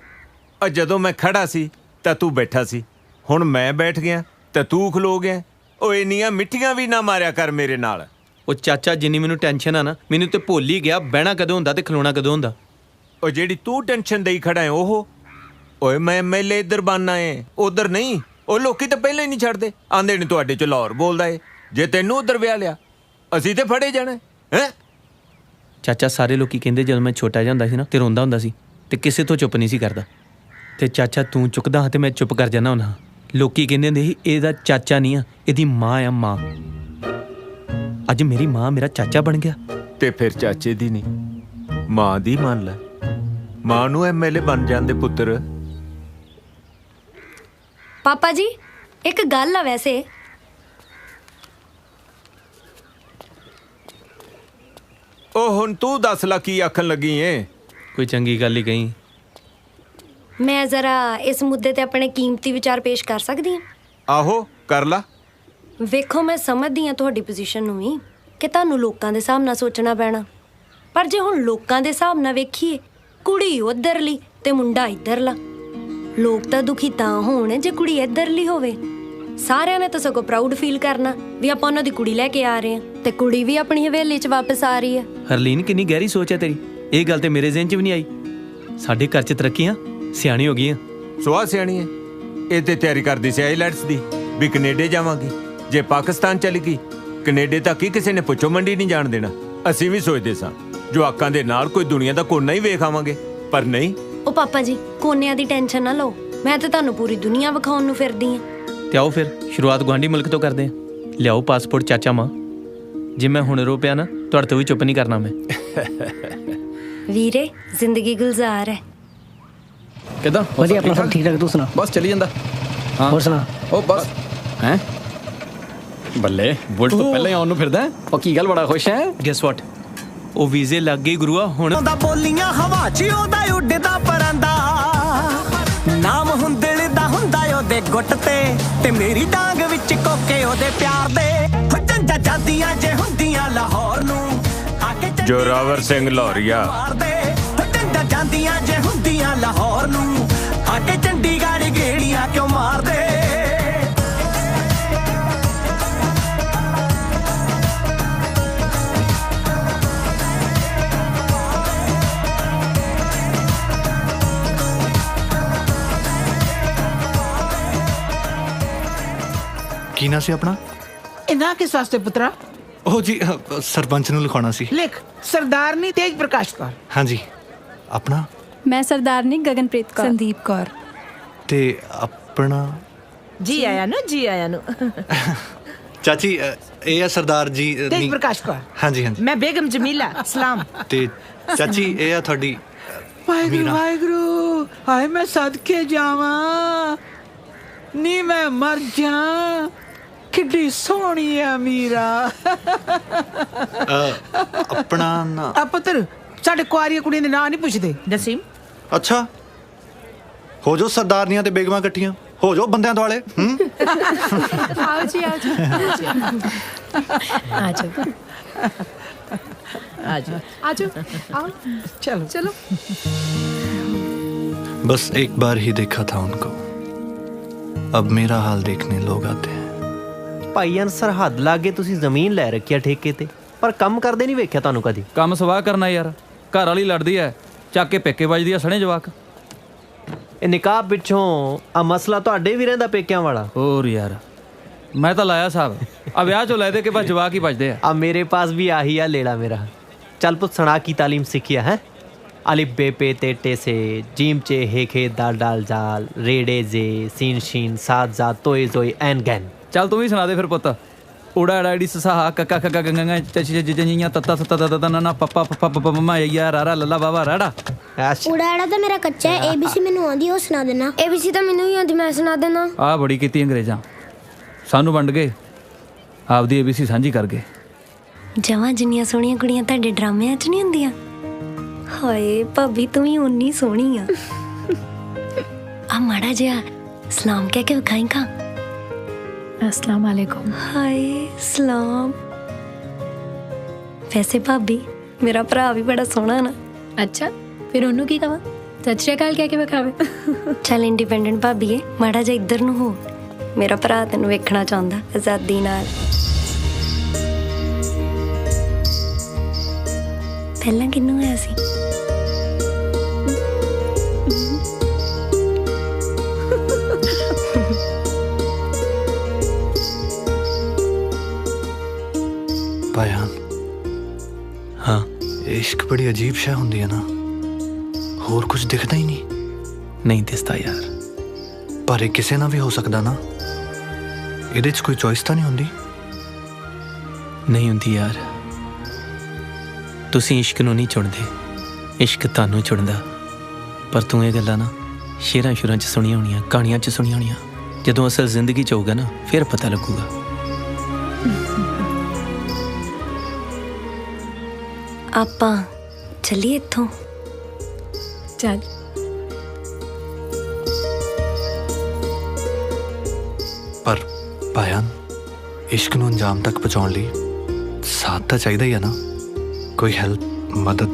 ਜਦੋਂ ਮੈਂ ਖੜਾ ਸੀ ਤਾਂ ਤੂੰ ਬੈਠਾ ਸੀ, ਹੁਣ ਮੈਂ ਬੈਠ ਗਿਆ ਤਾਂ ਤੂੰ ਖਲੋ ਗਿਆ। ਓਏ ਇੰਨੀਆਂ ਮਿੱਠੀਆਂ ਵੀ ਨਾ ਮਾਰਿਆ ਕਰ ਮੇਰੇ ਨਾਲ। ਉਹ ਚਾਚਾ, ਜਿੰਨੀ ਮੈਨੂੰ ਟੈਨਸ਼ਨ ਆ ਨਾ, ਮੈਨੂੰ ਤੇ ਭੁੱਲ ਹੀ ਗਿਆ ਬਹਿਣਾ ਕਦੋਂ ਹੁੰਦਾ ਤੇ ਖਲੋਣਾ ਕਦੋਂ ਹੁੰਦਾ। ਉਹ ਜਿਹੜੀ ਤੂੰ ਟੈਨਸ਼ਨ ਦੇਈ ਖੜਾ ਹੈ ਉਹ। ਓਏ ਮੈਂ ਐਮਐਲਏ ਇੱਧਰ ਬਣਨਾ ਏ, ਉਧਰ ਨਹੀਂ। ਉਹ ਲੋਕੀ ਤਾਂ ਪਹਿਲਾਂ ਹੀ ਨਹੀਂ ਛੱਡਦੇ, ਆਂਦੇ ਨੇ ਤੁਹਾਡੇ ਚ ਲਾਹੌਰ ਬੋਲਦਾ ਏ। ਜੇ ਤੈਨੂੰ ਉਧਰ ਵਿਆਹ ਲਿਆ, ਅਸੀਂ ਤੇ ਫੜੇ ਜਾਣਾ ਹੈ। ਚਾਚਾ, ਸਾਰੇ ਲੋਕੀ ਕਹਿੰਦੇ ਜਦੋਂ ਮੈਂ ਛੋਟਾ ਜਿਹਾ ਹੁੰਦਾ ਸੀ ਨਾ ਤੇ ਰੋਂਦਾ ਹੁੰਦਾ ਸੀ ਤੇ ਕਿਸੇ ਤੋਂ ਚੁੱਪ ਨਹੀਂ ਸੀ ਕਰਦਾ। ਤੇ ਚਾਚਾ ਤੂੰ ਚੁੱਕਦਾ ਹਾਂ ਤੇ ਮੈਂ ਚੁੱਪ ਕਰ ਜਾਣਾ ਹੁੰਦਾ। ਲੋਕੀ ਕਹਿੰਦੇ ਹੁੰਦੇ ਸੀ ਇਹਦਾ ਚਾਚਾ ਨਹੀਂ ਆ, ਇਹਦੀ ਮਾਂ ਆ, ਮਾਂ। ਅੱਜ ਮੇਰੀ ਮਾਂ ਮੇਰਾ ਚਾਚਾ ਬਣ ਗਿਆ। ਤੇ ਫਿਰ ਚਾਚੇ ਦੀ ਨਹੀਂ, ਮਾਂ ਦੀ ਮੰਨ ਲੈ। ਮਾਂ ਨੂੰ ਐਮਐਲਏ ਬਣ ਜਾਂਦੇ ਪੁੱਤਰ। ਪਾਪਾ ਜੀ, ਇੱਕ ਗੱਲ ਆ ਵੈਸੇ। ਉਹ ਹੁਣ ਤੂੰ ਦੱਸ ਲਾ ਕੀ ਆਖਣ ਲੱਗੀ ਏ? ਕੋਈ ਚੰਗੀ ਗੱਲ ਹੀ ਕਹੀ। ਮੈਂ ਜ਼ਰਾ ਇਸ ਮੁੱਦੇ ਤੇ ਆਪਣੇ ਕੀਮਤੀ ਵਿਚਾਰ ਪੇਸ਼ ਕਰ ਸਕਦੀ ਹਾਂ? ਆਹੋ, ਕਰ ਲਾ। ਵੇਖੋ, ਮੈਂ ਸਮਝਦੀ ਹਾਂ ਤੁਹਾਡੀ ਪੋਜੀਸ਼ਨ ਨੂੰ ਵੀ ਕਿ ਤੁਹਾਨੂੰ ਲੋਕਾਂ ਦੇ ਹਿਸਾਬ ਨਾਲ ਸੋਚਣਾ ਪੈਣਾ। ਪਰ ਜੇ ਹੁਣ ਲੋਕਾਂ ਦੇ ਹਿਸਾਬ ਨਾਲ ਵੇਖੀਏ, ਕੁੜੀ ਉੱਧਰਲੀ ਤੇ ਮੁੰਡਾ ਇੱਧਰਲਾ। ਲੋਕ ਤਾਂ ਦੁਖੀ ਤਾਂ ਹੋਣ ਜੇ ਕੁੜੀ ਇੱਧਰਲੀ ਹੋਵੇ। ਸਾਰਿਆਂ ਨੇ ਤਾਂ ਸਗੋਂ ਪ੍ਰਾਊਡ ਫੀਲ ਕਰਨਾ ਵੀ ਆਪਾਂ ਉਹਨਾਂ ਦੀ ਕੁੜੀ ਲੈ ਕੇ ਆ ਰਹੇ ਹਾਂ ਤੇ ਕੁੜੀ ਵੀ ਆਪਣੀ ਹਵੇਲੀ 'ਚ ਵਾਪਸ ਆ ਰਹੀ ਹੈ। ਹਰਲੀਨ, ਕਿੰਨੀ ਗਹਿਰੀ ਸੋਚ ਹੈ ਤੇਰੀ। ਇਹ ਗੱਲ ਤੇ ਮੇਰੇ ਜ਼ਿਹਨ 'ਚ ਵੀ ਨਹੀਂ ਆਈ। ਸਾਡੇ ਘਰ 'ਚ ਤਰੱਕੀਆਂ, ਸਿਆਣੀ ਹੋ ਗਈਆਂ। ਸੁਆਹ ਸਿਆਣੀ ਹੈ। ਇਹ ਤੇ ਤਿਆਰੀ ਕਰਦੀ ਸੀ ਆਈਲੈਟਸ ਦੀ, ਵੀ ਕੈਨੇਡਾ ਜਾਵਾਂਗੀ। ਜੇ ਪਾਕਿਸਤਾਨ ਚਲੀ ਗਈ, ਕੈਨੇਡਾ ਤੱਕ ਹੀ ਕਿਸੇ ਨੇ ਪੁੱਛੋ ਮੰਡੀ ਨਹੀਂ ਜਾਣ ਦੇਣਾ। ਅਸੀਂ ਵੀ ਸੋਚਦੇ ਸਾਂ ਜਵਾਕਾਂ ਦੇ ਨਾਲ ਕੋਈ ਦੁਨੀਆ ਦਾ ਕੋਨਾ ਹੀ ਵੇਖ ਆਵਾਂਗੇ, ਪਰ ਨਹੀਂ। ਉਹ ਪਾਪਾ ਜੀ, ਕੋਨਿਆਂ ਦੀ ਟੈਨਸ਼ਨ ਨਾ ਲਓ, ਮੈਂ ਤੇ ਤੁਹਾਨੂੰ ਪੂਰੀ ਦੁਨੀਆ ਵਿਖਾਉਣ ਨੂੰ ਫਿਰਦੀ ਹਾਂ। ਤੇ ਆਓ ਫਿਰ ਸ਼ੁਰੂਆਤ ਗੁਆਂਢੀ ਮੁਲਕ ਤੋਂ ਕਰਦੇ ਹਾਂ। ਲਿਆਓ ਪਾਸਪੋਰਟ ਚਾਚਾ ਮਾਂ। ਜੇ ਮੈਂ ਹੁਣ ਰੋ ਪਿਆ ਨਾ, ਤੁਹਾਡੇ ਤੋਂ ਵੀ ਚੁੱਪ ਨਹੀਂ ਕਰਨਾ ਮੈਂ। ਵੀਰੇ, ਜ਼ਿੰਦਗੀ ਗੁਲਜ਼ਾਰ ਹੈ। ਕਿਦਾਂ? ਵਧੀਆ, ਆਪਣਾ ਸਭ ਠੀਕ ਠਾਕ। ਤੂੰ ਸੁਣਾ? ਬਸ ਚੱਲੀ ਜਾਂਦਾ। ਹਾਂ, ਹੋਰ ਸੁਣਾ? ਉਹ ਬਸ ਹੈ ਬੱਲੇ, ਬੁਲਟ ਤੋਂ ਪਹਿਲਾਂ ਹੀ ਆਉਣ ਨੂੰ ਫਿਰਦਾ। ਉਹ ਕੀ ਗੱਲ, ਬੜਾ ਖੁਸ਼ ਹੈ? ਗੈਸ ਵਾਟ, ਉਹ ਵੀਜ਼ੇ ਲੱਗ ਗਈ ਗੁਰੂਆ। ਹੁਣ ਉਹਦਾ ਬੋਲੀਆਂ ਹਵਾ 'ਚ ਉਹਦਾ ਉੱਡਦਾ ਪਰਾਂਦਾ, ਨਾਮ ਹੁੰਦਲ ਦਾ ਹੁੰਦਾ ਉਹਦੇ ਗੁੱਟ ਤੇ ਮੇਰੀ ਡਾਂਗ ਵਿੱਚ ਕੋਕੇ ਉਹਦੇ ਪਿਆਰ ਦੇ। ਹੋ ਜੰਜਾ ਜਾਂਦੀਆਂ ਜੇ ਹੁੰਦੀਆਂ ਲਾਹੌਰ ਨੂੰ ਆ ਕੇ ਜੋਰਾਵਰ ਸਿੰਘ ਲਾਹੌਰੀਆ। ਹੋ ਜੰਜਾ ਜਾਂਦੀਆਂ ਜੇ ਹੁੰਦੀਆਂ ਲਾਹੌਰ ਨੂੰ ਆ ਕੇ ਚੰਡੀਗੜ੍ਹ ਗੇੜੀਆਂ ਕਿਉਂ ਮਾਰਦੇ। ਕੀ ਨਾ ਸੀ ਆਪਣਾ? ਇਹ ਨਾ ਕਿਸ ਵਾਸਤੇ ਪੁੱਤਰਾ? ਉਹ ਜੀ ਸਰਪੰਚ ਨੂੰ ਲਿਖਾਉਣਾ ਸੀ। ਲਿਖ, ਸਰਦਾਰਨੀ ਤੇਜ ਪ੍ਰਕਾਸ਼ ਕੌਰ। ਹਾਂਜੀ। ਆਪਣਾ? ਮੈਂ ਸਰਦਾਰਨੀ ਗਗਨਪ੍ਰੀਤ ਕੌਰ। ਸੰਦੀਪ ਕੌਰ। ਤੇ ਆਪਣਾ? ਜੀ ਆਇਆ ਨੂੰ, ਜੀ ਆਇਆ ਨੂੰ। ਚਾਚੀ ਇਹ ਆ ਸਰਦਾਰ ਜੀ ਤੇਜ ਪ੍ਰਕਾਸ਼ ਕੌਰ। ਹਾਂਜੀ ਹਾਂਜੀ। ਮੈਂ ਬੇਗਮ ਜਮੀਲਾ। ਸਲਾਮ। ਤੇ ਚਾਚੀ ਇਹ ਆ ਤੁਹਾਡੀ ਵਾਹਿਗੁਰੂ ਵਾਹਿਗੁਰੂ। ਹਾਏ ਮੈਂ ਸਦਕੇ ਜਾਵਾਂ ਨੀ, ਮੈਂ ਮਰ ਜਾ। ਕਿੱਡੀ ਸੋਹਣੀ ਆ ਮੀਰਾ। ਆਪਣਾ ਨਾ? ਆ ਪੁੱਤਰ, ਸਾਡੇ ਕੁਆਰੀਆਂ ਕੁੜੀਆਂ ਦੇ ਨਾਂ ਨਹੀਂ ਪੁੱਛਦੇ। ਨਸੀਮ। ਅੱਛਾ, ਹੋ ਜੋ ਸਰਦਾਰਨੀਆਂ ਤੇ ਬੇਗਮਾਂ ਇਕੱਠੀਆਂ, ਹੋ ਜੋ ਬੰਦਿਆਂ ਦੁਆਲੇ। आओ जी, आओ जी, आ जाओ आ जाओ, आ जाओ, आओ। चलो चलो। बस एक बार ही देखा था उनको, अब मेरा हाल देखने लोग आते हैं। ਭਾਈਆਂ ਸਰਹੱਦ ਲਾਗੇ ਤੁਸੀਂ ਜ਼ਮੀਨ ਲੈ ਰੱਖਿਆ ਠੇਕੇ ਤੇ, ਪਰ ਕੰਮ ਕਰਦੇ ਨਹੀਂ ਵੇਖਿਆ ਤੁਹਾਨੂੰ ਕਦੀ। ਕੰਮ ਸਵਾਹ ਕਰਨਾ ਯਾਰ, ਘਰ ਵਾਲੀ ਲੜਦੀ ਐ, ਚੱਕ ਕੇ ਪੇਕੇ ਵੱਜਦੀ ਆ ਸਣੇ ਜਵਾਕ। ਇਹ ਨਿਕਾਹ ਪਿੱਛੋਂ ਆ ਮਸਲਾ ਤੁਹਾਡੇ ਵੀ ਰਹਿੰਦਾ ਪੇਕਿਆਂ ਵਾਲਾ? ਹੋਰ ਯਾਰ, ਮੈਂ ਤਾਂ ਲਾਇਆ ਸਾਹਿਬ ਆ ਵਿਆਹ ਚੋਂ ਲੈ ਦੇ ਕੇ ਬਸ ਜਵਾਕ ਹੀ ਵੱਜਦੇ ਆ। ਮੇਰੇ ਪਾਸ ਵੀ ਆਹੀ ਆ ਲੇਲਾ ਮੇਰਾ। ਚੱਲ ਪੁੱਤ ਸੁਣਾ ਕੀ ਤਾਲੀਮ ਸਿੱਖਿਆ ਹੈ? अलिफ बे पे ते टे से जीम चे हे खे दाल डाल जाल रेडे जे सीन शीन सात जात तोय जोय एन गैन। ਚੱਲ ਤੂੰ ਵੀ ਸੁਣਾ ਦੇ ਫਿਰ ਪੁੱਤ। ਊੜਾ ੜਾ ਡੀ ਸਹਾ ਕੱਕਾ ਕੱਕਾ ਗੰਗਾ ਚਚੀ ਜਜੀਆਂ ਤੱਤਾ ਤੱਤਾ ਤੱਤਾ ਨਾ ਪੱਪਾ ਪੱਪਾ ਪੱਪਾ ਮਮਾ ਯਾ ਰਾਰਾ ਲੱਲਾ ਬਾਬਾ ਰਾੜਾ। ਊੜਾ ਤਾਂ ਮੇਰਾ ਕੱਚਾ ਹੈ, ABC ਮੈਨੂੰ ਆਉਂਦੀ, ਉਹ ਸੁਣਾ ਦੇਣਾ। ABC ਤਾਂ ਮੈਨੂੰ ਹੀ ਆਉਂਦੀ, ਮੈਂ ਸੁਣਾ ਦੇਣਾ। ਆ ਬੜੀ ਕੀਤੀ ਅੰਗਰੇਜ਼ਾਂ, ਸਾਨੂੰ ਵੰਡ ਗਏ, ਆਪਦੀ ABC ਸਾਂਝੀ ਕਰ ਗਏ। ਜਵਾਂ ਜਿੰਨੀਆਂ ਸੋਹਣੀਆਂ ਕੁੜੀਆਂ ਤੁਹਾਡੇ ਡਰਾਮਿਆਂ 'ਚ ਨਹੀਂ ਹੁੰਦੀਆਂ। ਹਾਏ ਭਾਬੀ ਤੂੰ ਵੀ ਉਨੀ ਸੋਹਣੀ ਆ। ਆ ਮਾੜਾ ਜਿਹਾ ਸਲਾਮ ਕਹਿ ਕੇ ਵਿਖਾਈ ਕਾ। अस्सलाम वालेकुम। हाय सलाम। वैसे भाभी मेरा भरा भी बड़ा सोहना ना। अच्छा फिर उन्होंने की कहा? सत श्री अकाल कह के विखावे। चल इंडिपेंडेंट भाभी है, माड़ा जा इधर नूं हो, मेरा भरा तैनूं वेखना चाहुंदा आजादी नाल। पहला किन्नू होया सी? भाईजान, हाँ इश्क बड़ी अजीब शय होंदी है ना, होर कुछ दिखता ही नहीं दिसता यार। पर किसी ना भी हो सकता ना, इहदे च कोई चॉइस तो नहीं होंदी? नहीं होंदी यार। तुसीं इश्क नूं नहीं चुनदे, इश्क तुहानूं चुनदा। पर तूं ये गल्लां ना शेरां शुरां च सुणियां होणियां, कहानियां च सुणियां होणियां, जदों असल जिंदगी च होगा ना फिर पता लगूगा। आपां चलिए इत्थों। चल। पर भाईजान, इश्क नूं अंजाम तक पहुंचाउण लई साथ तां चाहीदा ही है ना, कोई हेल्प मदद।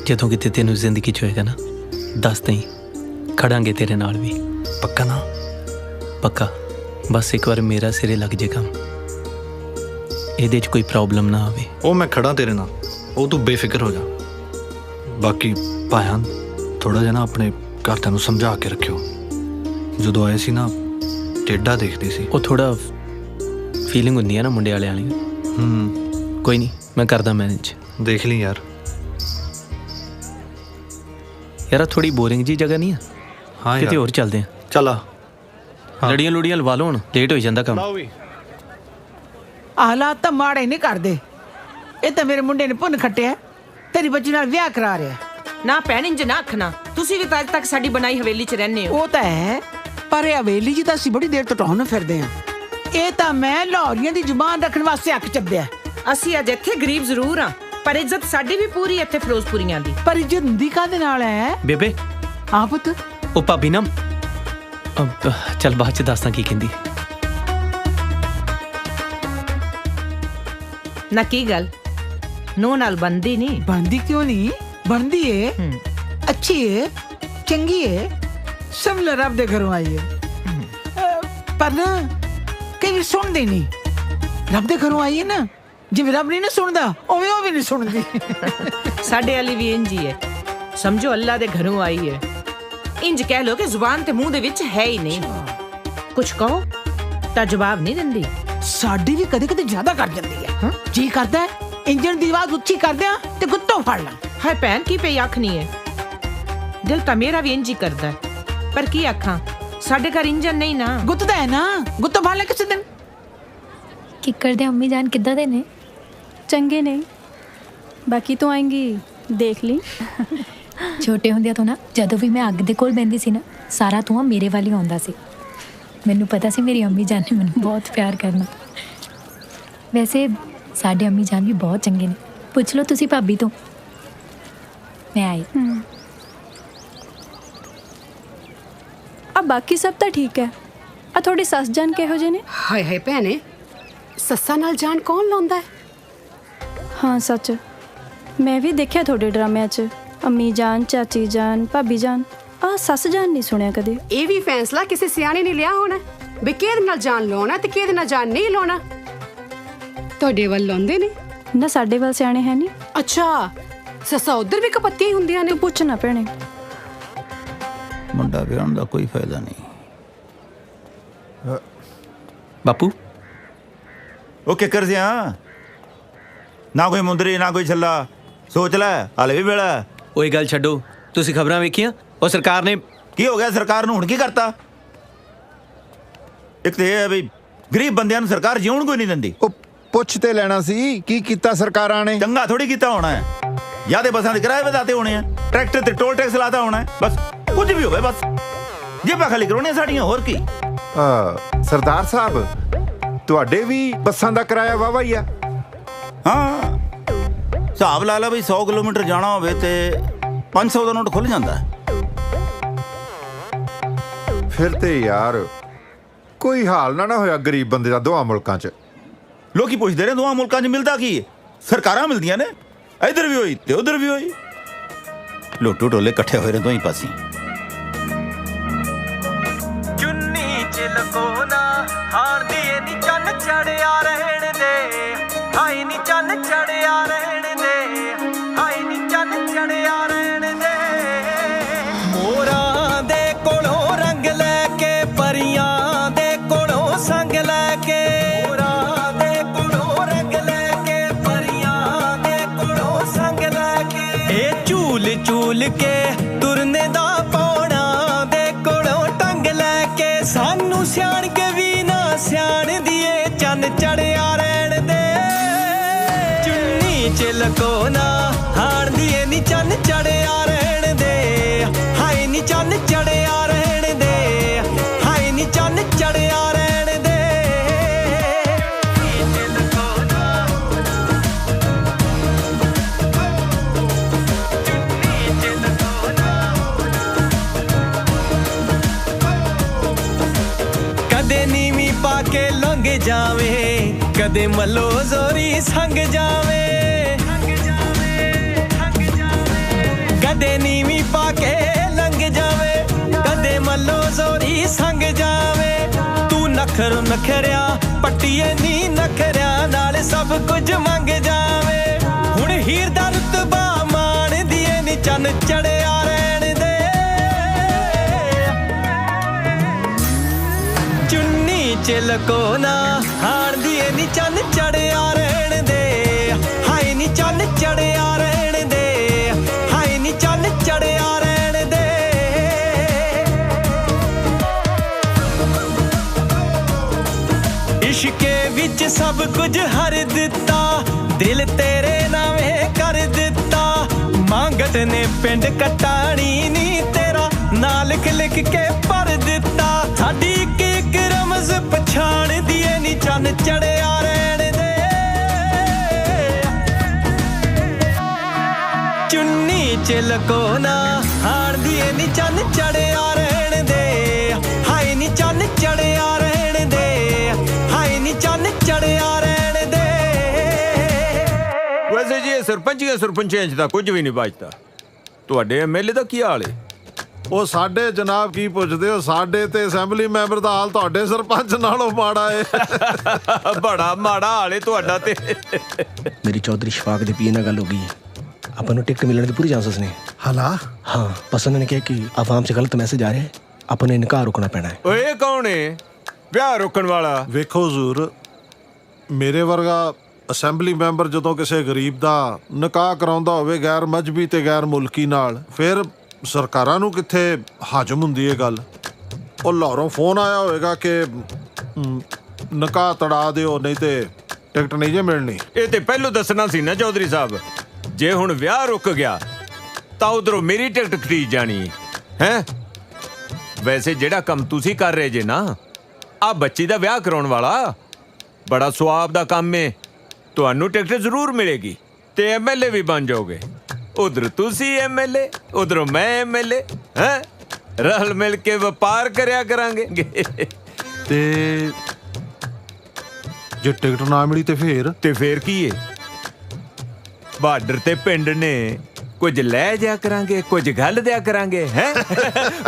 जदों किते तैनूं जिंदगी च होएगा ना दस दई, खड़ांगे तेरे नाल भी। पक्का ना? पक्का। बस एक बार मेरा सिरे लग जे काम, ਇਹਦੇ 'ਚ ਕੋਈ ਪ੍ਰੋਬਲਮ ਨਾ ਆਵੇ। ਉਹ ਮੈਂ ਖੜਾ ਤੇਰੇ ਨਾਲ, ਉਹ ਤੂੰ ਬੇਫਿਕਰ ਹੋ ਜਾ। ਬਾਕੀ ਭਾਈਆਂ ਥੋੜਾ ਜਿਹਾ ਨਾ ਆਪਣੇ ਘਰਦਿਆਂ ਨੂੰ ਸਮਝਾ ਕੇ ਰੱਖਿਓ। ਜਦੋਂ ਆਏ ਸੀ ਨਾ ਟੇਡਾ ਦੇਖਦੀ ਸੀ। ਉਹ ਥੋੜਾ ਫੀਲਿੰਗ ਹੁੰਦੀ ਹੈ ਨਾ ਮੁੰਡੇ ਵਾਲਿਆਂ ਵਾਲੀ। ਕੋਈ ਨਹੀਂ, ਮੈਂ ਕਰਦਾ ਮੈਨੇਜ। ਦੇਖ ਲਈ ਯਾਰ। ਯਾਰ ਥੋੜੀ ਬੋਰਿੰਗ ਜੀ ਜਗ੍ਹਾ ਨਹੀਂ ਆ? ਹਾਂ ਕਿਤੇ ਹੋਰ ਚੱਲਦੇ ਆ। ਚੱਲ ਆ। ਲੜੀਆਂ ਲੁੜੀਆਂ ਲਵਾ ਲਓ, ਹੁਣ ਲੇਟ ਹੋ ਜਾਂਦਾ ਕੰਮ। ਹਾਲਾਤ ਤਾਂ ਮਾੜੇ ਨਹੀਂ ਕਰਦੇ। ਇਹ ਤਾਂ ਮੇਰੇ ਮੁੰਡੇ ਨੇ ਪੁੰਨ ਖੱਟਿਆ, ਤੇਰੀ ਬੱਚੀ ਨਾਲ ਵਿਆਹ ਕਰਾ ਰਿਹਾ। ਨਾ ਭੈਣ ਇੰਜ ਨਾ ਆਖਣਾ, ਤੁਸੀਂ ਵੀ ਤਾਂ ਅੱਜ ਤੱਕ ਸਾਡੀ ਬਣਾਈ ਹਵੇਲੀ 'ਚ ਰਹਿੰਦੇ ਹੋ। ਉਹ ਤਾਂ ਹੈ, ਪਰ ਇਹ ਹਵੇਲੀ 'ਚ ਤਾਂ ਅਸੀਂ ਬੜੀ ਦੇਰ ਤੋਂ ਟਾਉਣ ਫਿਰਦੇ ਹਾਂ। ਇਹ ਤਾਂ ਮੈਂ ਲਾਹੌਰੀਆਂ ਦੀ ਜ਼ੁਬਾਨ ਰੱਖਣ ਵਾਸਤੇ ਅੱਖ ਚੱਬਿਆ। ਅਸੀਂ ਅੱਜ ਇੱਥੇ ਗਰੀਬ ਜ਼ਰੂਰ ਹਾਂ, ਪਰ ਇੱਜ਼ਤ ਸਾਡੀ ਵੀ ਪੂਰੀ ਇੱਥੇ ਫਿਰੋਜ਼ਪੁਰੀਆਂ ਦੀ। ਪਰ ਇੱਜ਼ਤ ਹੁੰਦੀ ਕਾਹਦੇ ਨਾਲ ਹੈ ਬੇਬੇ? ਆ ਪੁੱਤ, ਉਹ ਭਾਬੀ ਨਾ ਚੱਲ ਬਾਅਦ 'ਚ ਦੱਸਦਾ ਕੀ ਕਹਿੰਦੀ। ਨਾ ਕੀ ਗੱਲ ਨੂੰਹ ਨਾਲ ਬਣਦੀ ਨਹੀਂ? ਬਣਦੀ ਕਿਉਂ ਨਹੀਂ, ਬਣਦੀ ਏ, ਅੱਛੀ ਏ, ਚੰਗੀ ਏ, ਸਭ ਰੱਬ ਦੇ ਘਰੋਂ ਆਈ ਏ। ਪਰ ਨਾ ਕਈ ਵਾਰ ਸੁਣਦੇ ਨਹੀਂ। ਰੱਬ ਦੇ ਘਰੋਂ ਆਈ ਏ ਨਾ, ਜਿਵੇਂ ਰੱਬ ਨਹੀਂ ਨਾ ਸੁਣਦਾ ਉਵੇਂ ਉਹ ਵੀ ਨਹੀਂ ਸੁਣਦੀ। ਸਾਡੇ ਵਾਲੀ ਵੀ ਇੰਜ ਹੀ ਹੈ, ਸਮਝੋ ਅੱਲਾ ਦੇ ਘਰੋਂ ਆਈ ਹੈ। ਇੰਜ ਕਹਿ ਲੋ ਕਿ ਜ਼ੁਬਾਨ ਤੇ ਮੂੰਹ ਦੇ ਵਿੱਚ ਹੈ ਹੀ ਨਹੀਂ। ਕੁਛ ਕਹੋ ਤਾਂ ਜਵਾਬ ਨਹੀਂ ਦਿੰਦੀ, ਸਾਡੀ ਵੀ ਕਦੇ ਕਦੇ ਜ਼ਿਆਦਾ ਕਰ ਜਾਂਦੀ ਹੈ। ਜੀ ਕਰਦਾ ਹੈ ਇੰਜਣ ਦੀ ਆਵਾਜ਼ ਉੱਚੀ ਕਰਦਿਆਂ ਤੇ ਗੁੱਤੋਂ ਫੜ ਲਾਂ। ਹਾਏ ਭੈਣ ਕੀ ਪਈ ਆਖਣੀ ਹੈ? ਦਿਲ ਤਾਂ ਮੇਰਾ ਵੀ ਇੰਜ ਹੀ ਕਰਦਾ ਹੈ, ਪਰ ਕੀ ਆਖਾਂ ਸਾਡੇ ਘਰ ਇੰਜਣ ਨਹੀਂ ਨਾ। ਗੁੱਤਦਾ ਹੈ ਨਾ, ਗੁੱਤੋਂ ਫੜ ਲੈ ਕਿਸੇ ਦਿਨ। ਕਿੱਕਰ ਦੇ ਅੰਮੀ ਜਾਨ ਕਿੱਦਾਂ ਦੇ ਨੇ? ਚੰਗੇ ਨੇ, ਬਾਕੀ ਤੂੰ ਆਏਂਗੀ ਦੇਖ ਲਈ। ਛੋਟੇ ਹੁੰਦਿਆਂ ਤੋਂ ਨਾ ਜਦੋਂ ਵੀ ਮੈਂ ਅੱਗ ਦੇ ਕੋਲ ਬੈੰਦੀ ਸੀ ਨਾ, ਸਾਰਾ ਧੂੰਆਂ ਮੇਰੇ ਵੱਲ ਹੀ ਆਉਂਦਾ ਸੀ। ਮੈਨੂੰ ਪਤਾ ਸੀ ਮੇਰੀ ਅੰਮੀ ਜਾਨ ਨੇ ਮੈਨੂੰ ਬਹੁਤ ਪਿਆਰ ਕਰਨਾ। ਵੈਸੇ ਸਾਡੇ ਅੰਮੀ ਜਾਨ ਵੀ ਬਹੁਤ ਚੰਗੇ ਨੇ, ਪੁੱਛ ਲਓ ਤੁਸੀਂ ਭਾਬੀ ਤੋਂ। ਮੈਂ ਆਈ। ਆ ਬਾਕੀ ਸਭ ਤਾਂ ਠੀਕ ਹੈ। ਆ ਤੁਹਾਡੀ ਸੱਸ ਜਾਨ ਕਿਹੋ ਜਿਹੇ ਨੇ? ਹਾਏ ਹਾਏ ਭੈਣੇ, ਸੱਸਾਂ ਨਾਲ ਜਾਨ ਕੌਣ ਲਾਉਂਦਾ ਹੈ? ਹਾਂ ਸੱਚ, ਮੈਂ ਵੀ ਦੇਖਿਆ ਤੁਹਾਡੇ ਡਰਾਮਿਆਂ 'ਚ ਅੰਮੀ ਜਾਨ, ਚਾਚੀ ਜਾਨ, ਭਾਬੀ ਜਾਨ। ਆ ਸੱਸ ਜਾਨ ਨਹੀਂ ਸੁਣਿਆ ਕਦੇ। ਇਹ ਵੀ ਫੈਸਲਾ ਕਿਸੇ ਸਿਆਣੇ ਨੇ ਲਿਆ ਹੋਣਾ ਵੀ ਕਿਹਦੇ ਨਾਲ ਜਾਨ ਲਾਉਣਾ ਤੇ ਕਿਹਦੇ ਨਾਲ ਜਾਨ ਨਹੀਂ ਲਾਉਣਾ। ਤੁਹਾਡੇ ਵੱਲ ਲਾਉਂਦੇ ਨੇ ਨਾ, ਸਾਡੇ ਵੱਲ ਸਿਆਣੇ ਹੈ ਨਹੀਂ। ਅੱਛਾ, ਸੱਸਾਂ ਉਧਰ ਵੀ ਕਪੱਤੀਆਂ ਹੁੰਦੀਆਂ ਨੇ। ਤੂੰ ਪੁੱਛ ਨਾ ਭੈਣੇ। ਮੁੰਡਾ ਵਿਆਹਣ ਦਾ ਕੋਈ ਫਾਇਦਾ ਨਹੀਂ। ਬਾਪੂ ਉਹ ਕਿੱਕਰ ਸਿਆ, ਨਾ ਕੋਈ ਮੁੰਦਰੀ ਨਾ ਕੋਈ ਛੱਲਾ, ਸੋਚ ਲੈ ਹਾਲੇ ਵੀ ਵੇਲਾ। ਉਹ ਇਹ ਗੱਲ ਛੱਡੋ, ਤੁਸੀਂ ਖਬਰਾਂ ਵੇਖੀਆਂ? ਉਹ ਸਰਕਾਰ ਨੇ ਕੀ ਹੋ ਗਿਆ? ਸਰਕਾਰ ਨੂੰ ਹੁਣ ਕੀ ਕਰਤਾ? ਇੱਕ ਤੇ ਇਹ ਹੈ ਵੀ ਗਰੀਬ ਬੰਦਿਆਂ ਨੂੰ ਸਰਕਾਰ ਜਿਉਣ ਕੋਈ ਨਹੀਂ ਦਿੰਦੀ। ਉਹ ਪੁੱਛ ਤੇ ਲੈਣਾ ਸੀ ਕੀ ਕੀਤਾ ਸਰਕਾਰਾਂ ਨੇ? ਚੰਗਾ ਥੋੜੀ ਕੀਤਾ ਹੋਣਾ ਹੈ, ਜਾਂ ਤੇ ਬੱਸਾਂ ਦੇ ਕਿਰਾਏ ਵਧਾਤੇ ਹੋਣੇ ਆ, ਟਰੈਕਟਰ ਤੇ ਟੋਲ ਟੈਕਸ ਲਾਤਾ ਹੋਣਾ ਹੈ, ਬਸ ਕੁਝ ਵੀ ਹੋਵੇ, ਬਸ ਜੇਬਾਂ ਖਾਲੀ ਕਰਾਉਣੀਆਂ ਸਾਡੀਆਂ, ਹੋਰ ਕੀ। ਸਰਦਾਰ ਸਾਹਿਬ, ਤੁਹਾਡੇ ਵੀ ਬੱਸਾਂ ਦਾ ਕਿਰਾਇਆ ਵਾਵਾ ਹੀ ਆ? ਹਾਂ, ਹਿਸਾਬ ਲਾ ਲਾ ਬਈ 100 ਕਿਲੋਮੀਟਰ ਜਾਣਾ ਹੋਵੇ ਤੇ 500 ਦਾ ਨੋਟ ਖੁੱਲ ਜਾਂਦਾ। ਫਿਰ ਤੇ ਯਾਰ ਕੋਈ ਹਾਲ ਨਾ ਹੋਇਆ ਗਰੀਬ ਬੰਦੇ ਦਾ ਦੋਹਾਂ ਮੁਲਕਾਂ 'ਚ। ਲੋਕੀ ਪੁੱਛਦੇ ਨੇ ਦੋਹਾਂ ਮੁਲਕਾਂ 'ਚ ਮਿਲਦਾ ਕੀ ਹੈ? ਸਰਕਾਰਾਂ ਮਿਲਦੀਆਂ ਨੇ, ਇੱਧਰ ਵੀ ਹੋਈ ਤੇ ਉੱਧਰ ਵੀ ਹੋਈ, ਲੋਟੂ ਟੋਲੇ ਇਕੱਠੇ ਹੋਏ ਨੇ ਦੋਹੀਂ ਪਾਸੇ। ਚੁੰਨੀ ਚ ਲਕੋਨਾ ਹਾਰ ਦੀ ਨੀ ਚੰਨ ਚੜਿਆ ਰਹਿਣ ਦੇ, ਹਾਈ ਨੀ ਚੰਨ ਚੜਿਆ ਰਹਿਣ ਦੇ, ਹਾਈ ਨੀ ਚੰਨ ਚੜਿਆ ਰਹਿਣ ਦੇ। ਮੋਰਾਂ ਦੇ ਕੋਲੋਂ ਰੰਗ ਲੈ ਕੇ, ਪਰੀਆਂ ਦੇ ਕੋਲੋਂ ਸੰਗ ਲੈ ਕੇ, ਮੋਰਾਂ ਦੇ ਕੋਲੋਂ ਰੰਗ ਲੈ ਕੇ, ਪਰੀਆਂ ਦੇ ਕੋਲੋਂ ਸੰਗ ਲੈ ਕੇ। ਇਹ ਝੂਲ ਝੂਲ ਕੇ ਤੁਰਨੇ ਦਾ ਪੌਣਾ ਦੇ ਕੋਲੋਂ ਟੰਗ ਲੈ ਕੇ, ਸਾਨੂੰ ਸਿਆਣ ਕੇ ਵੀ ਨਾ ਸਿਆਣ ਦੀਏ ਚੰਨ ਚੜਿਆ ਰਹਿਣ ਦੇ। ਚੁੰਨੀ ਚ ਲਕੋ ਨਾ ਹਾਣ ਦੀਏ ਨੀ ਚੰਨ ਚੜਿਆ ਰਹਿਣ ਦੇ, ਹਾਏ ਨੀ ਚੰਨ ਚੜਿਆ ਰਹਿਣ ਦੇ, ਹਾਏ ਨੀ ਚੰਨ ਚੜਿਆ ਰਹਿਣ ਦੇ। ਕਦੇ ਨੀਵੀਂ ਪਾ ਕੇ ਲੰਘ ਜਾਵੇ, ਕਦੇ ਮੱਲੋ ਜ਼ੋਰੀ ਸੰਗ ਜਾਵੇ, ਕਦੇ ਨੀਵੀਂ ਪਾ ਕੇ ਲੰਘ ਜਾਵੇ, ਕਦੇ ਮੱਲੋ ਜ਼ੋਰੀ ਸੰਗ ਜਾਵੇ। ਤੂੰ ਨਖਰ ਨਖਰਿਆ ਪੱਟੀਏ ਨੀ ਨਖਰਿਆ ਨਾਲ ਸਭ ਕੁਝ ਮੰਗ ਜਾਵੇ। ਹੁਣ ਹੀਰ ਦਾ ਰੁਤਬਾ ਮਾਣ ਦੀਏ ਨੀ ਚੰਨ ਚੜਿਆ ਰਹਿਣ ਦੇ। ਚੁੰਨੀ ਚ ਲਕੋ ਨਾ ਹਾਣ ਦੀਏ ਨੀ ਚੰਨ ਚੜਿਆ ਰਹਿਣ ਦੇ, ਹਾਏ ਨੀ ਚੰਨ ਚੜਿਆ ਰਹਿਣ ਦੇ, ਹਾਏ ਨੀ ਚੰਨ ਚੜਿਆ ਰਹਿਣ ਦੇ। ਇਸ਼ਕੇ ਵਿੱਚ ਸਭ ਕੁਝ ਹਰ ਦਿੱਤਾ, ਦਿਲ ਤੇਰੇ ਨਾਵੇਂ ਕਰ ਦਿੱਤਾ। ਮੰਗਤ ਨੇ ਪਿੰਡ ਕਟਾਣੀ ਨੀ ਤੇਰਾ ਨਾਂ ਲਿਖ ਲਿਖ ਕੇ ਭਰ ਦਿੱਤਾ। ਸਾਡੀ ਇੱਕ ਇੱਕ ਰਮਜ਼ ਪਛਾਣ ਦੀਏ ਨੀ ਚੰਨ ਚੜਿਆ ਰਹਿਣ ਦੇ। ਚੁੰਨੀ ਚ ਲਕੋ ਨਾ ਹਾਣ ਦੀਏ ਨੀ ਚੰਨ ਚੜਿਆ ਰਹਿਣ ਦੇ, ਹਾਏ ਨੀ ਚੰਨ ਚੜਿਆ ਰਹਿਣ ਦੇ, ਹਾਏ ਨੀ ਚੰਨ ਚੜਿਆ ਰਹਿਣ ਦੇ। ਵੈਸੇ ਜੀ ਸਰਪੰਚੀਆਂ ਸਰਪੰਚੀਆਂ 'ਚ ਤਾਂ ਕੁਝ ਵੀ ਨਹੀਂ ਬਚਦਾ। ਤੁਹਾਡੇ ਐਮਐਲਏ ਦਾ ਕੀ ਹਾਲ ਹੈ? ਉਹ ਸਾਡੇ ਜਨਾਬ ਕੀ ਪੁੱਛਦੇ ਹੋ, ਸਾਡੇ ਤੇ ਅਸੈਂਬਲੀ ਮੈਂਬਰ ਦਾ ਹਾਲ ਤੁਹਾਡੇ ਸਰਪੰਚ ਨਾਲੋਂ ਮਾੜਾ ਏ। ਬੜਾ ਮਾੜਾ ਹਾਲ ਹੈ ਤੁਹਾਡਾ ਤੇ। ਮੇਰੀ ਚੌਧਰੀ ਸ਼ਫਾਕ ਦੇ ਪੀਏ ਨਾਲ ਗੱਲ ਹੋ ਗਈ ਹੈ, ਆਪਾਂ ਨੂੰ ਟਿਕਟ ਮਿਲਣ ਦੀ ਪੂਰੀ ਚਾਂਸਸ ਨੇ। ਹਲਾ ਹਾਂ, ਬਸ ਉਹਨਾਂ ਨੇ ਕਿਹਾ ਕਿ ਆਵਾਮ 'ਚ ਗਲਤ ਮੈਸੇਜ ਆ ਰਿਹਾ ਹੈ, ਆਪਾਂ ਨੂੰ ਇਨਕਾਰ ਰੋਕਣਾ ਪੈਣਾ ਹੈ। ਓਏ ਕੌਣ ਹੈ ਵਿਆਹ ਰੋਕਣ ਵਾਲਾ? ਵੇਖੋ ਹਜ਼ੂਰ, ਮੇਰੇ ਵਰਗਾ ਅਸੈਂਬਲੀ ਮੈਂਬਰ ਜਦੋਂ ਕਿਸੇ ਗਰੀਬ ਦਾ ਨਿਕਾਹ ਕਰਾਉਂਦਾ ਹੋਵੇ ਗੈਰ ਮਜ਼ਹਬੀ ਤੇ ਗੈਰ ਮੁਲਕੀ ਨਾਲ, ਫਿਰ ਸਰਕਾਰਾਂ ਨੂੰ ਕਿੱਥੇ ਹਾਜ਼ਮ ਹੁੰਦੀ ਇਹ ਗੱਲ। ਉਹ ਲਾਹੌਰੋਂ ਫੋਨ ਆਇਆ ਹੋਵੇਗਾ ਕਿ ਨਿਕਾਹ ਤੜਾ ਦਿਓ, ਨਹੀਂ ਤੇ ਟਿਕਟ ਨਹੀਂ ਜੇ ਮਿਲਣੀ। ਇਹ ਤੇ ਪਹਿਲੋਂ ਦੱਸਣਾ ਸੀ ਨਾ ਚੌਧਰੀ ਸਾਹਿਬ। ਜੇ ਹੁਣ ਵਿਆਹ ਰੁਕ ਗਿਆ ਤਾਂ ਉਧਰੋਂ ਮੇਰੀ ਟਿਕਟ ਖਰੀਦ ਜਾਣੀ ਹੈ। ਵੈਸੇ ਜਿਹੜਾ ਕੰਮ ਤੁਸੀਂ ਕਰ ਰਹੇ ਜੇ ਨਾ, ਆ ਬੱਚੀ ਦਾ ਵਿਆਹ ਕਰਾਉਣ ਵਾਲਾ, ਬੜਾ ਸਵਾਬ ਦਾ ਕੰਮ ਏ। ਤੁਹਾਨੂੰ ਟਿਕਟ ਜ਼ਰੂਰ ਮਿਲੇਗੀ ਤੇ ਐਮਐਲਏ ਵੀ ਬਣ ਜਾਓਗੇ। ਉਧਰ ਤੁਸੀਂ ਐਮਐਲਏ, ਉਧਰੋਂ ਮੈਂ ਐਮਐਲਏ, ਹੈ ਰਲ ਮਿਲ ਕੇ ਵਪਾਰ ਕਰਿਆ ਕਰਾਂਗੇ। ਤੇ ਜੇ ਟਿਕਟ ਨਾ ਮਿਲੀ ਤੇ ਫੇਰ ਕੀ ਏ? ਬਾਰਡਰ ਤੇ ਪਿੰਡ ਨੇ, ਕੁਝ ਲੈ ਜਾ ਕਰਾਂਗੇ, ਕੁਝ ਗੱਲ ਦਿਆ ਕਰਾਂਗੇ, ਹੈ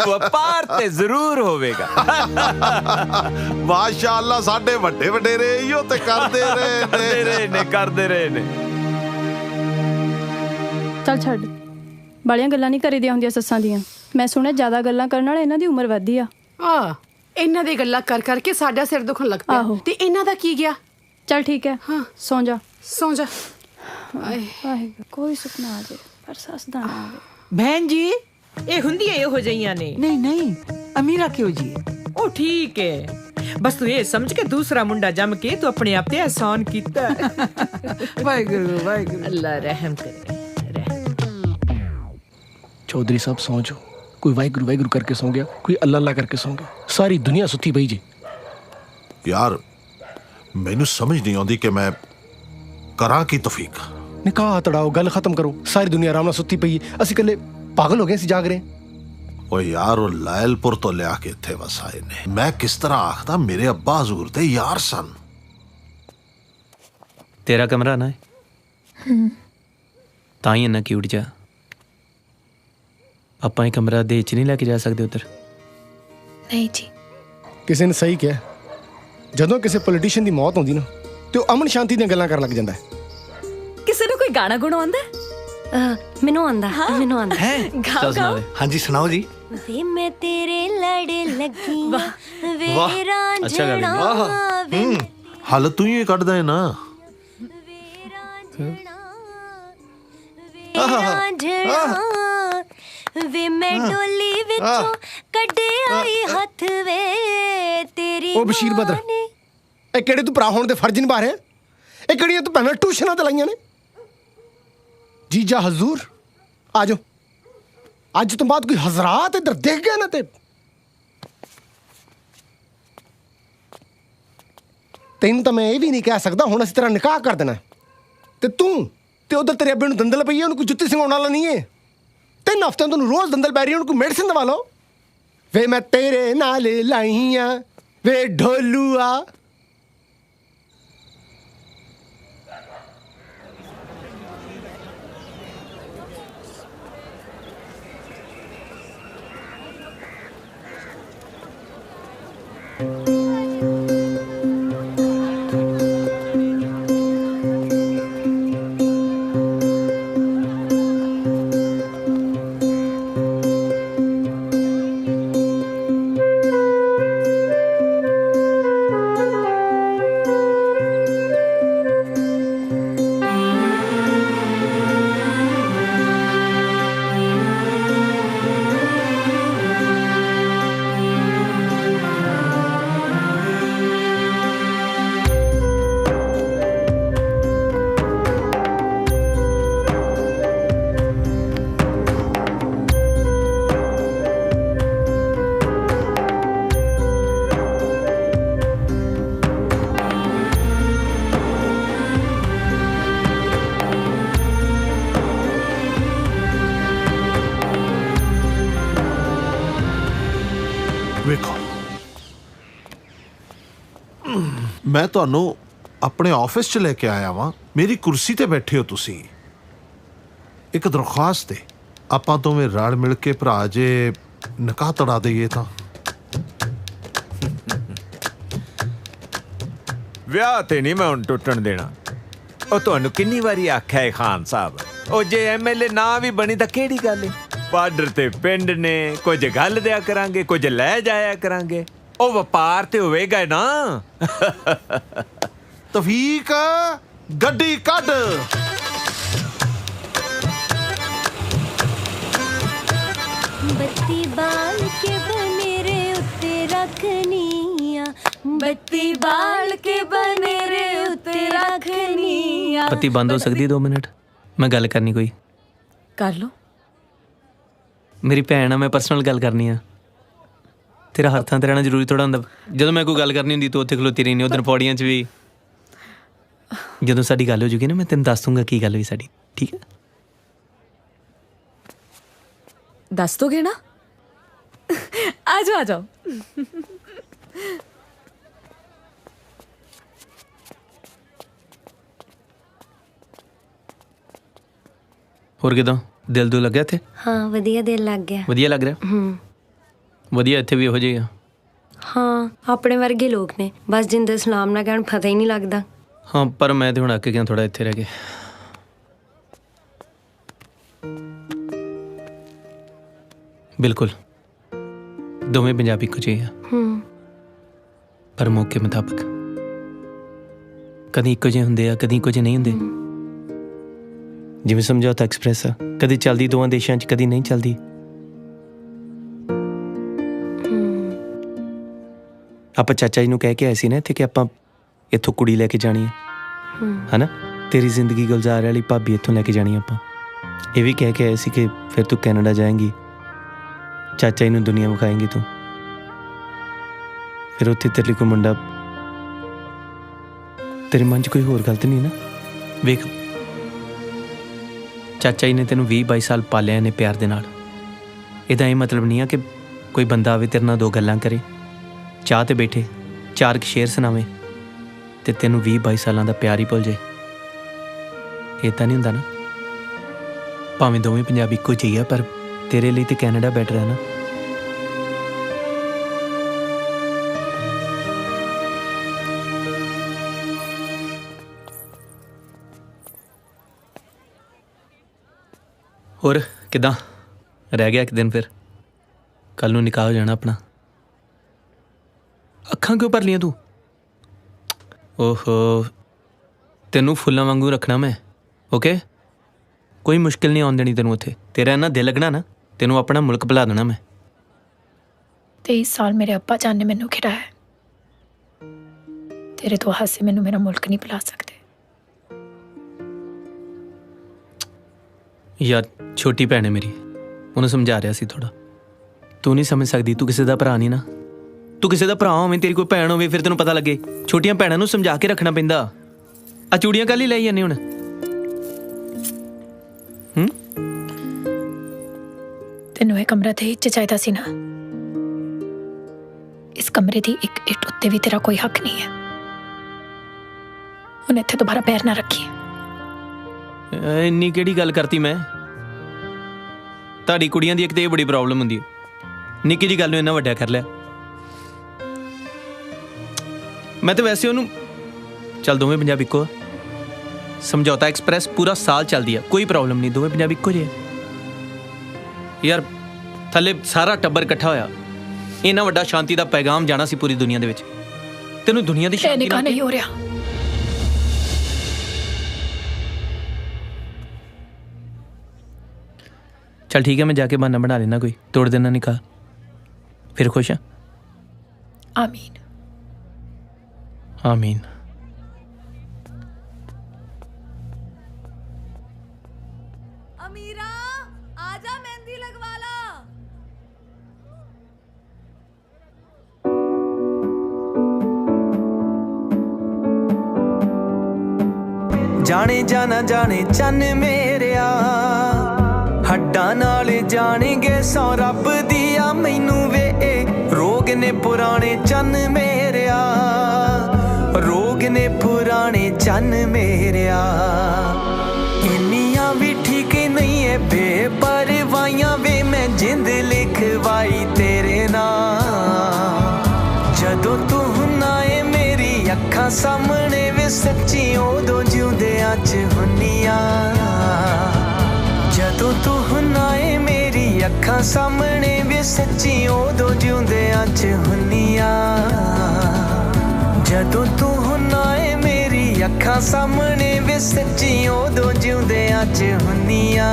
ਵਪਾਰ ਤੇ ਜ਼ਰੂਰ ਹੋਵੇਗਾ। ਮਾਸ਼ਾਅੱਲਾ, ਸਾਡੇ ਵੱਡੇ ਵਡੇਰੇ ਇਹੋ ਤੇ ਕਰਦੇ ਰਹੇ ਨੇ। ਚੱਲ ਛੱਡ, ਬਾਲੀਆਂ ਗੱਲਾਂ ਨਹੀਂ ਕਰੀਦੀਆਂ ਹੁੰਦੀਆਂ ਸੱਸਾਂ ਦੀਆਂ। ਮੈਂ ਸੁਣਿਆ ਜ਼ਿਆਦਾ ਗੱਲਾਂ ਕਰਨ ਨਾਲ ਇਹਨਾਂ ਦੀ ਉਮਰ ਵੱਧਦੀ ਆ। ਇਹਨਾਂ ਦੀ ਗੱਲਾਂ ਕਰ ਕਰਕੇ ਸਾਡਾ ਸਿਰ ਦੁਖਣ ਲੱਗ ਪਿਆ। ਤੇ ਇਹਨਾਂ ਦਾ ਕੀ ਗਿਆ? ਚੱਲ ਠੀਕ ਹੈ, ਹਾਂ ਸੌਂ ਜਾ। ਕੋਈ ਸੁਪਨਾ ਆ ਜਾਏ ਪਰ ਸੱਸ ਦਾ ਨਾ ਆਵੇ। ਭੈਣ ਜੀ, ਇਹ ਹੁੰਦੀਆਂ ਇਹੋ ਜਿਹੀਆਂ ਨੇ। ਨਹੀਂ ਅਮੀਰਾ ਕਿਉਂ ਜੀ? ਉਹ ਠੀਕ ਹੈ, ਬਸ ਤੂੰ ਇਹ ਸਮਝ ਕੇ ਦੂਸਰਾ ਮੁੰਡਾ ਜੰਮ ਕੇ ਤੂੰ ਆਪਣੇ ਆਪ ਤੇ ਆਸਾਨ ਕੀਤਾ। ਵਾਹਿਗੁਰੂ ਵਾਹਿਗੁਰੂ, ਅੱਲਾ ਰਹਿਮ ਕਰੇ। चौधरी साहब सौ जाओ। कोई वाहिगुरु वाहिगुरु करके सो गया, कोई अल्लाह अल्लाह करके सो गया, सारी दुनिया सुती पई जी। यार मैनू समझ नहीं आती कि मैं करा की तौफीक। निकाह तड़ाओ, गल खत्म करो, सारी दुनिया आराम नाल सुती पई है, असि कल्ले पागल हो गए सी जाग रहे। ओ यार वो लायलपुर तो लिया के इत्थे वसाए ने, मैं किस तरह आखदा मेरे अब्बा हजूर दे यार सन। तेरा कमरा ना है ਤਾਂ ਹੀ ਇੰਨਾ ਕਿਊਟ ਜਾ। ਆਪਾਂ ਇਹ ਕਮਰਾ ਦੇ ਚ ਨਹੀਂ ਲੈ ਕੇ ਜਾ ਸਕਦੇ ਉਧਰ। ਨਹੀਂ ਜੀ, ਕਿਸੇ ਨੇ ਸਹੀ ਕਿਹਾ, ਜਦੋਂ ਕਿਸੇ ਪੋਲੀਟੀਸ਼ੀਅਨ ਦੀ ਮੌਤ ਹੁੰਦੀ ਨਾ ਤੇ ਉਹ ਅਮਨ ਸ਼ਾਂਤੀ ਦੀਆਂ ਗੱਲਾਂ ਕਰਨ ਲੱਗ ਜਾਂਦਾ ਹੈ। ਕਿਸੇ ਨੂੰ ਕੋਈ ਗਾਣਾ ਗੁਣ ਆਉਂਦਾ? ਮੈਨੂੰ ਆਉਂਦਾ ਹੈ। ਚੱਲ ਸੁਣਾਓ। ਹਾਂਜੀ ਸੁਣਾਓ ਜੀ। ਵੇ ਮੈਂ ਤੇਰੇ ਲੜ ਲੱਗੀ ਵੇ ਰਾਂਝਣਾ ਹਲ ਤੂੰ ਹੀ ਕੱਢਦਾ ਹੈ ਨਾ। ਵੇ ਮੈਂ ਡੋਲੀ ਵਿੱਚੋਂ ਕੱਢੇ ਆਈ ਹੱਥ ਵੇ ਤੇਰੀ। ਉਹ ਬਸ਼ੀਰ ਬਦਰ, ਇਹ ਕਿਹੜੇ ਤੂੰ ਭਰਾ ਹੋਣ ਦੇ ਫਰਜ਼ ਨਿਭਾ ਰਿਹਾ? ਇਹ ਕਿਹੜੀਆਂ ਤੂੰ ਭੈਣਾਂ ਟਿਊਸ਼ਨਾਂ ਤੇ ਲਾਈਆਂ ਨੇ? ਜੀਜਾ ਹਜ਼ੂਰ ਆ ਜਾਓ, ਅੱਜ ਤੋਂ ਬਾਅਦ ਕੋਈ ਹਜ਼ਰਾਤ ਇੱਧਰ ਦੇਖ ਗਿਆ ਨਾ ਤੇ ਤੈਨੂੰ ਤਾਂ ਮੈਂ ਇਹ ਵੀ ਨਹੀਂ ਕਹਿ ਸਕਦਾ ਹੁਣ ਅਸੀਂ ਤੇਰਾ ਨਿਕਾਹ ਕਰ ਦੇਣਾ। ਤੇ ਤੂੰ ਤੇ ਉਧਰ ਤੇਰੇ ਅੱਬੇ ਨੂੰ ਦੰਦਲ ਪਈ ਹੈ, ਉਹਨੂੰ ਕੋਈ ਜੁੱਤੀ ਸੰਘਾਉਣ ਵਾਲਾ ਨਹੀਂ ਹੈ। 3 ਹਫ਼ਤਿਆਂ ਤੋਂ ਰੋਜ਼ ਦੰਦਲ ਪੈ ਰਹੀ ਹੈ, ਉਹਨੂੰ ਕੋਈ ਮੈਡੀਸਿਨ ਦਵਾ ਲਓ। ਵੇ ਮੈਂ ਤੇਰੇ ਨਾਲ ਲਾਈਆਂ ਵੇ ਢੋਲੂਆ। ਵੇਖੋ, ਮੈਂ ਤੁਹਾਨੂੰ ਆਪਣੇ ਆਫਿਸ 'ਚ ਲੈ ਕੇ ਆਇਆ ਵਾਂ, ਮੇਰੀ ਕੁਰਸੀ ਤੇ ਬੈਠੇ ਹੋ ਤੁਸੀਂ। ਇੱਕ ਦਰਖਾਸਤ ਹੈ, ਆਪਾਂ ਦੋਵੇਂ ਰਲ ਮਿਲ ਕੇ ਭਰਾ ਜੇ ਨਿਕਾਹ ਤੜਾ ਦਈਏ ਤਾਂ। ਵਿਆਹ ਤੇ ਨਹੀਂ ਮੈਂ ਹੁਣ ਟੁੱਟਣ ਦੇਣਾ। ਉਹ ਤੁਹਾਨੂੰ ਕਿੰਨੀ ਵਾਰੀ ਆਖਿਆ ਹੈ ਖਾਨ ਸਾਹਿਬ, ਉਹ ਜੇ ਐਮਐਲਏ ਨਾ ਵੀ ਬਣੀ ਤਾਂ ਕਿਹੜੀ ਗੱਲ ਹੈ? ਬਾਰਡਰ ਤੇ ਪਿੰਡ ਨੇ, ਕੁਝ ਗੱਲ ਦਿਆ ਕਰਾਂਗੇ, ਕੁਝ ਲੈ ਜਾਇਆ ਕਰਾਂਗੇ। ਉਹ ਵਪਾਰ ਤੇ ਹੋਵੇਗਾ ਨਾ। तफीक गड्डी कड। बत्ती बाल के बनेरे उत्ते रखनिया, बत्ती बाल के बनेरे उत्ते रखनिया। बत्ती बंद हो सकती है 2 मिनट? मैं गल करनी कोई कर लो। मेरी भैन आ, मैं पर्सनल गल करनी है। तेरा हत्थां ते रहना जरूरी थोड़ा होंदा। ਜਦੋਂ मैं कोई गल करनी होंदी तू उत्थे खलोती रहनी उधर पौड़ियां च भी। ਜਦੋਂ ਸਾਡੀ ਗੱਲ ਹੋ ਜੂਗੀ ਨਾ मैं ਤੈਨੂੰ ਦੱਸ ਦੂੰਗਾ ਕੀ ਗੱਲ ਹੋਈ ਸਾਡੀ, ठीक है? दस दोगे ना? आ जाओ आ जाओ। ਹੋਰ ਕਿਦਾਂ ਦਿਲ ਦੂ ਲੱਗਿਆ ਇੱਥੇ? हाँ वधिया दिल लग गया। ਵਧੀਆ ਲੱਗ ਰਿਹਾ? ਵਧੀਆ ਇੱਥੇ ਵੀ ਇਹੋ ਜਿਹੇ ਆ। हाँ अपने वर्गे लोग ने, बस जिंदे सलाम ना कहण पता ही नहीं लगता। ਹਾਂ ਪਰ ਮੈਂ ਤੇ ਹੁਣ ਅੱਕ ਗਿਆ ਥੋੜਾ ਇੱਥੇ ਰਹਿ ਕੇ। ਬਿਲਕੁਲ ਦੋਵੇਂ ਪੰਜਾਬੀ ਇੱਕੋ ਜਿਹੇ ਆ, ਪਰ ਮੌਕੇ ਮੁਤਾਬਕ। ਕਦੀ ਇੱਕੋ ਜਿਹੇ ਹੁੰਦੇ ਆ, ਕਦੀ ਇੱਕੋ ਜਿਹੇ ਨਹੀਂ ਹੁੰਦੇ। ਜਿਵੇਂ ਸਮਝੌਤਾ ਐਕਸਪ੍ਰੈਸ ਆ, ਕਦੀ ਚੱਲਦੀ ਦੋਵਾਂ ਦੇਸ਼ਾਂ 'ਚ, ਕਦੀ ਨਹੀਂ ਚੱਲਦੀ। ਆਪਾਂ ਚਾਚਾ ਜੀ ਨੂੰ ਕਹਿ ਕੇ ਆਏ ਸੀ ਨਾ ਇੱਥੇ ਕਿ ਆਪਾਂ ਇੱਥੋਂ ਕੁੜੀ ਲੈ ਕੇ ਜਾਣੀ ਹੈ, ਹੈ ਨਾ? ਤੇਰੀ ਜ਼ਿੰਦਗੀ ਗੁਲਜ਼ਾਰ ਵਾਲੀ ਭਾਬੀ ਇੱਥੋਂ ਲੈ ਕੇ ਜਾਣੀ ਆਪਾਂ। ਇਹ ਵੀ ਕਹਿ ਕੇ ਆਏ ਸੀ ਕਿ ਫਿਰ ਤੂੰ ਕੈਨੇਡਾ ਜਾਏਂਗੀ, ਚਾਚਾ ਜੀ ਨੂੰ ਦੁਨੀਆ ਵਿਖਾਏਂਗੀ ਤੂੰ, ਫਿਰ ਉੱਥੇ ਤੇਰੇ ਲਈ ਕੋਈ ਮੁੰਡਾ। ਤੇਰੇ ਮਨ 'ਚ ਕੋਈ ਹੋਰ ਗਲਤ ਨਹੀਂ ਨਾ? ਵੇਖ ਚਾਚਾ ਜੀ ਨੇ ਤੈਨੂੰ 20-22 ਸਾਲ ਪਾਲਿਆ ਇਹਨੇ ਪਿਆਰ ਦੇ ਨਾਲ। ਇਹਦਾ ਇਹ ਮਤਲਬ ਨਹੀਂ ਆ ਕਿ ਕੋਈ ਬੰਦਾ ਆਵੇ ਤੇਰੇ ਨਾਲ 2 ਗੱਲਾਂ ਕਰੇ, ਚਾਹ ਤੇ ਬੈਠੇ 4 ਸ਼ੇਰ ਸੁਣਾਵੇ ਤੇ ਤੈਨੂੰ 20-22 ਸਾਲਾਂ ਦਾ ਪਿਆਰ ਹੀ ਭੁੱਲ ਜਾਏ। ਇਹ ਤਾਂ ਨਹੀਂ ਹੁੰਦਾ ਨਾ। ਭਾਵੇਂ ਦੋਵੇਂ ਪੰਜਾਬੀ ਇੱਕੋ ਜਿਹੀ ਆ, ਪਰ ਤੇਰੇ ਲਈ ਤੇ ਕੈਨੇਡਾ ਬੈਟਰ ਹੈ ਨਾ। ਹੋਰ ਕਿੱਦਾਂ ਰਹਿ ਗਿਆ ਇੱਕ ਦਿਨ? ਫਿਰ ਕੱਲ ਨੂੰ ਨਿਕਾਹ ਹੋ ਜਾਣਾ ਆਪਣਾ। ਅੱਖਾਂ ਕਿਉਂ ਭਰ ਲੀਆਂ ਤੂੰ? ਓਹੋ ਤੈਨੂੰ ਫੁੱਲਾਂ ਵਾਂਗੂ ਰੱਖਣਾ ਮੈਂ, ਓਕੇ? ਕੋਈ ਮੁਸ਼ਕਿਲ ਨਹੀਂ ਆਉਣ ਦੇਣੀ ਤੈਨੂੰ ਉੱਥੇ। ਤੇਰਾ ਇੰਨਾ ਦਿਲ ਲੱਗਣਾ ਨਾ, ਤੈਨੂੰ ਆਪਣਾ ਮੁਲਕ ਭੁਲਾ ਦੇਣਾ ਮੈਂ। 23 ਸਾਲ ਮੇਰੇ ਅੱਬਾ ਜਾਨ ਨੇ ਮੈਨੂੰ ਖਿਡਾਇਆ। ਤੇਰੇ ਤੋਂ ਹਾਸੇ ਮੈਨੂੰ ਮੇਰਾ ਮੁਲਕ ਨਹੀਂ ਭੁਲਾ ਸਕਦੇ। ਯਾਰ ਛੋਟੀ ਭੈਣ ਹੈ ਮੇਰੀ, ਉਹਨੂੰ ਸਮਝਾ ਰਿਹਾ ਸੀ ਥੋੜਾ। ਤੂੰ ਨਹੀਂ ਸਮਝ ਸਕਦੀ, ਤੂੰ ਕਿਸੇ ਦਾ ਭਰਾ ਨਹੀਂ ਨਾ। ਤੂੰ ਕਿਸੇ ਦਾ ਭਰਾ ਹੋਵੇਂ, ਤੇਰੀ ਕੋਈ ਭੈਣ ਹੋਵੇ, ਫਿਰ ਤੈਨੂੰ ਪਤਾ ਲੱਗੇ। ਛੋਟੀਆਂ ਭੈਣਾਂ ਨੂੰ ਸਮਝਾ ਕੇ ਰੱਖਣਾ ਪੈਂਦਾ। ਆ ਚੂੜੀਆਂ ਕੱਲ ਹੀ ਲੈ ਜਾਂਦੇ ਹੁਣ। ਤੈਨੂੰ ਇਹ ਕਮਰਾ ਤੇ ਇੱਚ ਚਾਹੀਦਾ ਸੀ ਨਾ? ਇਸ ਕਮਰੇ ਦੀ ਇੱਕ ਇੱਟ ਉੱਤੇ ਵੀ ਤੇਰਾ ਕੋਈ ਹੱਕ ਨਹੀਂ ਹੈ। ਹੁਣ ਇੱਥੇ ਦੁਬਾਰਾ ਪੈਰ ਨਾ ਰੱਖੀ। ਇੰਨੀ ਕਿਹੜੀ ਗੱਲ ਕਰਤੀ ਮੈਂ? ਤੁਹਾਡੀ ਕੁੜੀਆਂ ਦੀ ਇੱਕ ਤੇ ਇਹ ਬੜੀ ਪ੍ਰੋਬਲਮ ਹੁੰਦੀ ਹੈ, ਨਿੱਕੀ ਜਿਹੀ ਗੱਲ ਨੂੰ ਇੰਨਾ ਵੱਡਾ ਕਰ ਲਿਆ। ਮੈਂ ਤਾਂ ਵੈਸੇ ਉਹਨੂੰ ਚੱਲ ਦੋਵੇਂ ਪੰਜਾਬੀ ਇੱਕੋ। ਸਮਝੌਤਾ ਐਕਸਪ੍ਰੈਸ ਪੂਰਾ ਸਾਲ ਚੱਲਦੀ ਆ, ਕੋਈ ਪ੍ਰੋਬਲਮ ਨਹੀਂ, ਦੋਵੇਂ ਪੰਜਾਬੀ ਇੱਕੋ ਜਿਹੇ। ਯਾਰ ਥੱਲੇ ਸਾਰਾ ਟੱਬਰ ਇਕੱਠਾ ਹੋਇਆ, ਇੰਨਾ ਵੱਡਾ ਸ਼ਾਂਤੀ ਦਾ ਪੈਗਾਮ ਜਾਣਾ ਸੀ ਪੂਰੀ ਦੁਨੀਆ ਦੇ ਵਿੱਚ। ਤੈਨੂੰ ਦੁਨੀਆ ਦੀ ਸ਼ਾਂਤੀ ਨਹੀਂ ਹੋ ਰਿਹਾ। चल ठीक है, मैं जाके बहाना बना लेना, कोई तोड़ देना निकाह। फिर खुश है? आमीन आमीन। अमीरा आजा, मेहंदी लगवा ला। जाने जाना जाने चन मेरिया, हड्डां नाल जानेंगे सौ रब दिया। मैनू वे रोग ने पुराने चन मेरिया, रोग ने पुराने चन मेरिया। इन्नियां भी ठीक नहीं है बेपरवाहियां वे, मैं जिंद लिखवाई तेरे नाल। जदों तू ना ए मेरी अखां सामने वे, सच्ची उदों जिउंदियां च हुन्नियां। जदों तू ना ए मेरी अखां सामने वे, सच्ची उदों जिउंदियां च हुन्नियां। जदों तू ना ए मेरी ਅੱਖਾਂ ਸਾਹਮਣੇ ਵੇ ਸੱਚੀ ਉਦੋਂ ਜਿਉਂਦਿਆਂ 'ਚ ਹੁੰਨੀਆਂ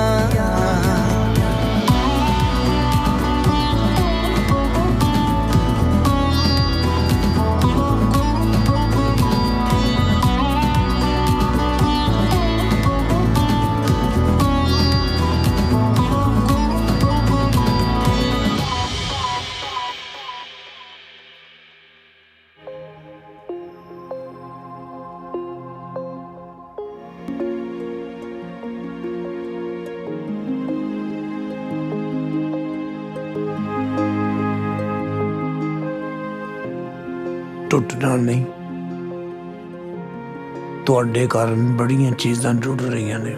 ਟੁੱਟਣਾ ਨਹੀਂ ਤੁਹਾਡੇ ਕਾਰਨ ਬੜੀਆਂ ਚੀਜ਼ਾਂ ਟੁੱਟ ਰਹੀਆਂ ਨੇ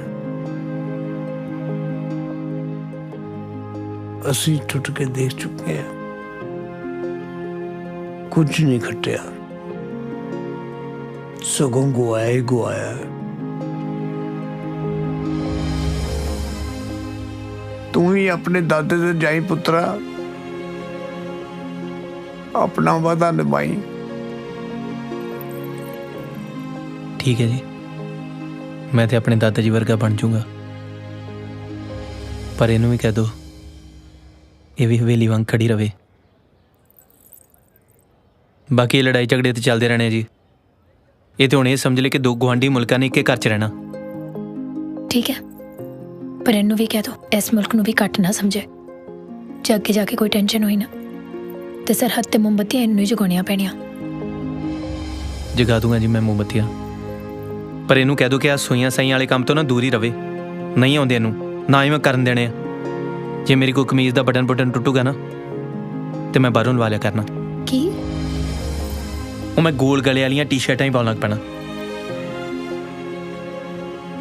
ਅਸੀਂ ਟੁੱਟ ਕੇ ਦੇਖ ਚੁੱਕੇ ਹਾਂ ਕੁਝ ਨਹੀਂ ਘਟਿਆ ਸਗੋਂ ਗਵਾਇਆ ਹੀ ਗਵਾਇਆ ਤੂੰ ਹੀ ਆਪਣੇ ਦਾਦੇ ਤੇ ਜਾਈ ਪੁੱਤਰਾ ਆਪਣਾ ਵਾਦਾ ਨਿਭਾਈ ठीक है जी मैं तो अपने दादा जी वर्गा बन जूँगा पर इनू भी कह दो ये भी हवेली वांग खड़ी रवे बाकी लड़ाई झगड़े तो चलते रहने जी ये तो हुण ये समझ ले कि दो गुआढ़ी मुल्कां ने एक घर च रहना ठीक है पर इनू भी कह दो इस मुल्क नू भी घट ना समझे जे अगे जाके कोई टेंशन होई ना तो सरहद ते मोमबत्तियां इनू ही जगाउणियां पैणियां जगा दूंगा जी मैं मोमबत्तियां पर इनू कह दो कि आ सूइयां साइयां वाले काम तो ना दूर ही रवे नहीं आउंदे इनू ना ही मैं करन देने जे मेरी कोई कमीज दा बटन बटन टुटूगा ना तो मैं बाहरों लवा लिया करना की वो मैं गोल गले वाली टी शर्टां ही पाउण लग पैना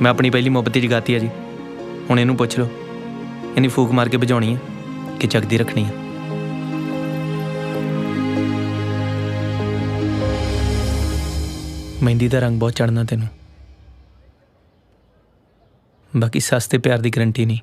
मैं अपनी पहली मोहब्बती जगाती है जी हुण इनू पुछ लो इन्नी फूक मार के भजाउणी है कि जगदी रखनी है मेहंदी का रंग बहुत चढ़ना तेनू बाकी सस्ते प्यार की गारंटी नहीं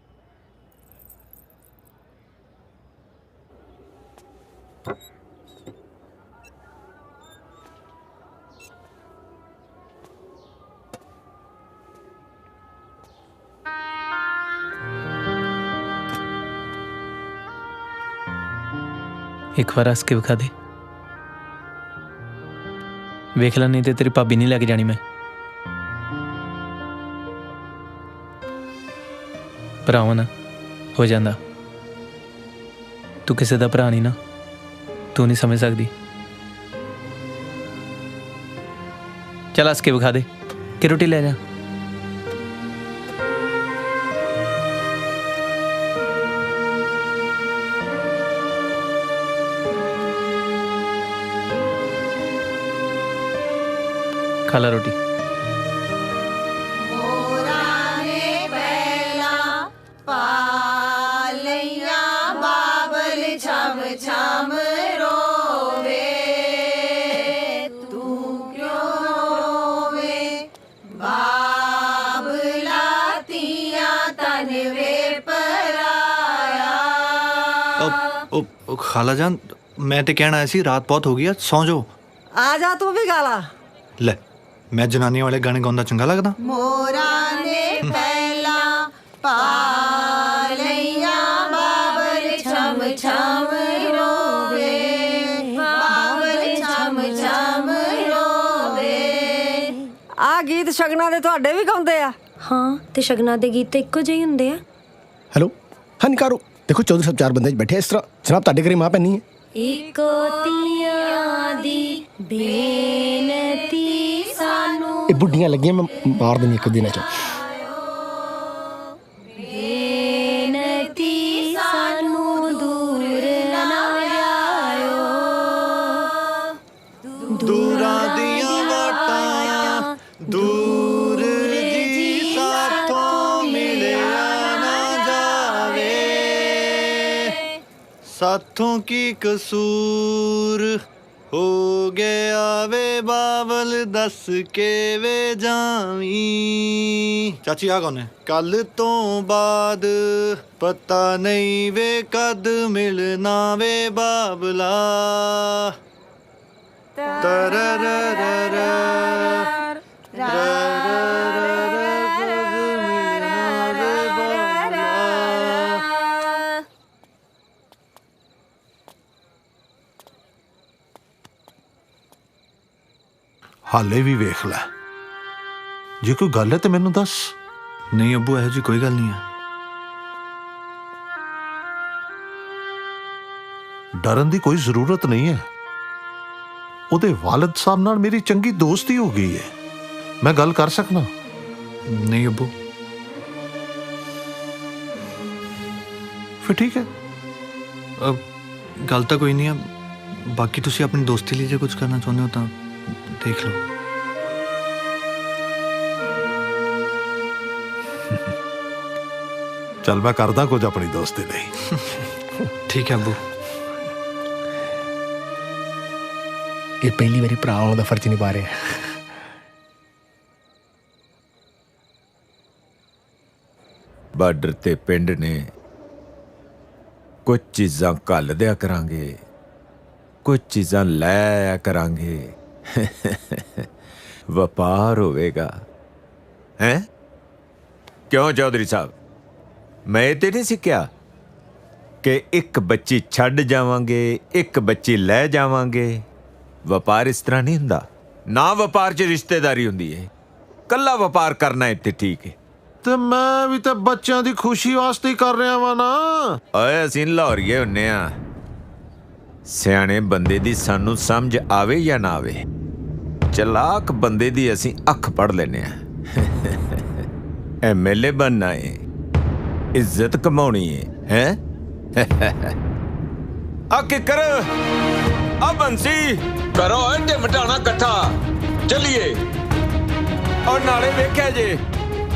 एक बार हस के विखा दे वेख ला नहीं तो तेरी भाभी नहीं लैके जानी मैं भरावा ना हो जाता तू किसी का भरा नहीं ना तू नहीं समझ सकती चल हस के विखा दे कि रोटी ले जा खा ला रोटी खाला जान मैं तो कहना ऐसी रात बहुत हो गई है सौ जाओ आ जा तू भी गाला ले मैं जनानियां वाले गाने गाउंदा चंगा लगदा मोरा ने पहला पा लैया बाबल छम छम रोवे बाबल छम छम रोवे आ गीत शगना दे ਤੁਹਾਡੇ ਵੀ ਗਾਉਂਦੇ ਆ हाँ ते शगना दे गीत तो इक्को ਜਿਹੇ ਹੁੰਦੇ ਆ हेलो हाँ निकारो देखो चौधरी साहब 4 बंदे बैठे इस तरह जनाब ਤੁਹਾਡੇ ਘਰੇ ਮਾਂ ਪੈਣੀ है इको तियां दी बेनती सानू ਇਹ ਬੁੱਢੀਆਂ ਲੱਗੀਆਂ ਮੈਂ ਮਾਰ ਦੇਣੀ ਇੱਕ ਦਿਨ ਚ बेनती सानू दूर ना जायो दूरां दियां वाटां दूर जी साथों मिलिया ना जावे साथों की कसूर हो गया वे बावल दस के वे जावी चाची आ कौन है कल तो बाद पता नहीं वे कद मिलना वे बाबला तररररर ਹਾਲੇ ਵੀ ਵੇਖ ਲੈ, ਜੇ ਕੋਈ ਗੱਲ ਹੈ ਤੇ ਮੈਨੂੰ ਦੱਸ। ਨਹੀਂ ਅੱਬੂ, ਇਹੋ ਜਿਹੀ ਕੋਈ ਗੱਲ ਨਹੀਂ ਹੈ। ਡਰਨ ਦੀ ਕੋਈ ਜ਼ਰੂਰਤ ਨਹੀਂ ਹੈ। ਉਹਦੇ ਵਾਲਿਦ ਸਾਹਿਬ ਨਾਲ ਮੇਰੀ ਚੰਗੀ ਦੋਸਤੀ ਹੋ ਗਈ ਹੈ, ਮੈਂ ਗੱਲ ਕਰ ਸਕਦਾ। ਨਹੀਂ ਅੱਬੂ। ਫਿਰ ਠੀਕ ਹੈ, ਗੱਲ ਤਾਂ ਕੋਈ ਨਹੀਂ ਹੈ। ਬਾਕੀ ਤੁਸੀਂ ਆਪਣੀ ਦੋਸਤੀ ਲਈ ਜੇ ਕੁਝ ਕਰਨਾ ਚਾਹੁੰਦੇ ਹੋ ਤਾਂ ਦੇਖ ਲਓ। ਚੱਲ ਮੈਂ ਕਰਦਾ ਕੁਝ ਆਪਣੀ ਦੋਸਤੀ ਲਈ। ਠੀਕ ਹੈ ਅੱਬੂ। ਇਹ ਪਹਿਲੀ ਵਾਰੀ ਭਰਾ ਹੋਣ ਦਾ ਫਰਜ਼ ਨਿਭਾ ਰਿਹਾ। ਬਾਰਡਰ ਤੇ ਪਿੰਡ ਨੇ ਕੁਝ ਚੀਜ਼ਾਂ ਘੱਲ ਦਿਆ ਕਰਾਂਗੇ, ਕੁਝ ਚੀਜ਼ਾਂ ਲੈ ਆਇਆ ਕਰਾਂਗੇ। ਵਪਾਰ ਹੋਵੇਗਾ। ਹੈ ਕਿਉਂ ਚੌਧਰੀ ਸਾਹਿਬ, ਮੈਂ ਇਹ ਤੇ ਨਹੀਂ ਸਿੱਖਿਆ ਕਿ ਇੱਕ ਬੱਚੀ ਛੱਡ ਜਾਵਾਂਗੇ, ਇੱਕ ਬੱਚੀ ਲੈ ਜਾਵਾਂਗੇ। ਵਪਾਰ ਇਸ ਤਰ੍ਹਾਂ ਨਹੀਂ ਹੁੰਦਾ ਨਾ। ਵਪਾਰ 'ਚ ਰਿਸ਼ਤੇਦਾਰੀ ਹੁੰਦੀ ਹੈ। ਕੱਲਾ ਵਪਾਰ ਕਰਨਾ ਇੱਥੇ ਠੀਕ ਹੈ। ਤੇ ਮੈਂ ਵੀ ਤਾਂ ਬੱਚਿਆਂ ਦੀ ਖੁਸ਼ੀ ਵਾਸਤੇ ਹੀ ਕਰ ਰਿਹਾ ਵਾਂ ਨਾ। ਓਏ ਅਸੀਂ ਲਾਹੌਰੀਏ ਹੁੰਨੇ ਆ। ਸਿਆਣੇ ਬੰਦੇ ਦੀ ਸਾਨੂੰ ਸਮਝ ਆਵੇ ਜਾਂ ਨਾ ਆਵੇ, ਚਲਾਕ ਬੰਦੇ ਦੀ ਅਸੀਂ ਅੱਖ ਪੜ ਲੈਨੇ ਆ। ਐਮਐਲਏ ਬਣਨਾ ਏ, ਇੱਜ਼ਤ ਕਮਾਉਣੀ ਹੈ। ਆ ਕੀ ਕਰ ਆ ਬੰਸੀ ਕਰੋ ਇੰਜ ਮਟਾਣਾ ਇਕੱਠਾ ਚੱਲੀਏ। ਔਰ ਨਾਲੇ ਵੇਖਿਆ ਜੇ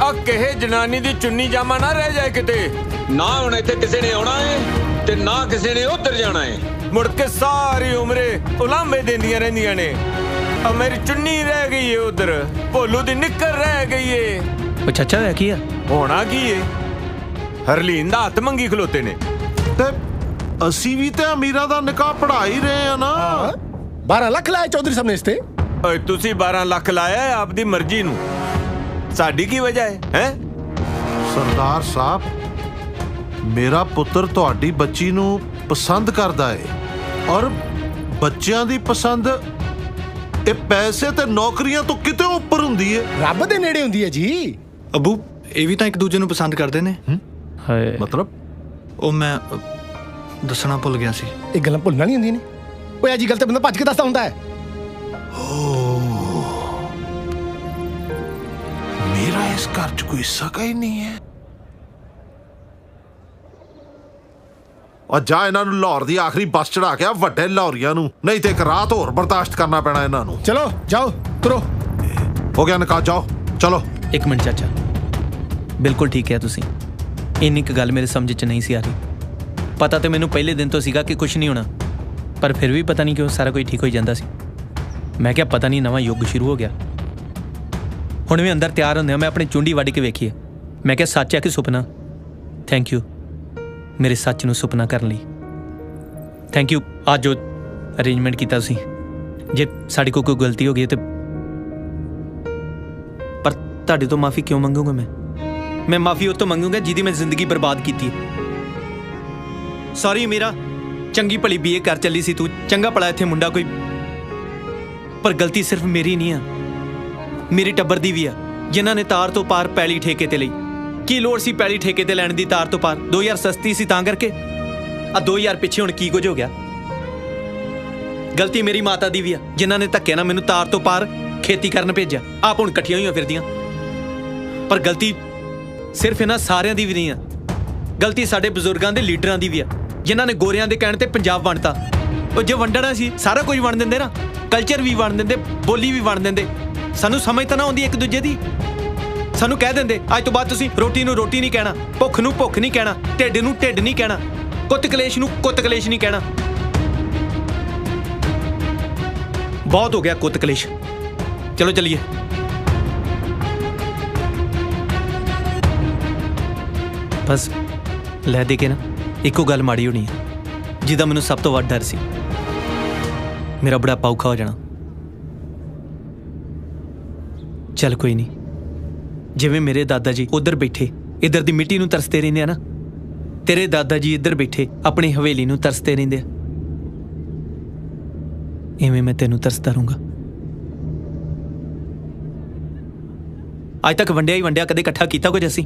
ਆ ਕਿਹੇ ਜਨਾਨੀ ਦੀ ਚੁੰਨੀ ਜਾਮਾ ਨਾ ਰਹਿ ਜਾਏ ਕਿਤੇ। ਨਾ ਹੁਣ ਇੱਥੇ ਕਿਸੇ ਨੇ ਆਉਣਾ ਏ ਤੇ ਨਾ ਕਿਸੇ ਨੇ ਉੱਧਰ ਜਾਣਾ ਏ। ਮੁੜ ਕੇ ਸਾਰੀ ਉਮਰੇ ਉਲਾਂਭੇ ਦਿੰਦੀਆਂ ਰਹਿੰਦੀਆਂ ਨੇ। ਆ ਮੇਰੀ ਚੁੰਨੀ ਰਹਿ ਗਈ ਏ ਉੱਧਰ, ਭੋਲੂ ਦੀ ਨਿੱਕਰ ਰਹਿ ਗਈ ਏ। ਉਹ ਚਾਚਾ ਹੋਇਆ ਕੀ ਆ? ਹੋਣਾ ਕੀ ਏ, ਹਰਲੀਨ ਦਾ ਹੱਥ ਮੰਗੀ ਖਲੋਤੇ ਨੇ। ਤੇ ਅਸੀਂ ਵੀ ਤੇ ਅਮੀਰਾਂ ਦਾ ਨਿਕਾਹ ਪੜਾ ਹੀ ਰਹੇ ਆ ਨਾ। 12 ਲੱਖ ਲਾਇਆ ਚੌਧਰੀ ਸਾਹਿਬ ਨੇ ਇਸ ਤੇ। ਓਏ ਤੁਸੀਂ 12 ਲੱਖ ਲਾਇਆ ਆਪਦੀ ਮਰਜ਼ੀ ਨੂੰ, ਸਾਡੀ ਕੀ ਵਜ੍ਹਾ ਹੈ? ਸਰਦਾਰ ਸਾਹਿਬ, ਮੇਰਾ ਪੁੱਤਰ ਤੁਹਾਡੀ ਬੱਚੀ ਨੂੰ ਪਸੰਦ ਕਰਦਾ ਹੈ, ਔਰ ਬੱਚਿਆਂ ਦੀ ਪਸੰਦ ਇਹ ਪੈਸੇ ਤੇ ਨੌਕਰੀਆਂ ਤੋਂ ਕਿਤੇ ਉੱਪਰ ਹੁੰਦੀ ਹੈ, ਰੱਬ ਦੇ ਨੇੜੇ ਹੁੰਦੀ ਹੈ ਜੀ। ਅੱਬੂ, ਇਹ ਵੀ ਤਾਂ ਇੱਕ ਦੂਜੇ ਨੂੰ ਪਸੰਦ ਕਰਦੇ ਨੇ। ਮਤਲਬ ਉਹ ਮੈਂ ਦੱਸਣਾ ਭੁੱਲ ਗਿਆ ਸੀ। ਇਹ ਗੱਲਾਂ ਭੁੱਲਣਾ ਨਹੀਂ ਹੁੰਦੀਆਂ ਨੇ। ਓਏ ਅਜੀ ਗੱਲ ਤੇ ਬੰਦਾ ਭੱਜ ਕੇ ਦੱਸਦਾ ਹੁੰਦਾ ਹੈ। ਮੇਰਾ ਇਸ ਘਰ 'ਚ ਕੋਈ ਸਕਾ ਹੀ ਨਹੀਂ ਹੈ। ਔਰ ਜਾ ਇਹਨਾਂ ਨੂੰ ਲਾਹੌਰ ਦੀ ਆਖਰੀ ਬੱਸ ਚੜਾ ਕੇ ਆ ਵੱਡੇ ਲਾਹੌਰੀਆਂ ਨੂੰ, ਨਹੀਂ ਤੇ ਇੱਕ ਰਾਤ ਹੋਰ ਬਰਦਾਸ਼ਤ ਕਰਨਾ ਪੈਣਾ ਇਹਨਾਂ ਨੂੰ। ਚਲੋ ਜਾਓ, ਤੁਰੋ। ਹੋ ਗਿਆ ਨਿਕਾਹ, ਜਾਓ ਚਲੋ। ਇੱਕ ਮਿੰਟ ਚਾਚਾ, ਬਿਲਕੁਲ ਠੀਕ ਹੈ ਤੁਸੀਂ। ਇੰਨੀ ਕੁ ਗੱਲ ਮੇਰੇ ਸਮਝ 'ਚ ਨਹੀਂ ਸੀ ਆ ਰਹੀ। ਪਤਾ ਤਾਂ ਮੈਨੂੰ ਪਹਿਲੇ ਦਿਨ ਤੋਂ ਸੀਗਾ ਕਿ ਕੁਝ ਨਹੀਂ ਹੋਣਾ, ਪਰ ਫਿਰ ਵੀ ਪਤਾ ਨਹੀਂ ਕਿਉਂ ਸਾਰਾ ਕੁਝ ਠੀਕ ਹੋਈ ਜਾਂਦਾ ਸੀ। ਮੈਂ ਕਿਹਾ ਪਤਾ ਨਹੀਂ ਨਵਾਂ ਯੁੱਗ ਸ਼ੁਰੂ ਹੋ ਗਿਆ। ਹੁਣ ਵੀ ਅੰਦਰ ਤਿਆਰ ਹੁੰਦੇ ਆ, ਮੈਂ ਆਪਣੀ ਚੁੰਡੀ ਵੱਢ ਕੇ ਵੇਖੀ ਹੈ। ਮੈਂ ਕਿਹਾ ਸੱਚ ਹੈ ਕਿ ਸੁਪਨਾ? ਥੈਂਕ ਯੂ ਮੇਰੇ ਸੱਚ ਨੂੰ ਸੁਪਨਾ ਕਰਨ ਲਈ। ਥੈਂਕ ਯੂ ਅੱਜ ਜੋ ਅਰੇਂਜਮੈਂਟ ਕੀਤਾ ਤੁਸੀਂ। ਜੇ ਸਾਡੀ ਕੋਈ ਗਲਤੀ ਹੋ ਗਈ ਤੇ ਪਰ ਤੁਹਾਡੇ ਤੋਂ ਮਾਫੀ ਕਿਉਂ ਮੰਗੂਗਾ? ਮੈਂ ਮਾਫੀ ਉਹ ਤੋਂ ਮੰਗੂਗਾ ਜਿਹਦੀ ਮੈਂ ਜ਼ਿੰਦਗੀ ਬਰਬਾਦ ਕੀਤੀ ਹੈ। ਸੌਰੀ ਮੇਰਾ, ਚੰਗੀ ਭਲੀ ਬੀਏ ਕਰ ਚੱਲੀ ਸੀ ਤੂੰ, ਚੰਗਾ ਭਲਾ ਇੱਥੇ ਮੁੰਡਾ ਕੋਈ, ਪਰ ਗਲਤੀ ਸਿਰਫ ਮੇਰੀ ਨਹੀਂ ਆ, ਮੇਰੇ ਟੱਬਰ ਦੀ ਵੀ ਆ, ਜਿਨ੍ਹਾਂ ਨੇ ਤਾਰ ਤੋਂ ਪਾਰ ਪੈਲੀ ਠੇਕੇ ਤੇ ਲਈ। ਕੀ ਲੋੜ ਸੀ ਪੈਲੀ ਠੇਕੇ ਤੇ ਲੈਣ ਦੀ ਤਾਰ ਤੋਂ ਪਾਰ? 2000 ਸਸਤੀ ਸੀ ਤਾਂ ਕਰਕੇ। ਆ 2000 ਪਿੱਛੇ ਹੁਣ ਕੀ ਕੁਝ ਹੋ ਗਿਆ? ਗਲਤੀ ਮੇਰੀ ਮਾਤਾ ਦੀ ਵੀ ਆ, ਜਿਨ੍ਹਾਂ ਨੇ ਧੱਕੇ ਨਾਲ ਮੈਨੂੰ ਤਾਰ ਤੋਂ ਪਾਰ ਖੇਤੀ ਕਰਨ ਭੇਜਿਆ। ਆਪ ਹੁਣ ਇਕੱਠੀਆਂ ਹੋਈਆਂ ਫਿਰਦੀਆਂ। ਪਰ ਗਲਤੀ ਸਿਰਫ ਇਹਨਾਂ ਸਾਰਿਆਂ ਦੀ ਵੀ ਨਹੀਂ ਆ, ਗਲਤੀ ਸਾਡੇ ਬਜ਼ੁਰਗਾਂ ਦੇ ਲੀਡਰਾਂ ਦੀ ਵੀ ਆ, ਜਿਨ੍ਹਾਂ ਨੇ ਗੋਰਿਆਂ ਦੇ ਕਹਿਣ ਤੇ ਪੰਜਾਬ ਵੰਡਤਾ। ਉਹ ਜੇ ਵੰਡਣਾ ਸੀ ਸਾਰਾ ਕੁਝ ਵੰਡ ਦਿੰਦੇ ਨਾ, ਕਲਚਰ ਵੀ ਵੰਡ ਦਿੰਦੇ, ਬੋਲੀ ਵੀ ਵੰਡ ਦਿੰਦੇ। ਸਾਨੂੰ ਸਮਝ ਤਾਂ ਨਾ ਆਉਂਦੀ ਇੱਕ ਦੂਜੇ ਦੀ। ਸਾਨੂੰ ਕਹਿ ਦਿੰਦੇ ਅੱਜ ਤੋਂ ਬਾਅਦ ਤੁਸੀਂ ਰੋਟੀ ਨੂੰ ਰੋਟੀ ਨਹੀਂ ਕਹਿਣਾ, ਭੁੱਖ ਨੂੰ ਭੁੱਖ ਨਹੀਂ ਕਹਿਣਾ, ਢਿੱਡ ਨੂੰ ਢਿੱਡ ਨਹੀਂ ਕਹਿਣਾ, ਕੁੱਤ ਕਲੇਸ਼ ਨੂੰ ਕੁੱਤ ਕਲੇਸ਼ ਨਹੀਂ ਕਹਿਣਾ। ਬਹੁਤ ਹੋ ਗਿਆ ਕੁੱਤ ਕਲੇਸ਼। ਚਲੋ ਚੱਲੀਏ। ਬਸ ਲੈ ਦੇ ਕੇ ਨਾ ਇੱਕੋ ਗੱਲ ਮਾੜੀ ਹੋਣੀ ਹੈ, ਜਿਹਦਾ ਮੈਨੂੰ ਸਭ ਤੋਂ ਵੱਧ ਡਰ ਸੀ। ਮੇਰਾ ਬੁਢਾਪਾ ਔਖਾ ਹੋ ਜਾਣਾ। ਚੱਲ ਕੋਈ ਨਹੀਂ, ਜਿਵੇਂ ਮੇਰੇ ਦਾਦਾ ਜੀ ਉਧਰ ਬੈਠੇ ਇੱਧਰ ਦੀ ਮਿੱਟੀ ਨੂੰ ਤਰਸਦੇ ਰਹਿੰਦੇ ਆ ਨਾ, ਤੇਰੇ ਦਾਦਾ ਜੀ ਇੱਧਰ ਬੈਠੇ ਆਪਣੀ ਹਵੇਲੀ ਨੂੰ ਤਰਸਦੇ ਰਹਿੰਦੇ ਆ, ਇਵੇਂ ਮੈਂ ਤੈਨੂੰ ਤਰਸਦਾ ਰਹੂੰਗਾ। ਅੱਜ ਤੱਕ ਵੰਡਿਆ ਹੀ ਵੰਡਿਆ, ਕਦੇ ਇਕੱਠਾ ਕੀਤਾ ਕੁਝ ਅਸੀਂ?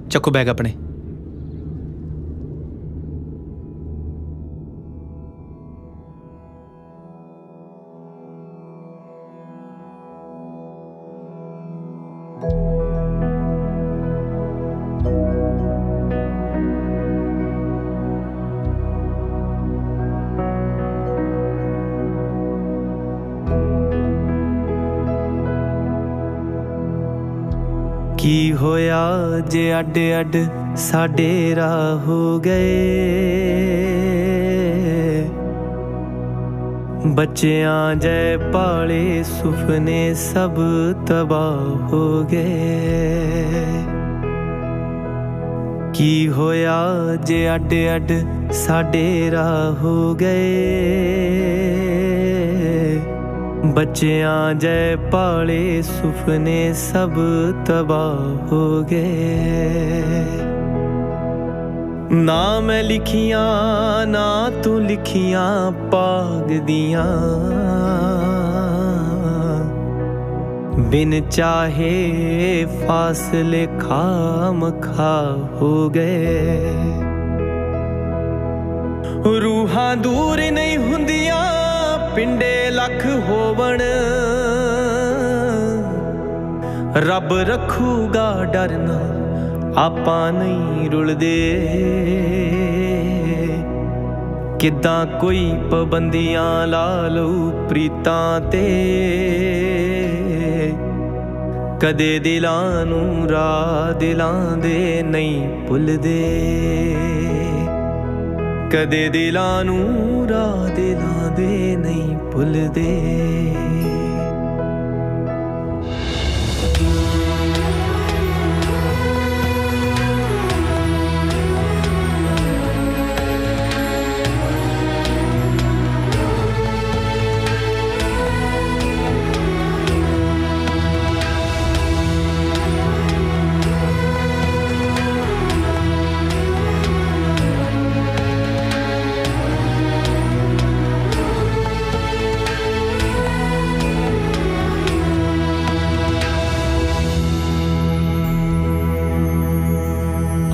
ਚੱਕੋ ਬੈਗ ਆਪਣੇ। ਕੀ ਹੋਇਆ ਜੇ ਅੱਡ ਅੱਡ ਸਾਡੇ ਰਾਹ ਹੋ ਗਏ, ਬੱਚਿਆਂ ਜੈ ਪਾਲੇ ਸੁਪਨੇ ਸਭ ਤਬਾਹ ਹੋ ਗਏ। ਕੀ ਹੋਇਆ ਜੇ ਅੱਡ ਅੱਡ ਸਾਡੇ ਰਾਹ ਹੋ ਗਏ, ਬੱਚਿਆਂ ਜੈ ਪਾਲੇ ਸੁਪਨੇ ਸਭ ਤਬਾਹ ਹੋ ਗਏ। ਨਾ ਮੈਂ ਲਿਖੀਆਂ ਨਾ ਤੂੰ ਲਿਖੀਆਂ ਪਾਗ ਦੀਆਂ, ਬਿਨ ਚਾਹੇ ਫਾਸਲੇ ਖਾਮ ਖਾ ਹੋ ਗਏ। ਰੂਹਾਂ ਦੂਰ ਨਹੀਂ ਹੁੰਦੀਆਂ ਪਿੰਡੇ ਲੱਖ ਹੋਵਣ, ਰੱਬ ਰੱਖੂਗਾ ਡਰਨਾ ਆਪਾਂ ਨਹੀਂ ਰੁਲਦੇ। ਕਿੱਦਾਂ ਕੋਈ ਪਾਬੰਦੀਆਂ ਲਾ ਲਊ ਪ੍ਰੀਤਾਂ ਤੇ, ਕਦੇ ਦਿਲਾਂ ਨੂੰ ਰਾਹ ਦਿਲਾਂ ਦੇ ਨਹੀਂ ਭੁੱਲਦੇ। ਕਦੇ ਦਿਲਾਂ ਨੂੰ ਰਾਹ ਦਿਲਾਂ ਦੇ ਨਹੀਂ ਭੁੱਲਦੇ।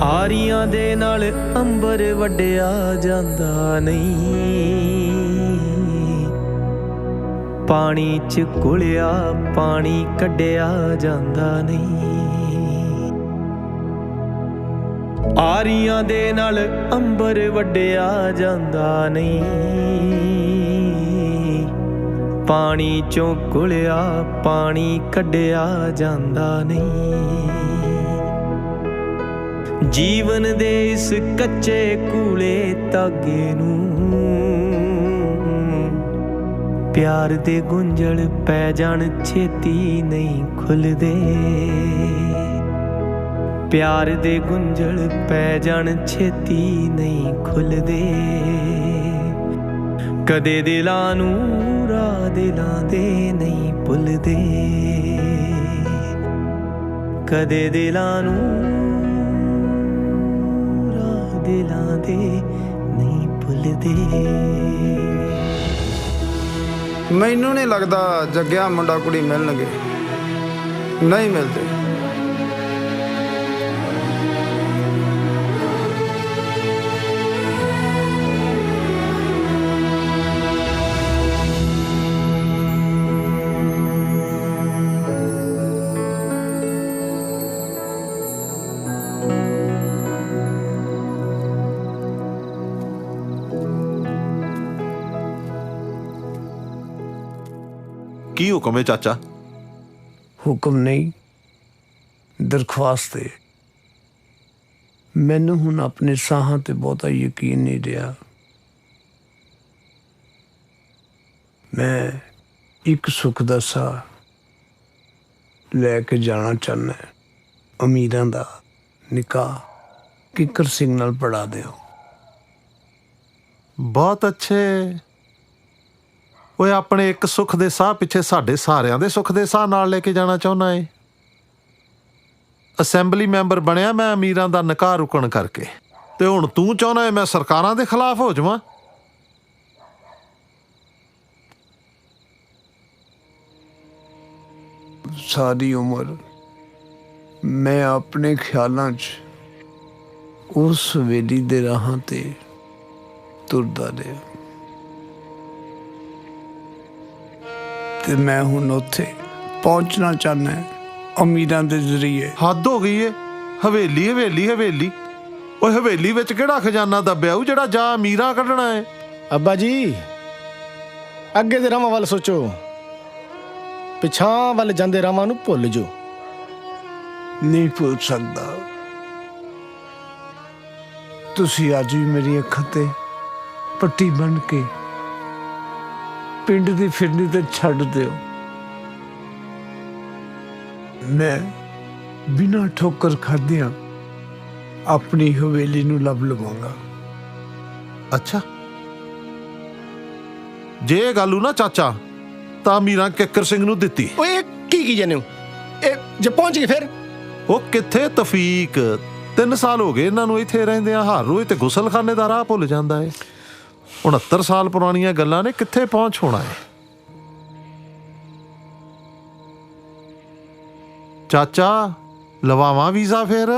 ਆਰੀਆਂ ਦੇ ਨਾਲ ਅੰਬਰ ਵੱਡਿਆ ਜਾਂਦਾ ਨਹੀਂ, ਪਾਣੀ 'ਚ ਘੁਲਿਆ ਪਾਣੀ ਕੱਢਿਆ ਜਾਂਦਾ ਨਹੀਂ। ਆਰੀਆਂ ਦੇ ਨਾਲ ਅੰਬਰ ਵੱਡਿਆ ਜਾਂਦਾ ਨਹੀਂ, ਪਾਣੀ 'ਚੋਂ ਘੁਲਿਆ ਪਾਣੀ ਕੱਢਿਆ ਜਾਂਦਾ ਨਹੀਂ। ਜੀਵਨ ਦੇ ਇਸ ਕੱਚੇ ਕੂਲੇ ਧਾਗੇ ਨੂੰ ਪਿਆਰ ਦੇ ਗੁੰਝਲ ਪੈ ਜਾਣ ਛੇਤੀ ਨਹੀਂ ਖੁੱਲਦੇ। ਪਿਆਰ ਦੇ ਗੁੰਝਲ ਪੈ ਜਾਣ ਛੇਤੀ ਨਹੀਂ ਖੁੱਲਦੇ। ਕਦੇ ਦਿਲਾਂ ਨੂੰ ਰਾਹ ਦਿਲਾਂ ਦੇ ਨਹੀਂ ਭੁੱਲਦੇ। ਕਦੇ ਦਿਲਾਂ ਨੂੰ ਦਿਲਾਂ ਦੇ ਨਹੀਂ ਭੁੱਲਦੇ। ਮੈਨੂੰ ਨਹੀਂ ਲੱਗਦਾ ਜੱਗਿਆ ਮੁੰਡਾ ਕੁੜੀ ਮਿਲਣਗੇ, ਨਹੀਂ ਮਿਲਦੇ। ਕੀ ਹੁਕਮ ਹੈ ਚਾਚਾ? ਹੁਕਮ ਨਹੀਂ, ਦਰਖਾਸਤ ਹੈ। ਮੈਨੂੰ ਹੁਣ ਆਪਣੇ ਸਾਹਾਂ ਤੇ ਬਹੁਤਾ ਯਕੀਨ ਨਹੀਂ ਰਿਹਾ। ਮੈਂ ਇੱਕ ਸੁੱਖ ਦਾ ਸਾਹ ਲੈ ਕੇ ਜਾਣਾ ਚਾਹੁੰਦਾ। ਅਮੀਰਾਂ ਦਾ ਨਿਕਾਹ ਕਿੱਕਰ ਸਿੰਘ ਨਾਲ ਪੜਾ ਦਿਓ। ਬਹੁਤ ਅੱਛੇ। ਓਏ ਆਪਣੇ ਇੱਕ ਸੁੱਖ ਦੇ ਸਾਹ ਪਿੱਛੇ ਸਾਡੇ ਸਾਰਿਆਂ ਦੇ ਸੁੱਖ ਦੇ ਸਾਹ ਨਾਲ ਲੈ ਕੇ ਜਾਣਾ ਚਾਹੁੰਦਾ ਏ। ਅਸੈਂਬਲੀ ਮੈਂਬਰ ਬਣਿਆ ਮੈਂ ਅਮੀਰਾਂ ਦਾ ਨਿਕਾਹ ਰੁਕਣ ਕਰਕੇ, ਤੇ ਹੁਣ ਤੂੰ ਚਾਹੁੰਦਾ ਏ ਮੈਂ ਸਰਕਾਰਾਂ ਦੇ ਖਿਲਾਫ ਹੋ ਜਾਵਾਂ? सारी उम्र मैं अपने ख्यालों च उस हवेली दे राहां ते तुरदा रहा ते मैं हुण उत्थे पहुंचना चाहना है अमीरां दे जरिए। हद हो गई है। हवेली हवेली हवेली ओए हवेली विच किहड़ा खजाना दब्बिया होऊ जिहड़ा जा अमीरां कढना है। अब्बा जी अगे दे रावां वाल सोचो, पिछां वाल जांदे रावां नूं भुल जो। नहीं भुल सकदा। तुसी अज भी मेरी अखां ते पट्टी बन के पिंड दी फिरनी ते छड्ड दिओ। मैं बिना ठोकर खादियां अपनी हवेली नूं लभ लवांगा। अच्छा जे गल ना चाचा तां मीरा किकर सिंह नूं दित्ती। ओए की जाने ए जे पहुंच गए फिर ओ किथे तफीक 3 साल हो गए इन्हां नूं इत्थे रहिंदियां। हर रोज ते गुसलखाने दा राह भुल जांदा है। 69 साल पुरानियां गल्लां ने किथे पहुंच होना है। चाचा लवावां वीजा फिर।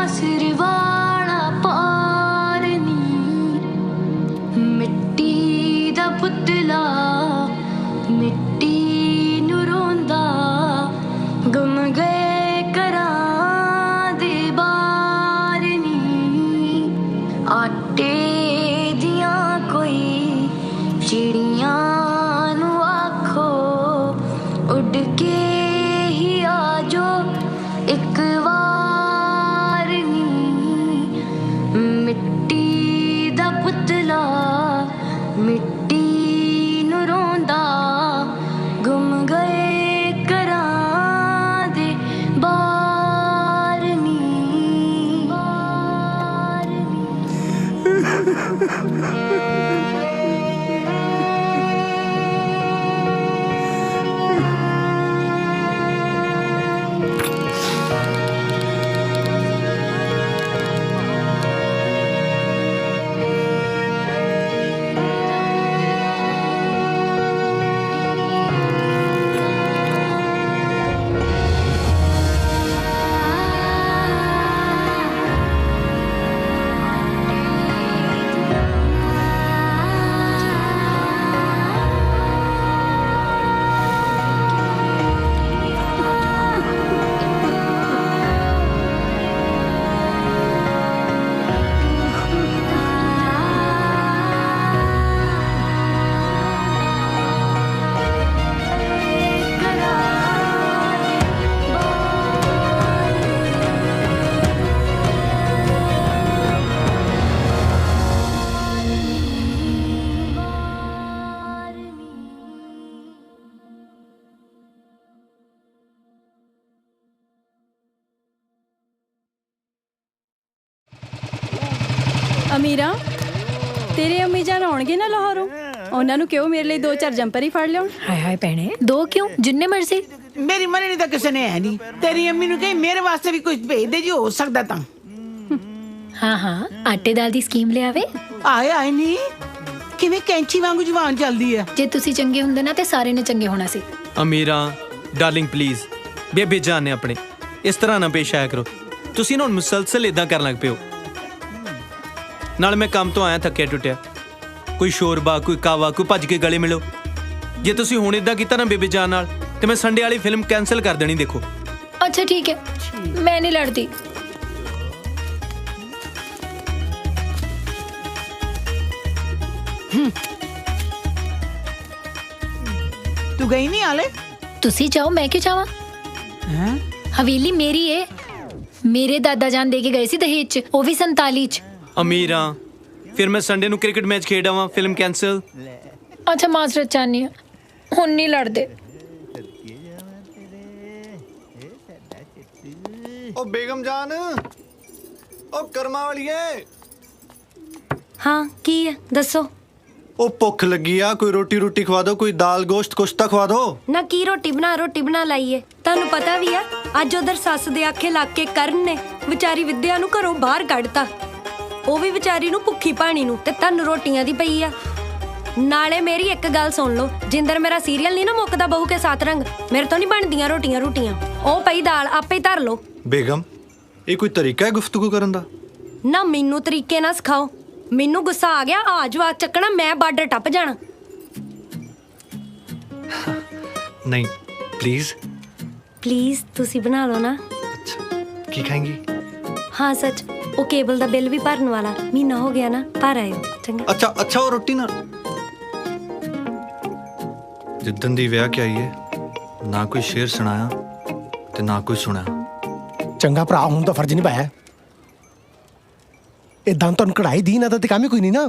ਸਿਰ ਵਾਲਾ ਪਾਰ ਨੀ ਮਿੱਟੀ ਦਾ ਪੁਤਲਾ ਮਿੱਟੀ ਨੂੰ ਰੋਂਦਾ ਗੁੰਮ ਗਏ ਘਰਾਂ ਦੇ ਬਾਰ ਨੀ ਆਟੇ ਦੀਆਂ ਕੋਈ ਚਿੜੀਆਂ ਨੂੰ ਆਖੋ ਉੱਡ ਕੇ ਹੀ ਆ ਜੋ ਇੱਕ ਵਾਰ ਨੀ ਮਿੱਟੀ ਦਾ ਪੁਤਲਾ ਮਿੱਟੀ ਨੂੰ ਰੋਂਦਾ ਗੁੰਮ ਗਏ ਘਰਾਂ ਦੇ ਬਾਰ ਨੀ ਅਮੀਰਾ ਤੇਰੇ ਅੰਮੀ ਜਾਨ ਆਉਣਗੇ ਨਾ ਲਾਹੌਰੋਂ ਉਹਨਾਂ ਨੂੰ ਕਿਉਂ ਮੇਰੇ ਲਈ 2-4 ਜੰਪਰ ਹੀ ਫੜ ਲਿਆਉਣ ਹਾਏ ਹਾਏ ਭੈਣੇ 2 ਕਿਉਂ ਜਿੰਨੇ ਮਰਜ਼ੀ ਮੇਰੀ ਮੰਨਣੀ ਤਾਂ ਕਿਸੇ ਨੇ ਹੈ ਨਹੀਂ ਤੇਰੀ ਅੰਮੀ ਨੂੰ ਕਹੀ ਮੇਰੇ ਵਾਸਤੇ ਵੀ ਕੁਝ ਭੇਜ ਦੇ ਜੀ ਹੋ ਸਕਦਾ ਤਾਂ ਹਾਂ ਹਾਂ ਆਟੇ ਦਾਲ ਦੀ ਸਕੀਮ ਲਿਆਵੇ ਆਏ ਨਹੀਂ ਕਿਵੇਂ ਕੈਂਚੀ ਵਾਂਗੂ ਜਵਾਨ ਚੱਲਦੀ ਹੈ ਜੇ ਤੁਸੀਂ ਚੰਗੇ ਹੁੰਦੇ ਨਾ ਤੇ ਸਾਰੇ ਨੇ ਚੰਗੇ ਹੋਣਾ ਸੀ ਅਮੀਰਾ ਡਾਰਲਿੰਗ ਪਲੀਜ਼ ਬੇਬੇ ਜਾਨ ਨੇ ਆਪਣੇ ਇਸ ਤਰ੍ਹਾਂ ਨਾ ਪੇਸ਼ ਆਇਆ ਕਰੋ ਤੁਸੀਂ ਨਾ ਹੁਣ ਮੁਸਲਸਲ ਇਦਾਂ ਕਰਨ ਲੱਗ ਪਿਓ ਨਾਲ ਮੈਂ ਕੰਮ ਤੋਂ ਆਇਆ ਥੱਕਿਆ ਟੁੱਟਿਆ ਕੋਈ ਸ਼ੋਰਬਾ ਕੋਈ ਕਾਵਾ ਕੋਈ ਭੱਜ ਕੇ ਗਲੇ ਮਿਲੋ ਜੇ ਤੁਸੀਂ ਹੁਣ ਇਦਾਂ ਕੀਤਾ ਨਾ ਬੇਬੇ ਜਾਨ ਨਾਲ ਤੇ ਮੈਂ ਸੰਡੇ ਵਾਲੀ ਫਿਲਮ ਕੈਨਸਲ ਕਰ ਦੇਣੀ ਦੇਖੋ ਅੱਛਾ ਠੀਕ ਹੈ ਮੈਂ ਨਹੀਂ ਲੜਦੀ ਤੂੰ ਗਈ ਨਹੀਂ ਹਾਲੇ ਤੁਸੀਂ ਜਾਓ ਮੈਂ ਕਿਉਂ ਜਾਵਾਂ ਹੈ ਹਵੇਲੀ ਮੇਰੀ ਏ ਮੇਰੇ ਦਾਦਾ ਜਾਨ ਦੇ ਕੇ ਗਏ ਸੀ ਦਹੇਜ ਚ ਉਹ ਵੀ 47 ਚ ਅਮੀਰਾ ਫਿਰ ਮੈਂ ਸੰਡੇ ਨੂੰ ਕ੍ਰਿਕਟ ਮੈਚ ਖੇਡ ਆਵਾਂ ਫਿਲਮ ਕੈਨਸਲ ਅੱਛਾ ਮਾਜ਼ਰਤ ਚਾਹਨੀ ਆ ਹੁਣ ਨਹੀਂ ਲੜਦੇ ਉਹ ਬੇਗਮ ਜਾਨ ਉਹ ਕਰਮਾ ਵਾਲੀਏ ਹਾਂ ਕੀ ਹੈ ਦੱਸੋ ਉਹ ਭੁੱਖ ਲੱਗੀ ਆ ਕੋਈ ਰੋਟੀ ਖਵਾ ਦਿਓ ਕੋਈ ਦਾਲ ਗੋਸ਼ਤ ਕੁਛ ਤਾਂ ਖਵਾ ਦਿਓ ਨਾ ਕੀ ਰੋਟੀ ਬਣਾ ਲਾਈਏ ਤੁਹਾਨੂੰ ਪਤਾ ਵੀ ਆ ਅੱਜ ਉਧਰ ਸੱਸ ਦੇ ਆਖੇ ਲੱਗ ਕੇ ਕਰਨ ਨੇ ਵਿਚਾਰੀ ਵਿਦਿਆ ਨੂੰ ਘਰੋਂ ਬਾਹਰ ਕੱਢਤਾ ਉਹ ਵੀ ਵਿਚਾਰੀ ਨੂੰ ਭੁੱਖੀ ਪਾਣੀ ਨੂੰ ਤੇ ਤੁਹਾਨੂੰ ਰੋਟੀਆਂ ਦੀ ਪਈ ਆ ਨਾਲੇ ਮੇਰੀ ਇੱਕ ਗੱਲ ਸੁਣ ਲਓ ਜਿੰਦਰ ਮੇਰਾ ਸੀਰੀਅਲ ਨਹੀਂ ਨਾ ਮੁੱਕਦਾ ਬਹੂ ਕੇ ਸਾਥ ਰੰਗ ਮੇਰੇ ਤੋਂ ਨਹੀਂ ਬਣਦੀਆਂ ਰੋਟੀਆਂ ਉਹ ਪਈ ਦਾਲ ਆਪੇ ਹੀ ਧਰ ਲਓ ਬੇਗਮ ਇਹ ਕੋਈ ਤਰੀਕਾ ਹੈ ਗੁਫ਼ਤਗੂ ਕਰਨ ਦਾ ਨਾ ਮੈਨੂੰ ਤਰੀਕੇ ਨਾਲ ਸਿਖਾਓ ਮੈਨੂੰ ਗੁੱਸਾ ਆ ਗਿਆ ਆ ਜਵਾਕ ਚੱਕਣਾ ਮੈਂ ਬਾਰਡਰ ਟੱਪ ਜਾਣਾ ਨਹੀਂ ਪਲੀਜ਼ ਤੁਸੀਂ ਬਣਾ ਲਓ ਨਾ ਕੀ ਖਾਏਂਗੀ ਹਾਂ ਸੱਚ ਉਹ ਕੇਬਲ ਦਾ ਬਿੱਲ ਵੀ ਭਰਨ ਵਾਲਾ ਮਹੀਨਾ ਹੋ ਗਿਆ ਨਾ ਭਰ ਆਇਓ ਚੰਗਾ ਅੱਛਾ ਉਹ ਰੋਟੀ ਨਾਲ ਜਿੱਦਣ ਦੀ ਵਿਆਹ ਕੇ ਆਈ ਹੈ ਨਾ ਕੋਈ ਸ਼ੇਰ ਸੁਣਾਇਆ ਤੇ ਨਾ ਕੋਈ ਸੁਣਿਆ ਚੰਗਾ ਭਰਾ ਹੁਣ ਤਾਂ ਫਰਜ਼ ਨਿਭਾਇਆ ਇਦਾਂ ਤੁਹਾਨੂੰ ਕਢਾਈ ਦੀ ਨਾ ਤਾਂ ਤੇ ਕੰਮ ਹੀ ਕੋਈ ਨਹੀਂ ਨਾ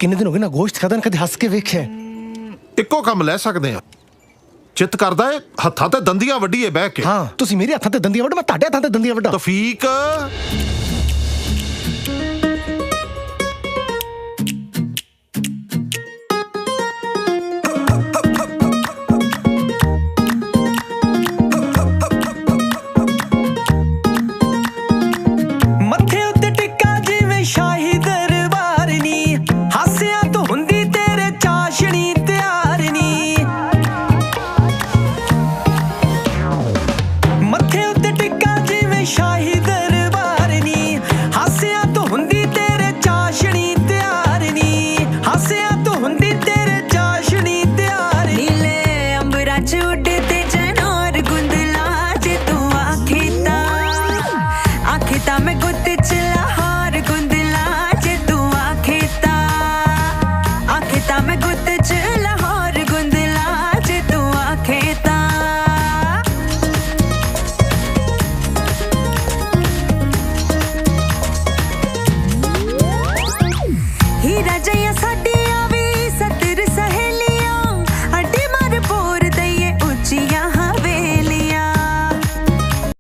ਕਿੰਨੇ ਦਿਨ ਹੋ ਗਏ ਨਾ ਗੋਸ਼ਤ ਖਾਦਾ ਨਾ ਕਦੇ ਹੱਸ ਕੇ ਵੇਖਿਆ ਇੱਕੋ ਕੰਮ ਲੈ ਸਕਦੇ ਆ ਚਿੱਤ ਕਰਦਾ ਏ ਹੱਥਾਂ ਤੇ ਦੰਦੀਆਂ ਵੱਢੀਏ ਬਹਿ ਕੇ ਹਾਂ ਤੁਸੀਂ ਮੇਰੇ ਹੱਥਾਂ ਤੇ ਦੰਦੀਆਂ ਵੱਢ ਮੈਂ ਤੁਹਾਡੇ ਹੱਥਾਂ ਤੇ ਦੰਦੀਆਂ ਵੱਢਾਂ ਤੌਫੀਕ ਮੱਥੇ ਉੱਤੇ ਟਿੱਕਾ ਜਿਵੇਂ ਸ਼ਾਹੀ ਦਰਬਾਰ ਨੀ ਹਾਸਿਆਂ ਤੋਂ ਹੁੰਦੀ ਤੇਰੇ ਚਾਸ਼ਣੀ ਤਿਆਰ ਨੀ ਮੱਥੇ ਉੱਤੇ ਟਿੱਕਾ ਜਿਵੇਂ ਸ਼ਾਹੀ